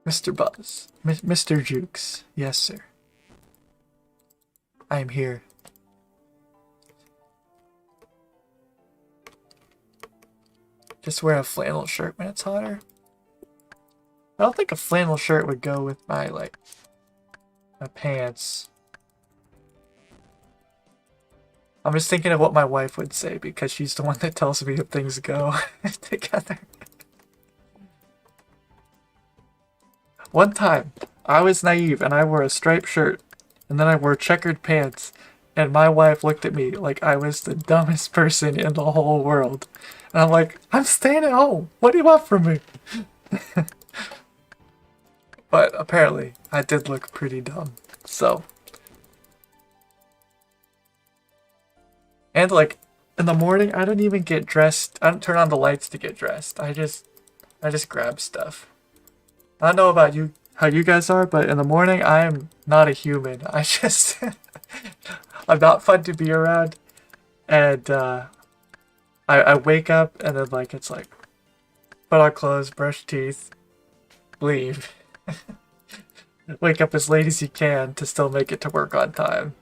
Mr. Buzz. Mr. Jukes. Yes, sir. I am here. Just wear a flannel shirt when it's hotter. I don't think a flannel shirt would go with my, like, my pants. I'm just thinking of what my wife would say because she's the one that tells me if things go together. One time, I was naive and I wore a striped shirt and then I wore checkered pants and my wife looked at me like I was the dumbest person in the whole world. And I'm like, I'm staying at home. What do you want from me? But apparently, I did look pretty dumb. So. And like, in the morning, I don't even get dressed. I don't turn on the lights to get dressed. I just grab stuff. I don't know about you, how you guys are, but in the morning, I am not a human. I just, I'm not fun to be around. And, I wake up and then like, it's like, put on clothes, brush teeth, leave. Wake up as late as you can to still make it to work on time.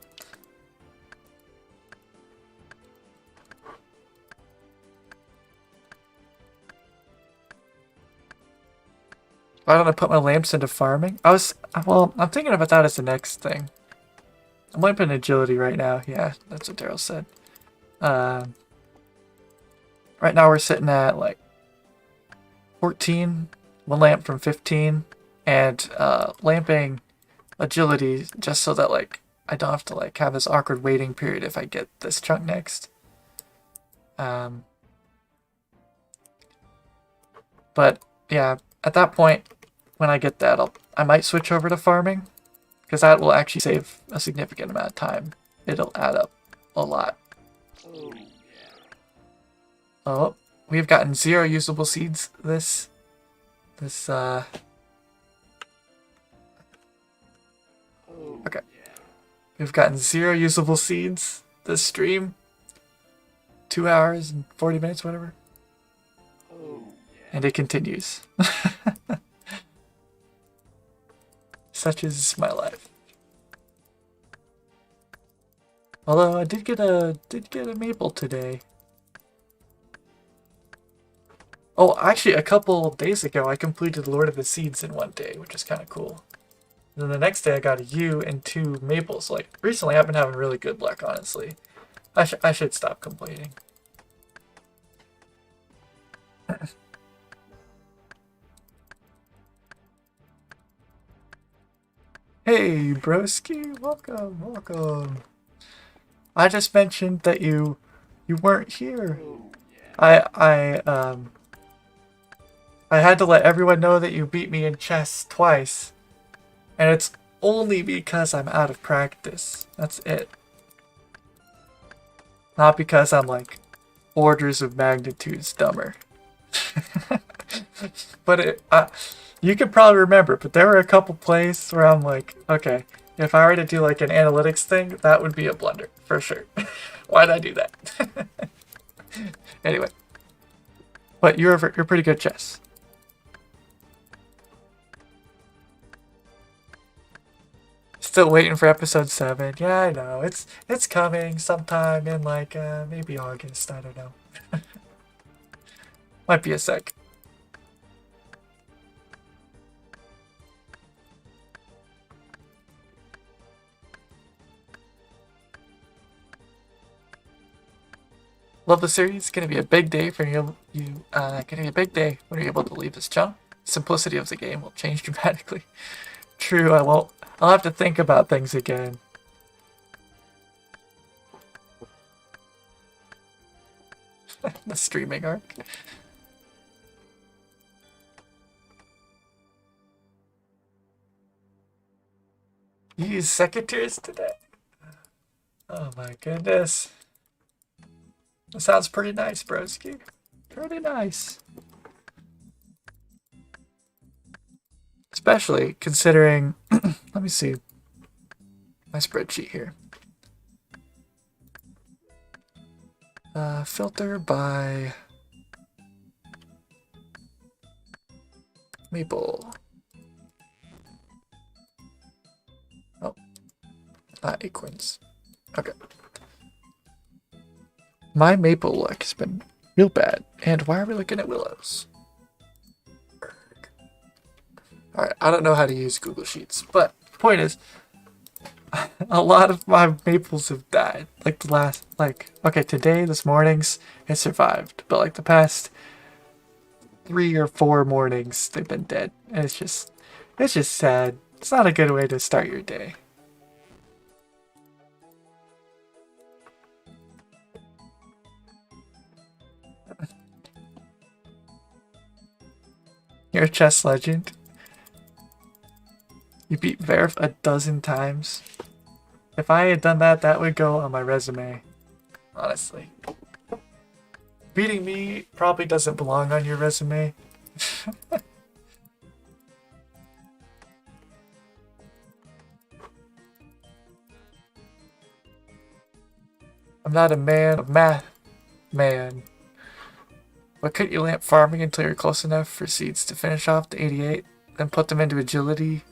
Why don't I put my lamps into farming? I'm thinking about that as the next thing. I'm lamping agility right now. Yeah, that's what Daryl said. Right now we're sitting at like 14, one lamp from 15, and lamping agility just so that like I don't have to like have this awkward waiting period if I get this chunk next. But yeah, at that point, when I get that, I might switch over to farming, because that will actually save a significant amount of time. It'll add up a lot. Oh, we've gotten 0 usable seeds okay. We've gotten 0 usable seeds this stream. 2 hours and 40 minutes, whatever. And it continues. Such is my life. Although I did get a maple today. Oh, actually, a couple days ago, I completed Lord of the Seeds in one day, which is kind of cool. And then the next day, I got a U and 2 maples. Like, recently, I've been having really good luck, honestly. I should stop complaining. Hey, broski, welcome, welcome. I just mentioned that you weren't here. I had to let everyone know that you beat me in chess twice. And it's only because I'm out of practice. That's it. Not because I'm like orders of magnitudes dumber. But you could probably remember, but there were a couple plays where I'm like, okay, if I were to do like an analytics thing, that would be a blunder, for sure. Why'd I do that? Anyway. But you're pretty good at chess. Still waiting for episode 7. Yeah, I know. It's coming sometime in like maybe August. I don't know. Might be a sec. Love the series. It's gonna be a big day for you. Gonna be a big day when you're able to leave this chunk. Simplicity of the game will change dramatically. True, I won't. I'll have to think about things again. The streaming arc. You use secateurs today? Oh my goodness. That sounds pretty nice, broski. Pretty nice. Especially considering, let me see my spreadsheet here. Filter by maple. Oh, not acorns. Okay. My maple luck has been real bad. And why are we looking at willows? Alright, I don't know how to use Google Sheets, but the point is, a lot of my maples have died. Like the last, okay, today, this morning's, it survived. But like the past 3 or 4 mornings, they've been dead. And it's just sad. It's not a good way to start your day. You're a chess legend. You beat Verif a dozen times. If I had done that, that would go on my resume. Honestly. Beating me probably doesn't belong on your resume. I'm not a man of math, man. But couldn't you lamp farming until you're close enough for seeds to finish off the 88, then put them into agility?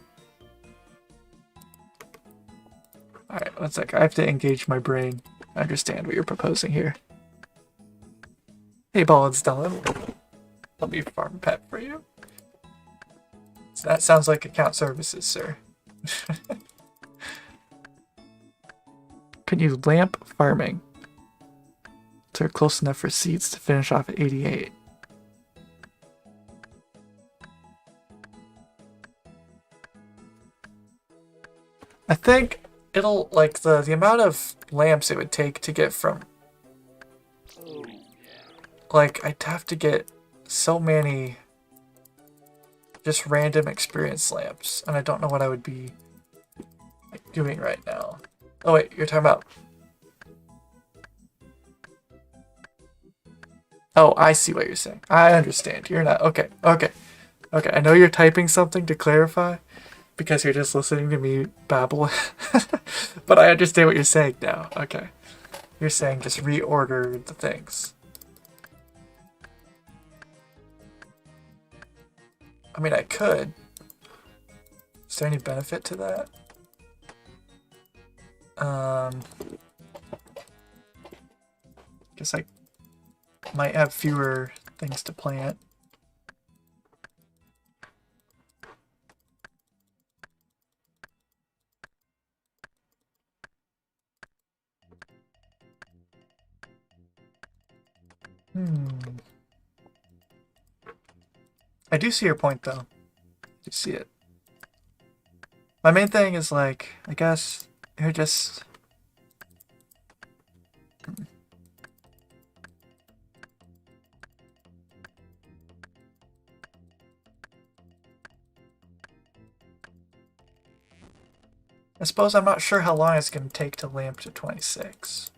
Alright, one sec. I have to engage my brain. I understand what you're proposing here. Hey, Ball and Stellan. Let me farm pet for you. So that sounds like account services, sir. Can you lamp farming until you're close enough for seeds to finish off at 88? I think it'll, like, the amount of lamps it would take to get from, like, I'd have to get so many just random experience lamps, and I don't know what I would be, like, doing right now. Oh wait, you're talking about... Oh, I see what you're saying. I understand. You're not... Okay, okay. Okay, I know you're typing something to clarify, because you're just listening to me babble. But I understand what you're saying now. Okay. You're saying just reorder the things. I mean, I could. Is there any benefit to that? Guess I might have fewer things to plant. I do see your point, though. I do see it. My main thing is, like, I guess you're just... I suppose I'm not sure how long it's going to take to lamp to 26.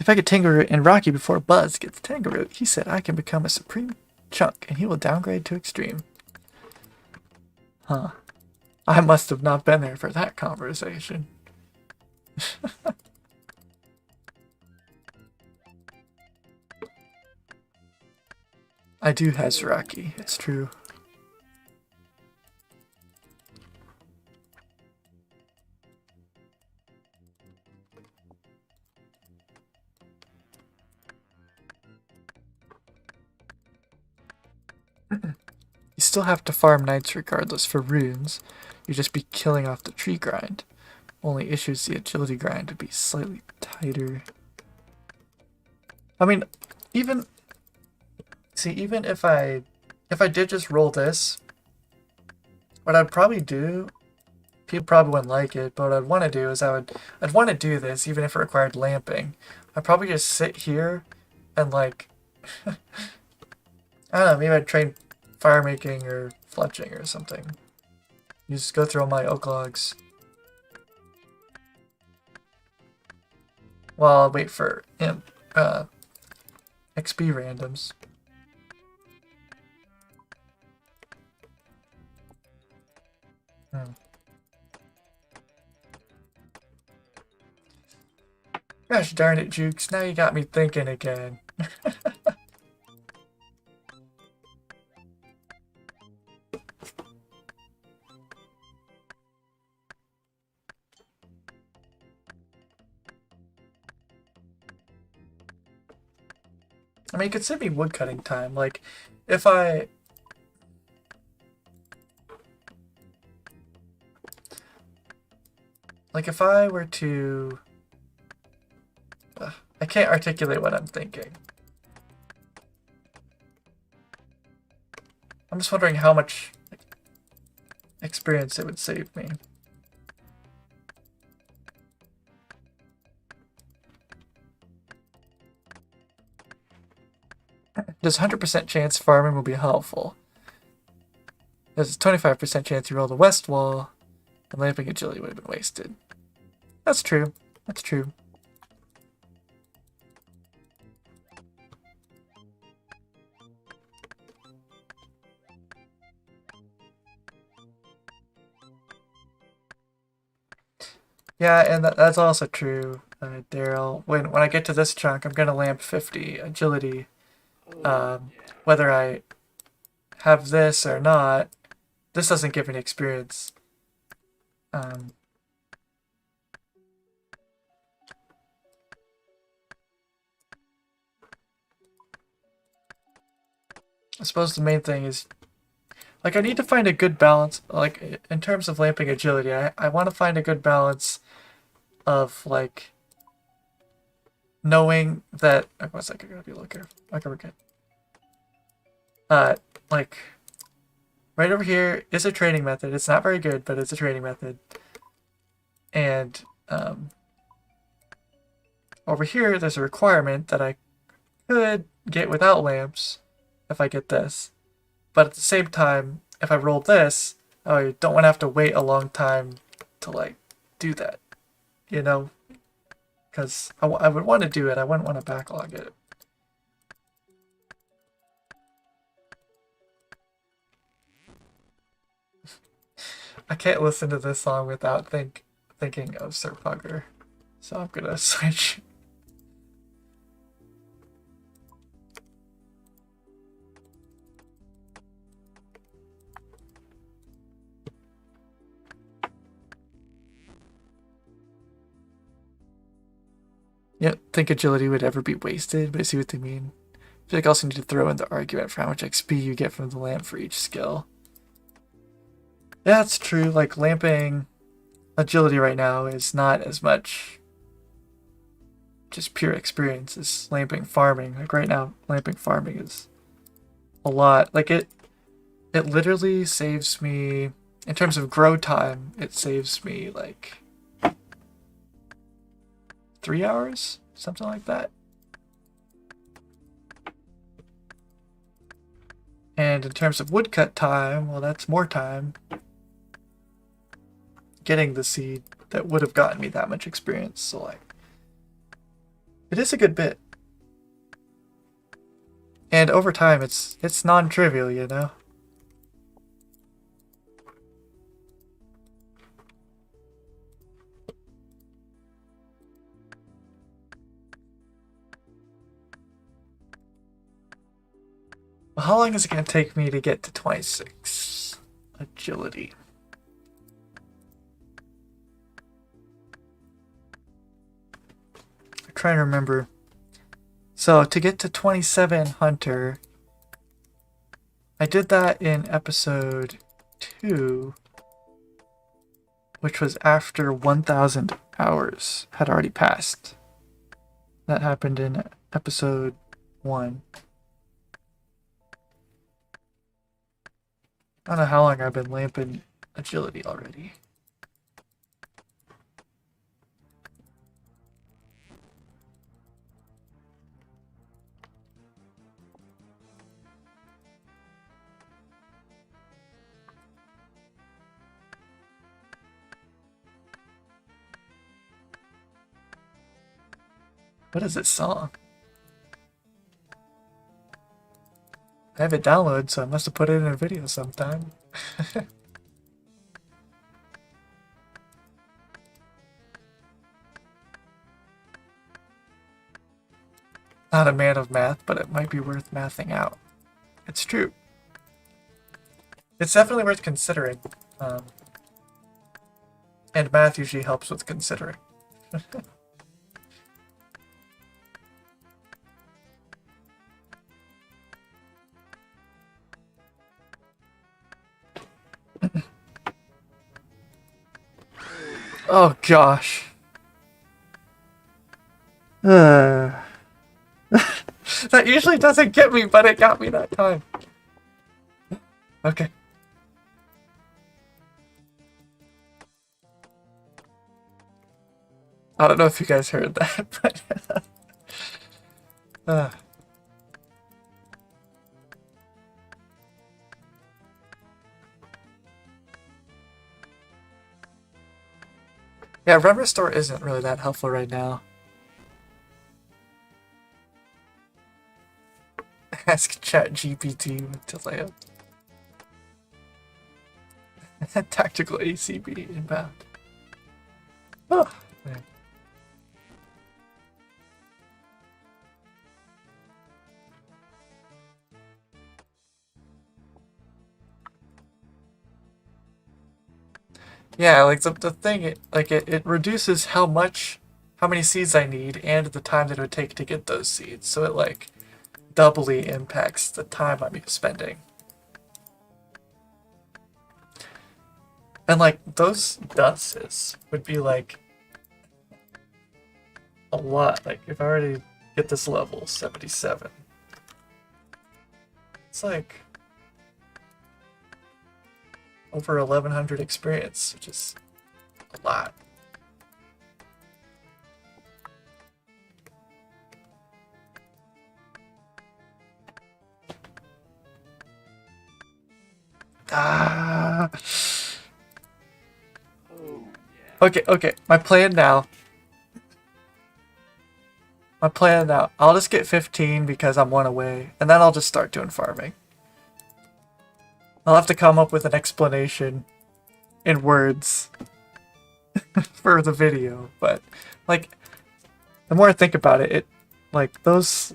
If I get Tangeroot and Rocky before Buzz gets Tangeroot, he said I can become a Supreme Chunk and he will downgrade to Extreme. Huh. I must have not been there for that conversation. I do has Rocky, it's true. You still have to farm nights regardless for runes. You just be killing off the tree grind. only issue is the agility grind to be slightly tighter. I mean, even if I did just roll this, what I'd probably do, people probably wouldn't like it, but what I'd want to do is I'd want to do this even if it required lamping. I'd probably just sit here and like I don't know, maybe I'd train fire making or fletching or something. You just go through all my oak logs. While I wait for XP randoms. Gosh darn it, Jukes, now you got me thinking again. I mean, you could save me woodcutting time. Like, if I... Like, if I were to... I can't articulate what I'm thinking. I'm just wondering how much experience it would save me. There's a 100% chance farming will be helpful. There's a 25% chance you roll the west wall, and lamping agility would have been wasted. That's true. That's true. Yeah, and that's also true, Daryl. When I get to this chunk, I'm gonna lamp 50 agility. Whether I have this or not, this doesn't give me experience. I suppose the main thing is, like, I need to find a good balance, like, in terms of lamping agility, I want to find a good balance of, like, knowing that, one second, I gotta be a little careful. Okay, we're good. Like, right over here is a training method. It's not very good, but it's a training method. And, over here, there's a requirement that I could get without lamps if I get this. But at the same time, if I roll this, I don't want to have to wait a long time to, like, do that. You know? Because I would want to do it. I wouldn't want to backlog it. I can't listen to this song without thinking of Sir Pugger. So I'm gonna switch. Yeah, think agility would ever be wasted, but I see what they mean. I feel like I also need to throw in the argument for how much XP you get from the lamp for each skill. Yeah, that's true. Like, lamping agility right now is not as much just pure experience as lamping farming. Like, right now, lamping farming is a lot. Like, it literally saves me, in terms of grow time, it saves me, like, 3 hours? Something like that. And in terms of woodcut time, well, that's more time getting the seed that would have gotten me that much experience. So, like, it is a good bit. And over time, it's non-trivial, you know? Well, how long is it going to take me to get to 26 agility? I'm trying to remember. So to get to 27 hunter, I did that in episode 2. which was after 1,000 hours had already passed. That happened in episode 1. I don't know how long I've been lamping agility already. What is this song? I have it downloaded, so I must have put it in a video sometime. Not a man of math, but it might be worth mathing out. It's true. It's definitely worth considering. And math usually helps with considering. Oh gosh. That usually doesn't get me, but it got me that time. Okay. I don't know if you guys heard that, but yeah, Run Restore isn't really that helpful right now. Ask ChatGPT until I have tactical ACB inbound. Oh, man. Yeah, like the thing, it reduces how many seeds I need and the time that it would take to get those seeds. So it like doubly impacts the time I'm spending. And like those dusts would be like a lot. Like if I already get this level 77, it's like over 1,100 experience, which is a lot. Ah. Okay. My plan now. I'll just get 15 because I'm one away, and then I'll just start doing farming. I'll have to come up with an explanation in words for the video, but like the more I think about it,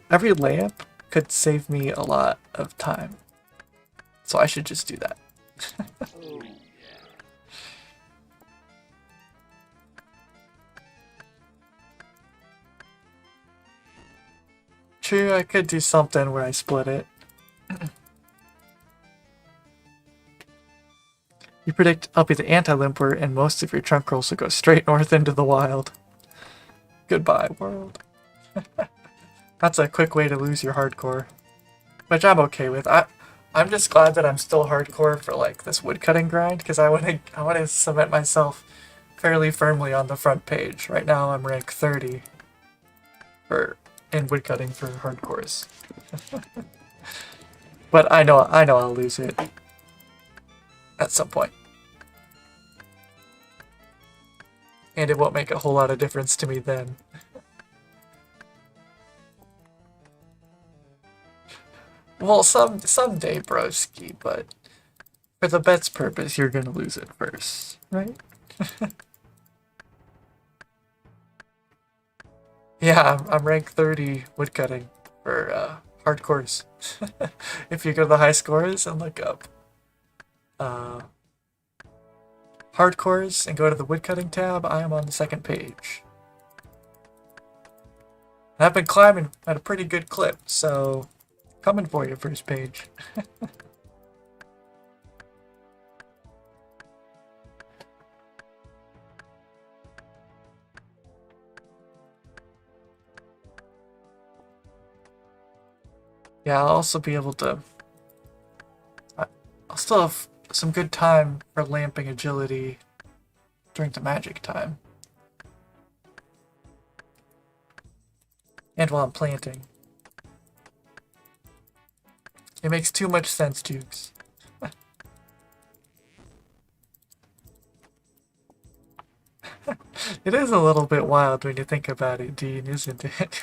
every lamp could save me a lot of time. So I should just do that. True, I could do something where I split it. You predict I'll be the anti-limper and most of your trunk rolls will go straight north into the wild. Goodbye, world. That's a quick way to lose your hardcore. Which I'm okay with. I'm just glad that I'm still hardcore for like this woodcutting grind, because I wanna cement myself fairly firmly on the front page. Right now I'm rank 30 in woodcutting for hardcores. But I know I'll lose it at some point. And it won't make a whole lot of difference to me then. Well, someday, broski, but for the bet's purpose, you're gonna lose it first, right? Yeah, I'm rank 30 woodcutting for hardcores. If you go to the high scores and look up hardcores and go to the woodcutting tab, I am on the second page. And I've been climbing at a pretty good clip, so coming for you, first page. Yeah, I'll also be able to... I'll still have some good time for lamping agility during the magic time. And while I'm planting. It makes too much sense, Jukes. It is a little bit wild when you think about it, Dean, isn't it?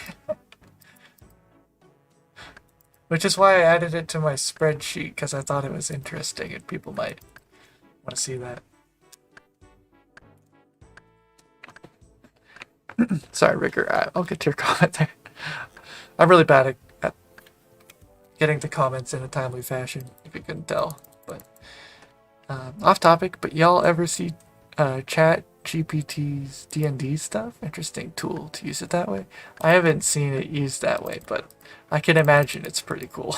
Which is why I added it to my spreadsheet, because I thought it was interesting and people might want to see that. Sorry, Rigger, I'll get to your comment there. I'm really bad at getting the comments in a timely fashion, if you couldn't tell. But off topic, but y'all ever see Chat GPT's D&D stuff? Interesting tool to use it that way. I haven't seen it used that way, but I can imagine it's pretty cool.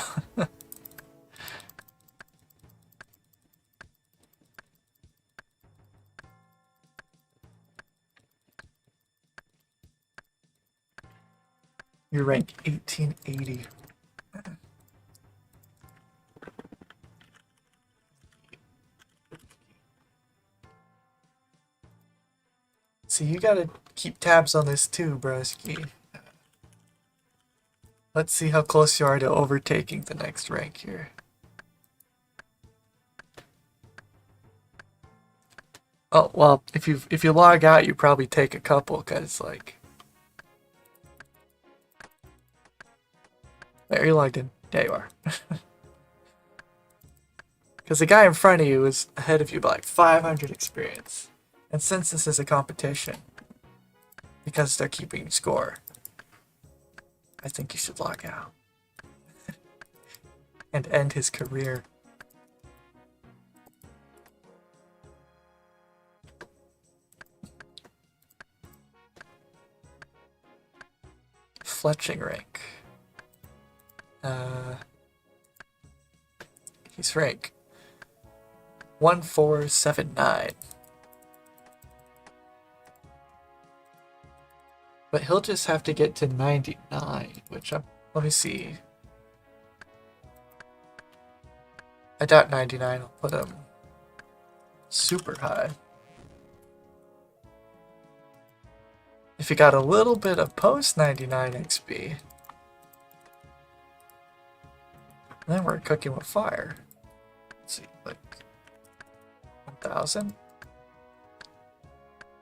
You're rank 1880. See, you gotta keep tabs on this too, broski. Let's see how close you are to overtaking the next rank here. Oh, well, if you log out, you probably take a couple, cause like... There, you logged in. There you are. Because the guy in front of you is ahead of you by like 500 experience. And since this is a competition, because they're keeping score, I think you should log out. And end his career. Fletching rank. He's rank 1479. But he'll just have to get to 99, which let me see. I doubt 99 will put him super high. If he got a little bit of post 99 XP, then we're cooking with fire. Let's see, like 1,000?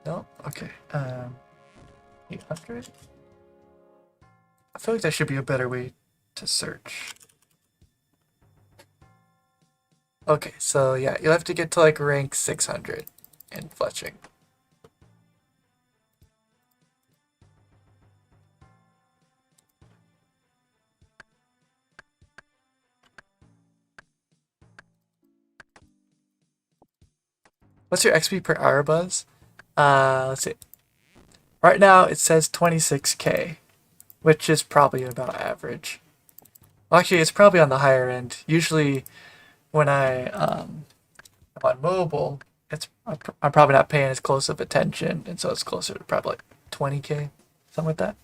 No? Okay. 800? I feel like that should be a better way to search. Okay, so yeah, you'll have to get to like rank 600 in fletching. What's your XP per hour, Buzz? Let's see. Right now it says 26k, which is probably about average. Well, actually, it's probably on the higher end. Usually, when I'm on mobile, I'm probably not paying as close of attention, and so it's closer to probably like 20k, something like that.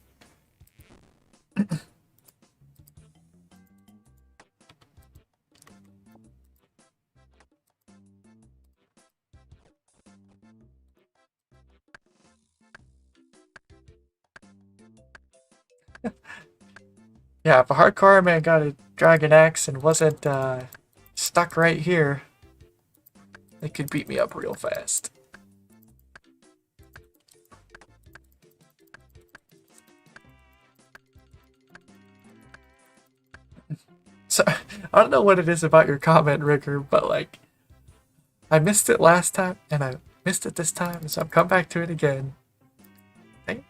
Yeah, if a hardcore man got a dragon axe and wasn't stuck right here, they could beat me up real fast. So, I don't know what it is about your comment, Rigger, but like, I missed it last time, and I missed it this time, so I've come back to it again. Okay.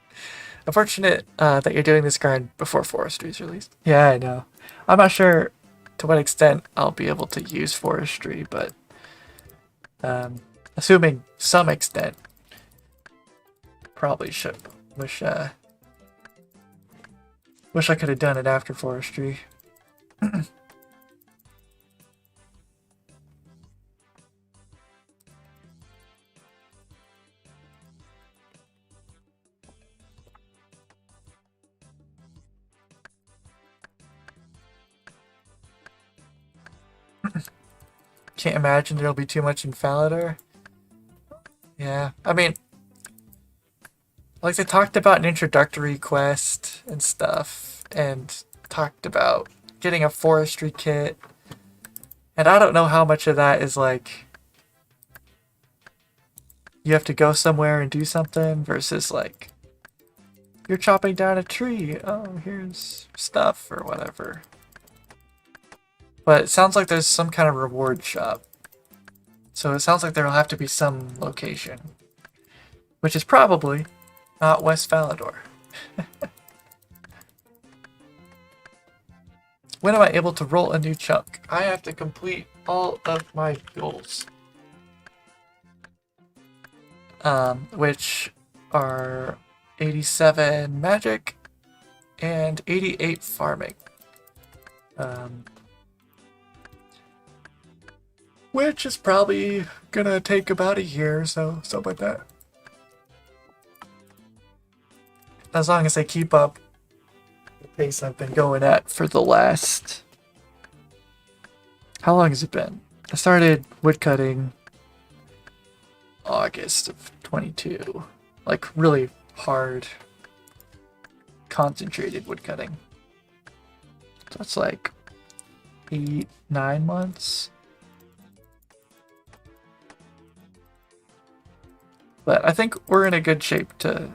Unfortunate that you're doing this grind before Forestry is released. Yeah, I know. I'm not sure to what extent I'll be able to use Forestry, but assuming some extent, probably should. Wish I could have done it after Forestry. can't imagine there'll be too much in Falador. Yeah, I mean, like they talked about an introductory quest and stuff, and talked about getting a forestry kit. And I don't know how much of that is like you have to go somewhere and do something versus like you're chopping down a tree. Oh, here's stuff or whatever. But it sounds like there's some kind of reward shop. So it sounds like there'll have to be some location. Which is probably not West Falador. When am I able to roll a new chunk? I have to complete all of my goals. Which are 87 magic and 88 farming. Which is probably gonna take about a year or so, something like that. As long as I keep up the pace I've been going at for the last... How long has it been? I started woodcutting August of 22. Like, really hard, concentrated woodcutting. So it's like 8, 9 months. But I think we're in a good shape to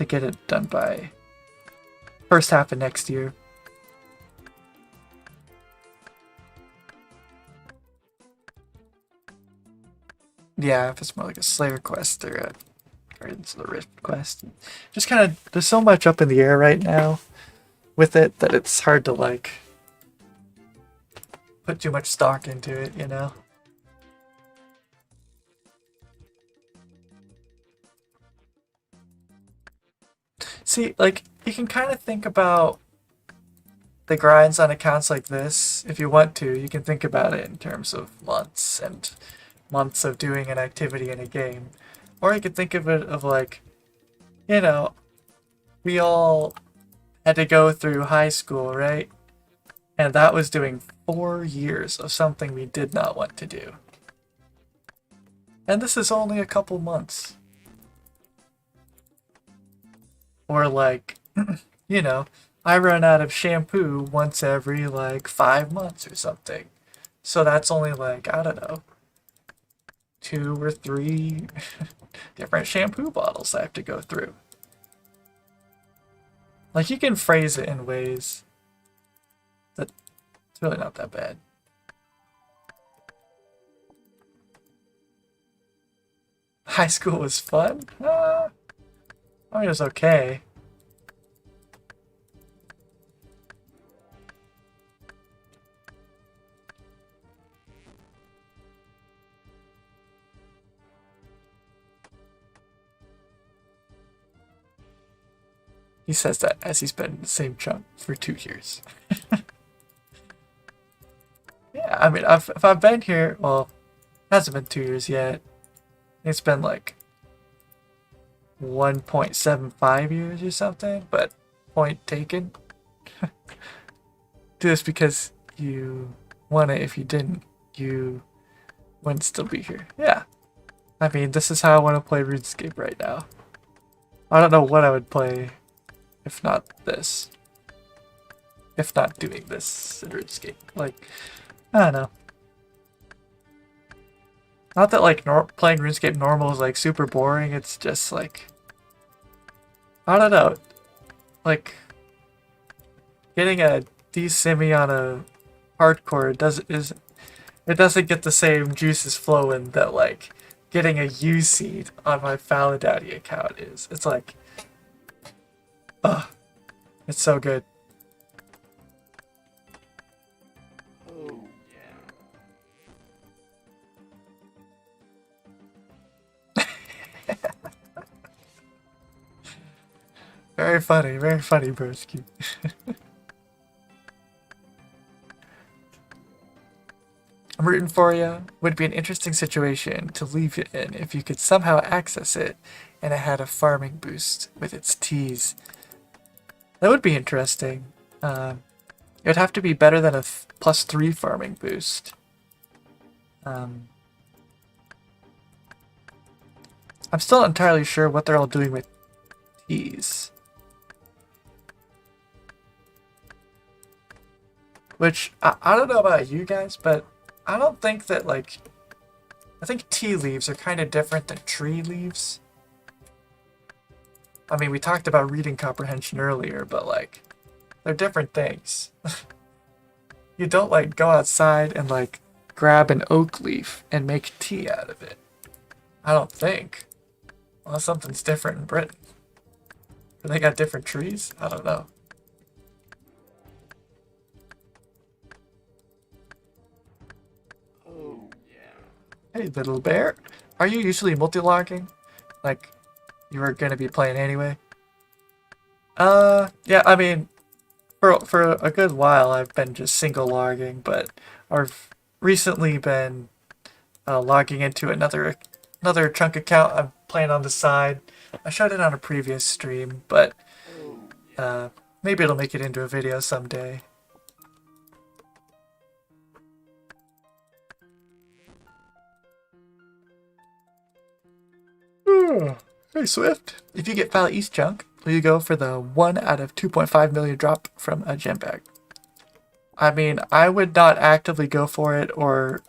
get it done by first half of next year. Yeah, if it's more like a Slayer quest or a Guardians of the Rift quest. Just kind of, there's so much up in the air right now with it that it's hard to like put too much stock into it, you know? See, like, you can kind of think about the grinds on accounts like this. If you want to, you can think about it in terms of months and months of doing an activity in a game. Or you could think of it of like, you know, we all had to go through high school, right? And that was doing 4 years of something we did not want to do. And this is only a couple months. Or like, you know, I run out of shampoo once every like 5 months or something. So that's only like, I don't know, 2 or 3 different shampoo bottles I have to go through. Like, you can phrase it in ways that it's really not that bad. High school was fun? I mean, it was okay. He says that as he's been in the same chunk for 2 years. Yeah, I mean, if I've been here, well, it hasn't been 2 years yet. It's been like 1.75 years or something, but point taken. Do this because you want it. If you didn't, you wouldn't still be here. Yeah. I mean, this is how I want to play RuneScape right now. I don't know what I would play if not this. If not doing this in RuneScape. Like, I don't know. Not that like playing RuneScape normal is like super boring. It's just like, I don't know. Like, getting a D-Simi on a hardcore it doesn't get the same juices flowing that like getting a U-Seed on my Faladaddy account is. It's like, ugh, it's so good. Oh, yeah. Very funny, broski. I'm rooting for you. Would be an interesting situation to leave you in if you could somehow access it and it had a farming boost with its teas. That would be interesting. It would have to be better than a +3 farming boost. I'm still not entirely sure what they're all doing with T's. Which, I don't know about you guys, but I don't think that, like, I think tea leaves are kind of different than tree leaves. I mean, we talked about reading comprehension earlier, but, like, they're different things. You don't, like, go outside and, like, grab an oak leaf and make tea out of it. I don't think. Unless something's different in Britain. Do they got different trees? I don't know. Oh, yeah. Hey, little bear. Are you usually multi-logging? Like, you were gonna be playing anyway? Yeah, I mean, for a good while I've been just single logging, but I've recently been logging into another chunk account I'm playing on the side. I showed it on a previous stream, but maybe it'll make it into a video someday. Hey Swift, if you get Fala East chunk, will you go for the 1 out of 2.5 million drop from a gem bag? I mean, I would not actively go for it or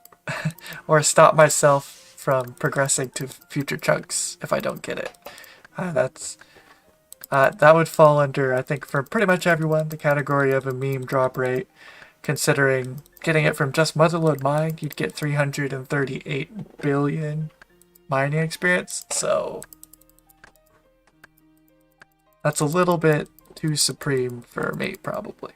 or stop myself from progressing to future chunks if I don't get it. That would fall under, I think, for pretty much everyone, the category of a meme drop rate. Considering getting it from just Motherlode Mine, you'd get 338 billion mining experience, so that's a little bit too supreme for me, probably.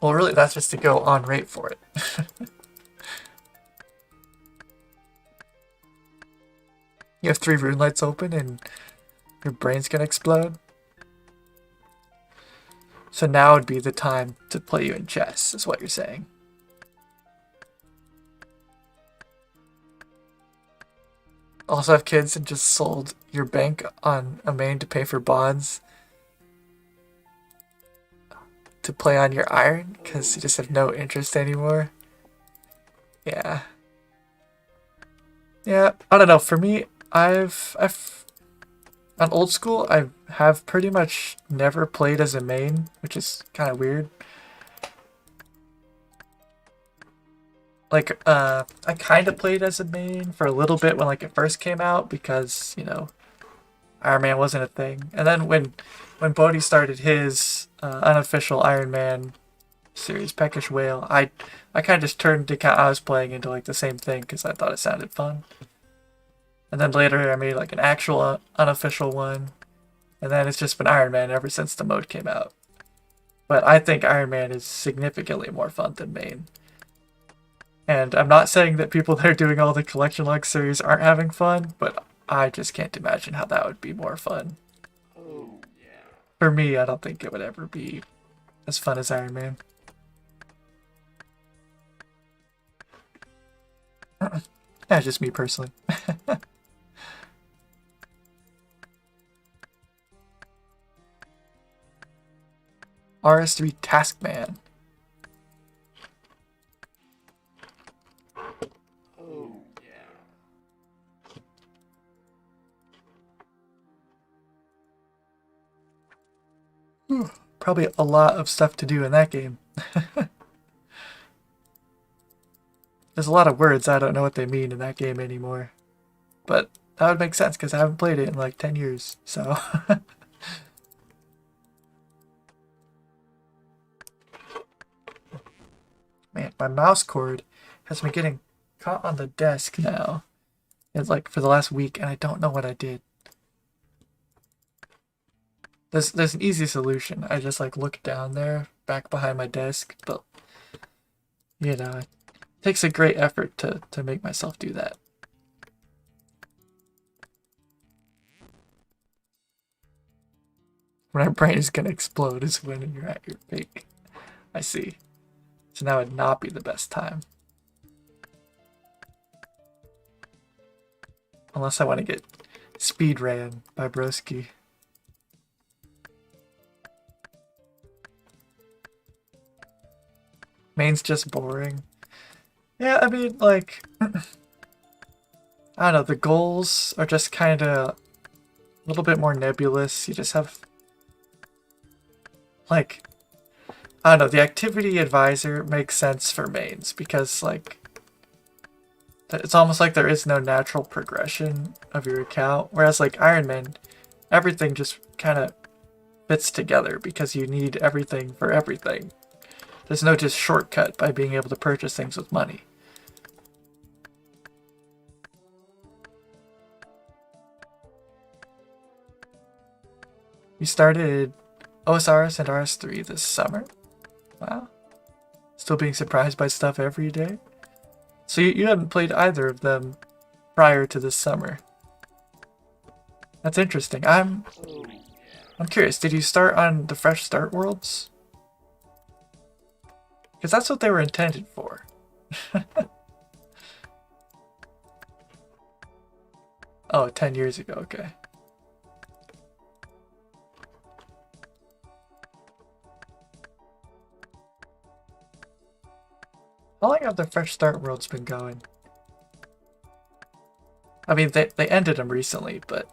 Well, really, that's just to go on rate for it. You have 3 rune lights open and your brain's gonna explode. So now would be the time to play you in chess, is what you're saying. Also have kids and just sold your bank on a main to pay for bonds to play on your iron because you just have no interest anymore. Yeah. Yeah, I don't know. For me, I've on old school, I have pretty much never played as a main, which is kind of weird. Like, I kind of played as a main for a little bit when, like, it first came out because, you know, Ironman wasn't a thing. And then when Bodhi started his unofficial Ironman series, Peckish Whale, I kind of just turned the account I was playing into, like, the same thing because I thought it sounded fun. And then later I made, like, an actual unofficial one. And then it's just been Ironman ever since the mode came out. But I think Ironman is significantly more fun than main. And I'm not saying that people that are doing all the collection log series aren't having fun, but I just can't imagine how that would be more fun. Oh, yeah. For me, I don't think it would ever be as fun as Iron Man. That's just me personally. RS3 Taskman. Oh, yeah. Probably a lot of stuff to do in that game. There's a lot of words I don't know what they mean in that game anymore. But that would make sense because I haven't played it in like 10 years, so... Man, my mouse cord has been getting caught on the desk now. It's like for the last week and I don't know what I did. There's an easy solution. I just like look down there, back behind my desk, but you know, it takes a great effort to make myself do that. When our brain is gonna explode is when you're at your peak. I see. So now would not be the best time. Unless I want to get speed ran by Broski. Main's just boring. Yeah, I mean, like, I don't know, the goals are just kind of a little bit more nebulous. You just have, like, I don't know, the activity advisor makes sense for mains because, like, it's almost like there is no natural progression of your account. Whereas, like, Ironman, everything just kind of fits together because you need everything for everything. There's no just shortcut by being able to purchase things with money. You started OSRS and RS3 this summer. Wow. Still being surprised by stuff every day. So you hadn't played either of them prior to this summer. That's interesting. I'm curious, did you start on the Fresh Start Worlds? Because that's what they were intended for. Oh, 10 years ago, okay. How long have the Fresh Start Worlds been going? I mean, they ended them recently, but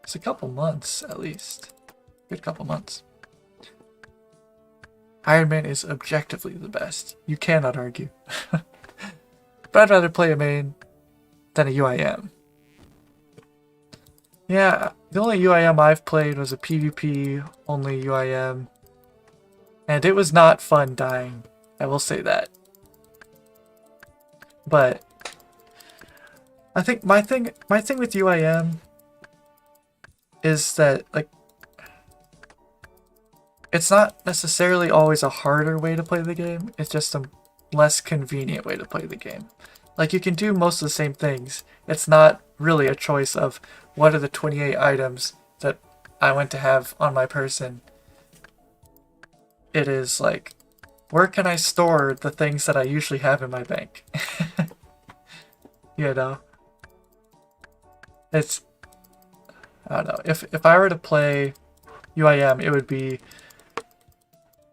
it's a couple months at least. Good couple months. Ironman is objectively the best. You cannot argue. But I'd rather play a main than a UIM. Yeah, the only UIM I've played was a PvP only UIM. And it was not fun dying. I will say that. But I think my thing with UIM is that, like, it's not necessarily always a harder way to play the game. It's just a less convenient way to play the game. Like, you can do most of the same things. It's not really a choice of what are the 28 items that I want to have on my person. It is like, where can I store the things that I usually have in my bank? You know? It's, I don't know. If I were to play UIM, it would be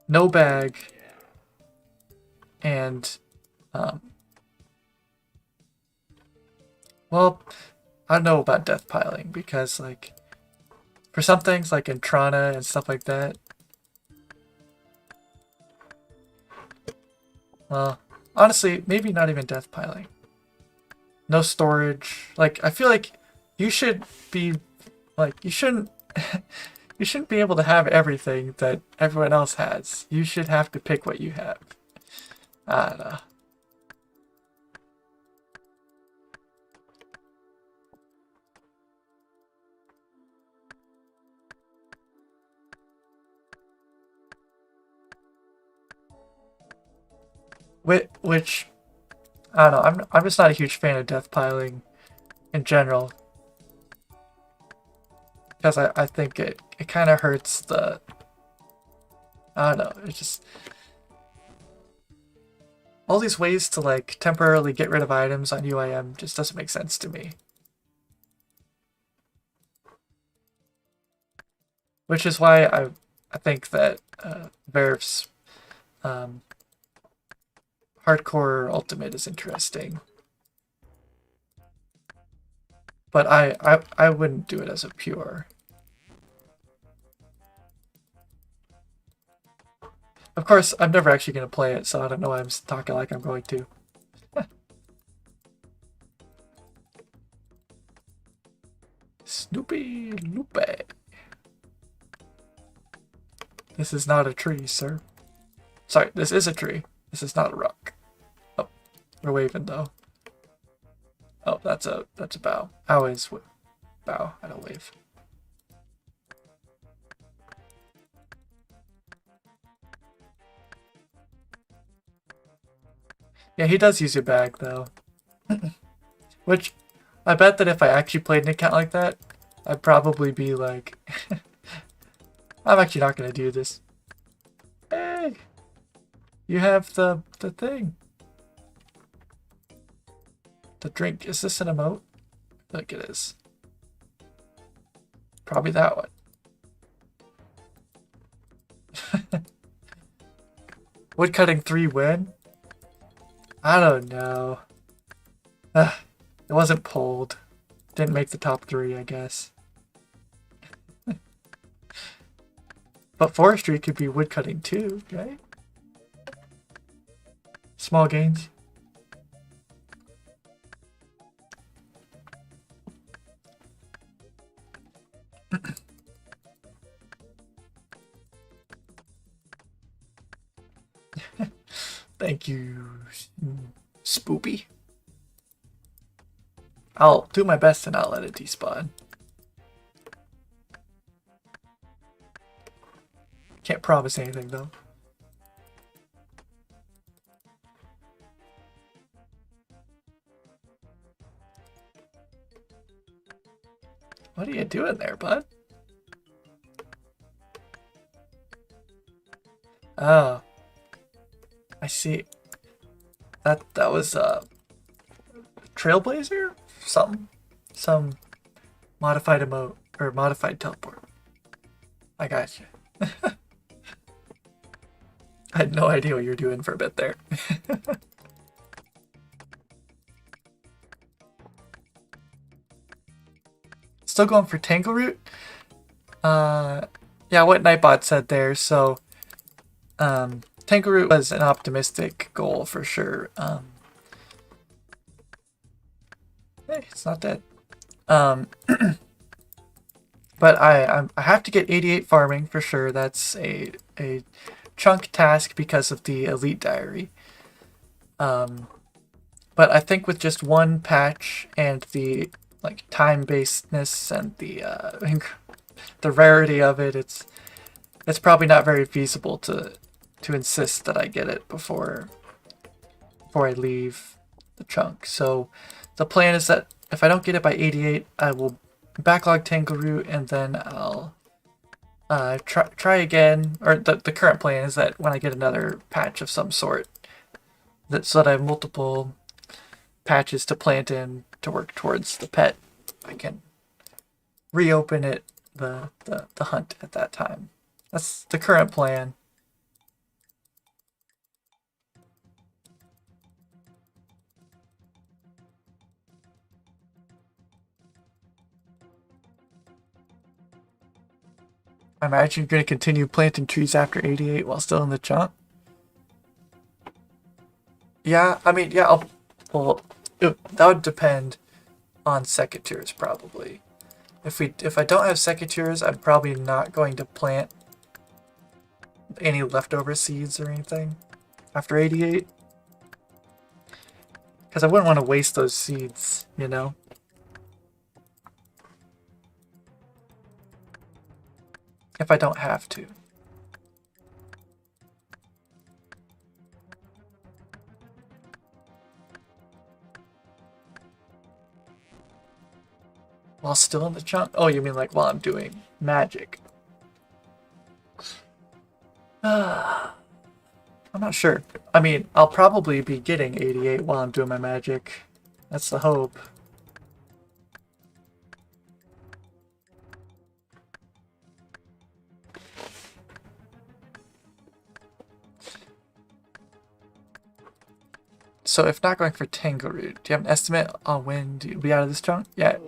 no bag and, well, I don't know about death piling because, like, for some things like Intrana and stuff like that, well, honestly, maybe not even death piling. No storage. Like, I feel like you should be, like, you shouldn't you shouldn't be able to have everything that everyone else has. You should have to pick what you have. I don't know. Which I don't know. I'm just not a huge fan of death piling in general. Because I think it kind of hurts the, I don't know, it's just all these ways to, like, temporarily get rid of items on UIM just doesn't make sense to me. Which is why I think that Verve's Hardcore Ultimate is interesting. But I wouldn't do it as a pure. Of course, I'm never actually going to play it, so I don't know why I'm talking like I'm going to. Snoopy Loopy. This is not a tree, sir. Sorry, this is a tree. This is not a rock. Oh, we're waving though. Oh, that's a bow. How is bow? I don't wave. Yeah, he does use your bag though. Which, I bet that if I actually played an account like that, I'd probably be like, I'm actually not gonna do this. Hey, you have the thing. The drink. Is this an emote? I think it is. Probably that one. Woodcutting 3 win? I don't know. Ugh, it wasn't pulled. Didn't make the top 3, I guess. But forestry could be woodcutting too, right? Small gains. Thank you, Spoopy. I'll do my best to not let it despawn. Can't promise anything though. What are you doing there, bud? Oh. I see. That was Trailblazer? Some modified emote or modified teleport. I got you. I had no idea what you were doing for a bit there. Still going for Tangleroot? Yeah, what Nightbot said there, so Tangleroot was an optimistic goal for sure. Hey, it's not dead. But I have to get 88 farming for sure. That's a chunk task because of the Elite Diary. But I think with just one patch and the like time-basedness and the rarity of it, it's probably not very feasible to insist that I get it before I leave the chunk. So the plan is that if I don't get it by 88, I will backlog Tangleroot and then I'll try again. Or the current plan is that when I get another patch of some sort, so that I have multiple patches to plant in to work towards the pet, I can reopen it the hunt at that time. That's the current plan. I imagine you're going to continue planting trees after 88 while still in the chunk. Yeah, I mean, yeah, that would depend on secateurs probably. If I don't have secateurs, I'm probably not going to plant any leftover seeds or anything after 88. Because I wouldn't want to waste those seeds, you know? If I don't have to. While still in the chunk? Oh, you mean like while I'm doing magic? I'm not sure. I mean, I'll probably be getting 88 while I'm doing my magic. That's the hope. So if not going for Tangleroot, do you have an estimate on when you'll be out of this chunk? Yeah,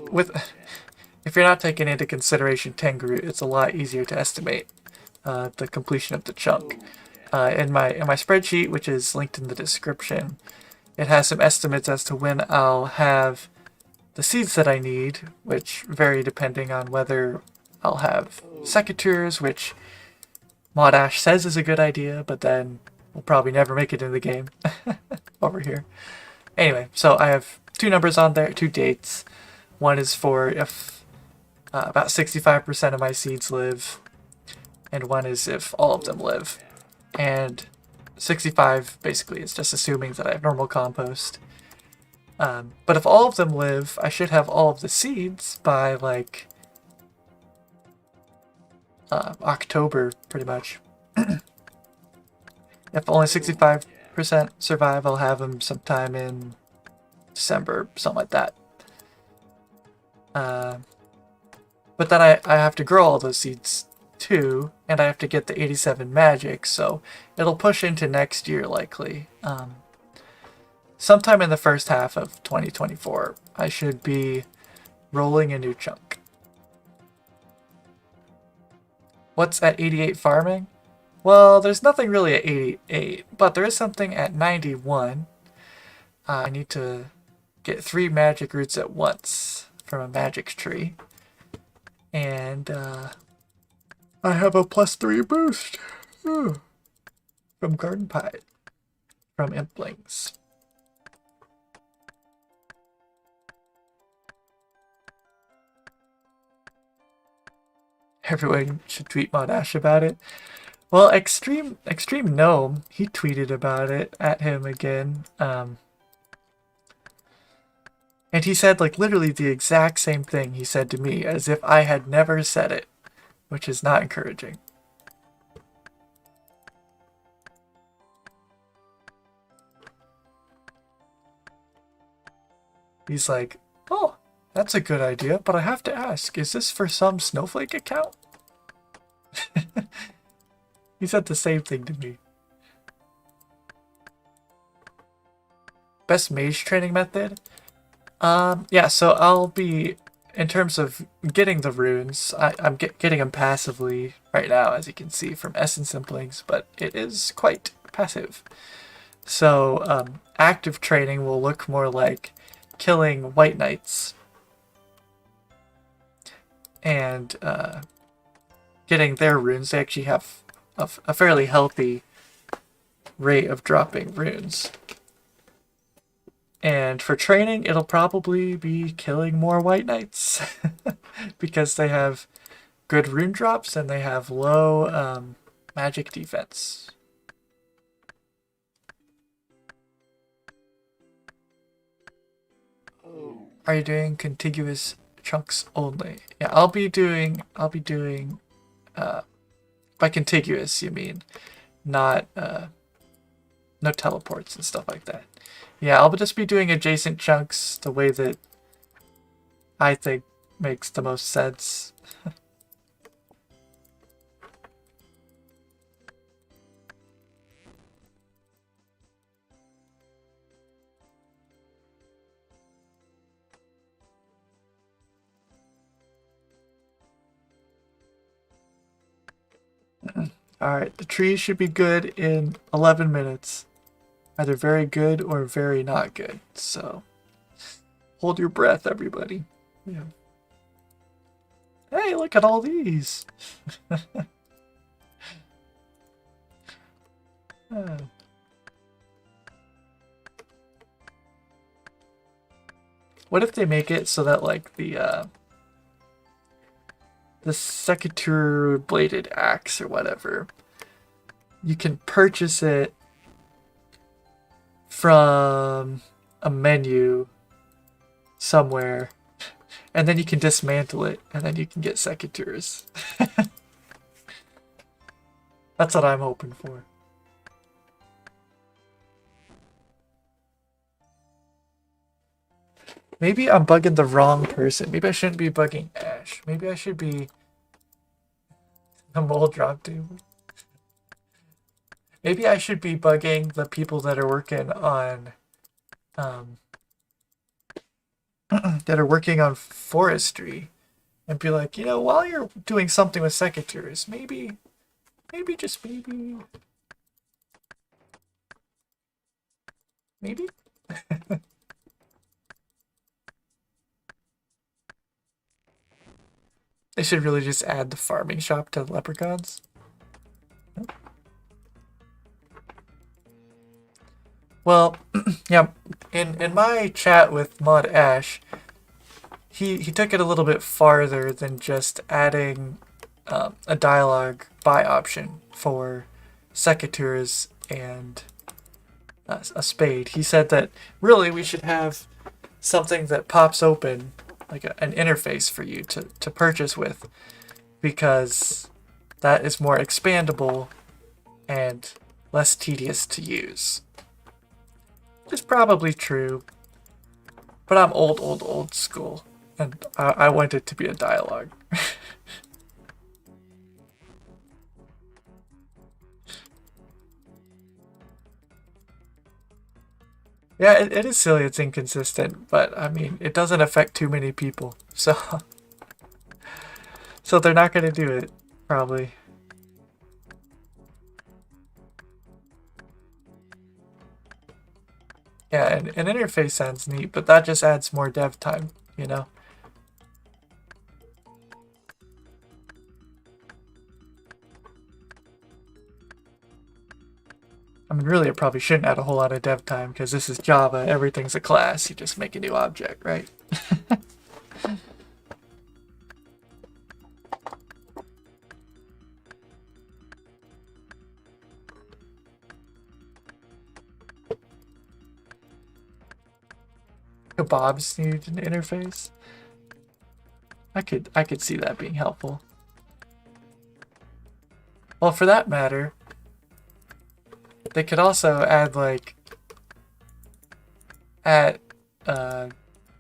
if you're not taking into consideration Tangleroot, it's a lot easier to estimate the completion of the chunk. In my spreadsheet, which is linked in the description, it has some estimates as to when I'll have the seeds that I need, which vary depending on whether I'll have secateurs, which Mod Ash says is a good idea, but then we'll probably never make it in the game over here. Anyway, so I have two numbers on there, two dates. One is for if about 65% of my seeds live, and one is if all of them live. And 65 basically is just assuming that I have normal compost. But if all of them live, I should have all of the seeds by like October, pretty much. If only 65% survive, I'll have them sometime in December, something like that. But then I have to grow all those seeds 2, and I have to get the 87 magic, so it'll push into next year likely. Sometime in the first half of 2024, I should be rolling a new chunk. What's at 88 farming? Well, there's nothing really at 88, but there is something at 91. I need to get 3 magic roots at once from a magic tree. And I have a +3 boost from Garden Pie, from Implings. Everyone should tweet Mod Ash about it. Well, Extreme Gnome, he tweeted about it at him again. And he said like literally the exact same thing he said to me, as if I had never said it, which is not encouraging. He's like, oh, that's a good idea, but I have to ask, is this for some snowflake account? He said the same thing to me. Best mage training method? Yeah, so I'll be, in terms of getting the runes, I'm getting them passively right now, as you can see from Essence Implings, but it is quite passive. So active training will look more like killing white knights and getting their runes. They actually have a fairly healthy rate of dropping runes. And for training, it'll probably be killing more white knights because they have good rune drops and they have low magic defense. Are you doing contiguous chunks only? Yeah, I'll be doing by contiguous you mean not no teleports and stuff like that. Yeah, I'll just be doing adjacent chunks the way that I think makes the most sense. Alright, the trees should be good in 11 minutes. Either very good or very not good. So, hold your breath, everybody. Yeah. Hey, look at all these! What if they make it so that, like, the Secateur bladed axe or whatever, you can purchase it from a menu somewhere, and then you can dismantle it, and then you can get secateurs. That's what I'm hoping for. Maybe I'm bugging the wrong person. Maybe I shouldn't be bugging Ash. Maybe I should be the mole drop table. Maybe I should be bugging the people that are working on forestry and be like, you know, while you're doing something with secateurs, maybe just maybe they should really just add the farming shop to the leprechauns. Well, yeah, in my chat with Mod Ash, he took it a little bit farther than just adding a dialogue buy option for secateurs and a spade. He said that really we should have something that pops open, like an interface for you to purchase with, because that is more expandable and less tedious to use. Which is probably true, but I'm old school, and I want it to be a dialogue. Yeah, it is silly it's inconsistent, but I mean, it doesn't affect too many people. So so they're not going to do it, probably. Yeah, and an interface sounds neat, but that just adds more dev time, you know? I mean, really, it probably shouldn't add a whole lot of dev time, because this is Java, everything's a class, you just make a new object, right? Kebabs need an interface. I could see that being helpful. Well, for that matter, they could also add like at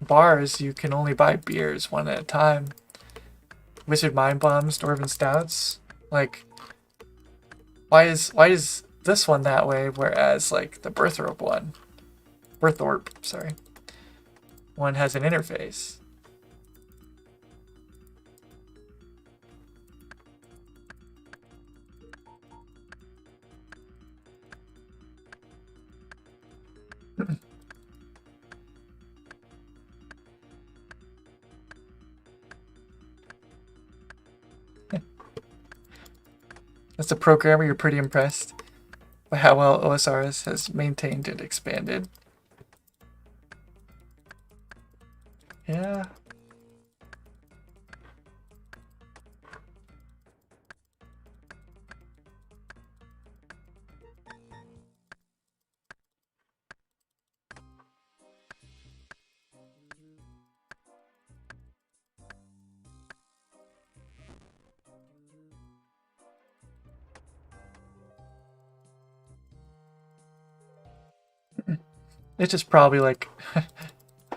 bars you can only buy beers one at a time. Wizard Mind Bombs, Dwarven Stouts. Like, why is this one that way, whereas like the Birthorpe, sorry, one has an interface? As a programmer, you're pretty impressed by how well OSRS has maintained and expanded. Yeah. It's just probably like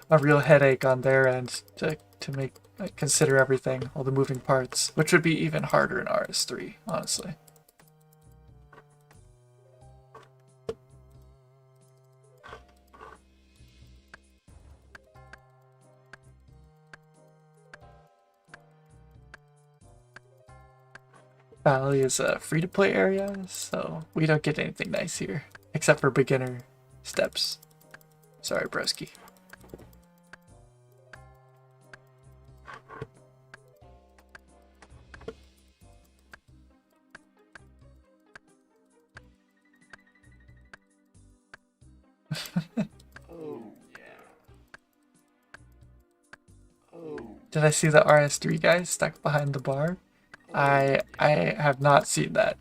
a real headache on their end to make like, consider everything, all the moving parts, which would be even harder in RS3, honestly. Valley is a free-to-play area, so we don't get anything nice here, except for beginner steps. Sorry, broski. Oh, yeah. Oh, Did I see the RS3 guy stuck behind the bar? I have not seen that.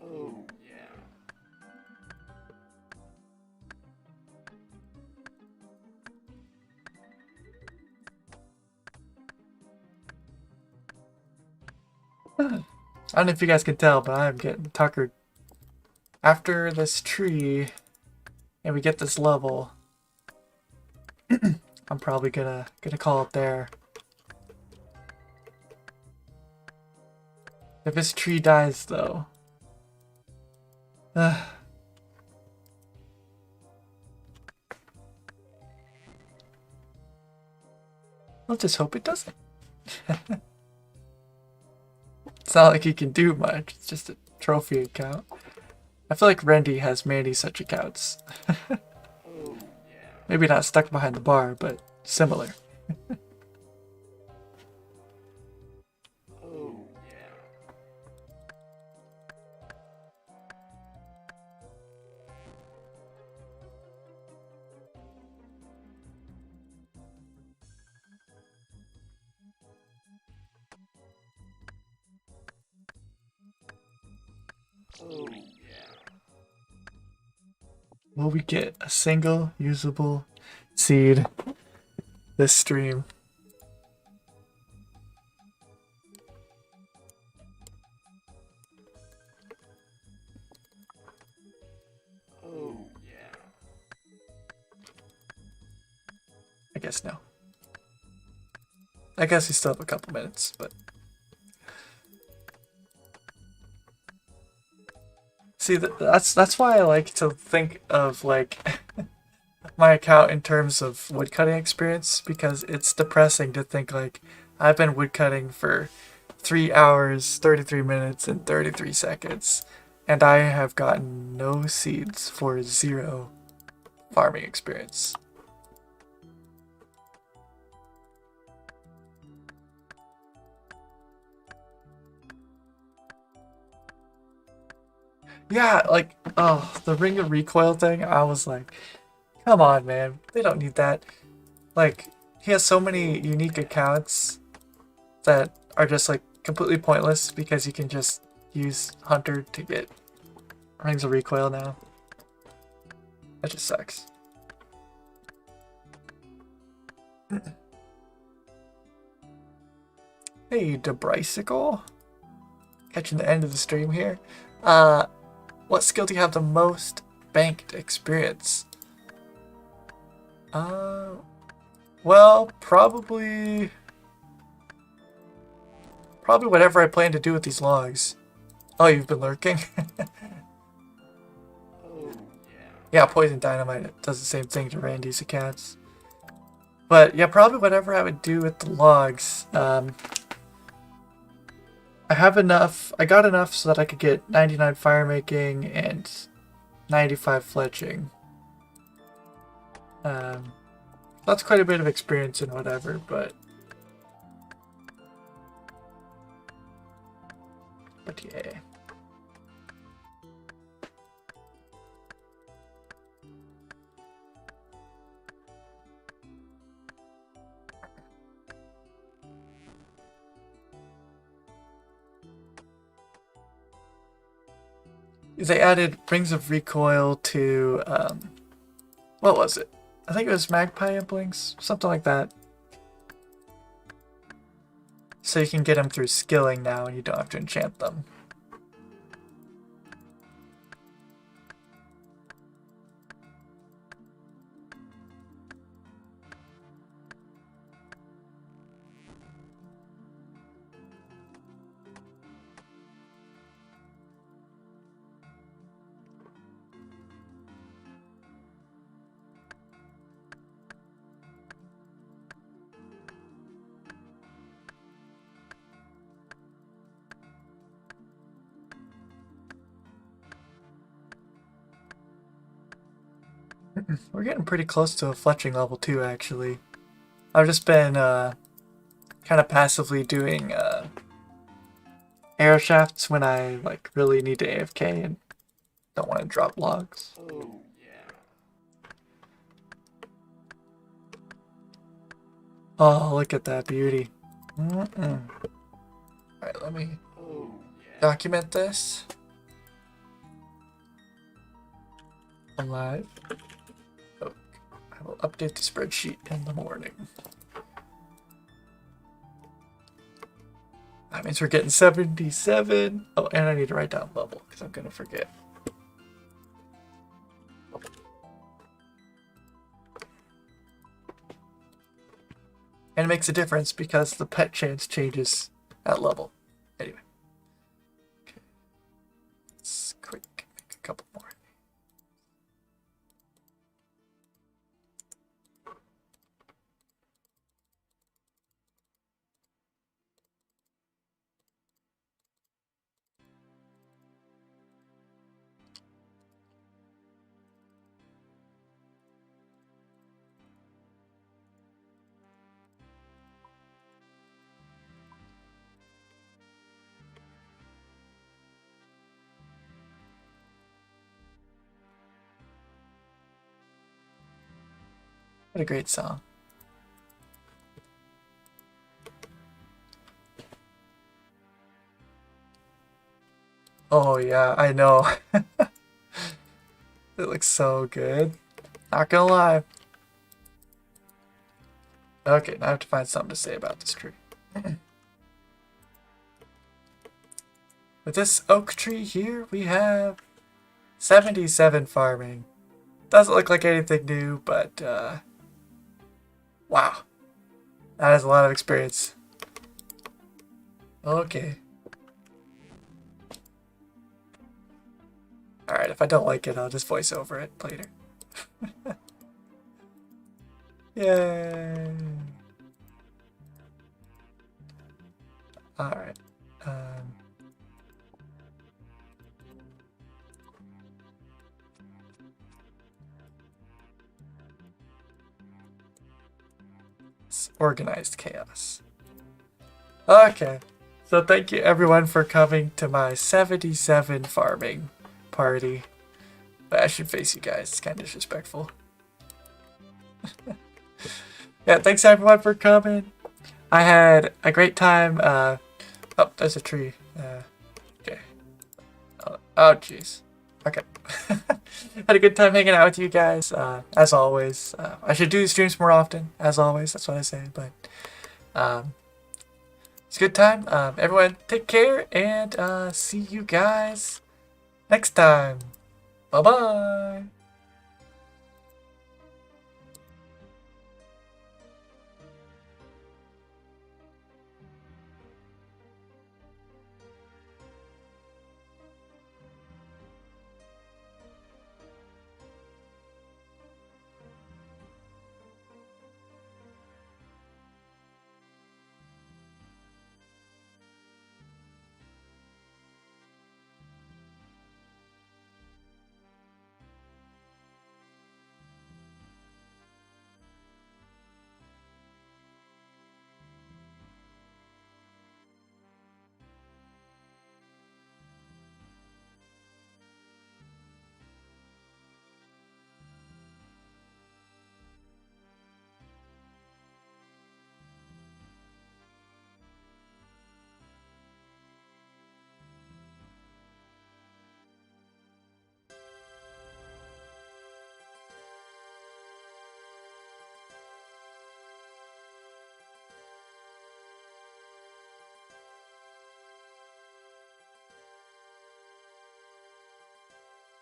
oh, yeah. I don't know if you guys can tell, but I'm getting tuckered. After this tree, and we get this level, I'm probably gonna call it there. If this tree dies, though, I'll just hope it doesn't. It's not like he can do much. It's just a trophy account. I feel like Rendy has many such accounts. Oh, yeah. Maybe not stuck behind the bar, but similar. Oh, yeah. Oh, yeah. Will we get a single usable seed this stream? Oh, yeah. I guess no. I guess we still have a couple minutes, but see, that's why I like to think of like my account in terms of woodcutting experience, because it's depressing to think like I've been woodcutting for 3 hours, 33 minutes, and 33 seconds, and I have gotten no seeds for 0 farming experience. Yeah, like, oh, the ring of recoil thing, I was like, come on, man, they don't need that. Like, he has so many unique accounts that are just like completely pointless because you can just use Hunter to get rings of recoil now. That just sucks. Hey, DeBricycle. Catching the end of the stream here. What skill do you have the most banked experience? Well, probably whatever I plan to do with these logs. Oh, you've been lurking? Oh, yeah. Yeah, poison dynamite does the same thing to Randy's accounts. But yeah, probably whatever I would do with the logs. I have enough. I got enough so that I could get 99 fire making and 95 fletching. That's quite a bit of experience and whatever, but yeah. They added rings of recoil to what was it? I think it was magpie implings, something like that. So you can get them through skilling now and you don't have to enchant them. We're getting pretty close to a fletching level too, actually. I've just been kind of passively doing arrow shafts when I like really need to AFK and don't want to drop logs. Oh, yeah. Oh, look at that beauty. Alright, let me Oh, yeah. document this. I'm live. Oh, I will update the spreadsheet in the morning. That means we're getting 77. Oh, and I need to write down level because I'm going to forget. And it makes a difference because the pet chance changes at level. Anyway. Okay. Let's quick make a couple more. What a great song. Oh yeah, I know. It looks so good. Not gonna lie. Okay, now I have to find something to say about this tree. With this oak tree here, we have 77 farming. Doesn't look like anything new, but wow. That is a lot of experience. Okay. Alright, if I don't like it, I'll just voice over it later. Yay! Alright. It's organized chaos. Okay. So thank you everyone for coming to my 77 farming party. But I should face you guys. It's kind of disrespectful. Yeah, thanks everyone for coming. I had a great time. Oh, there's a tree. Okay. Oh, jeez. Okay. Had a good time hanging out with you guys. As always. I should do streams more often. As always, that's what I say. But it's a good time. Everyone, take care and see you guys next time. Bye bye.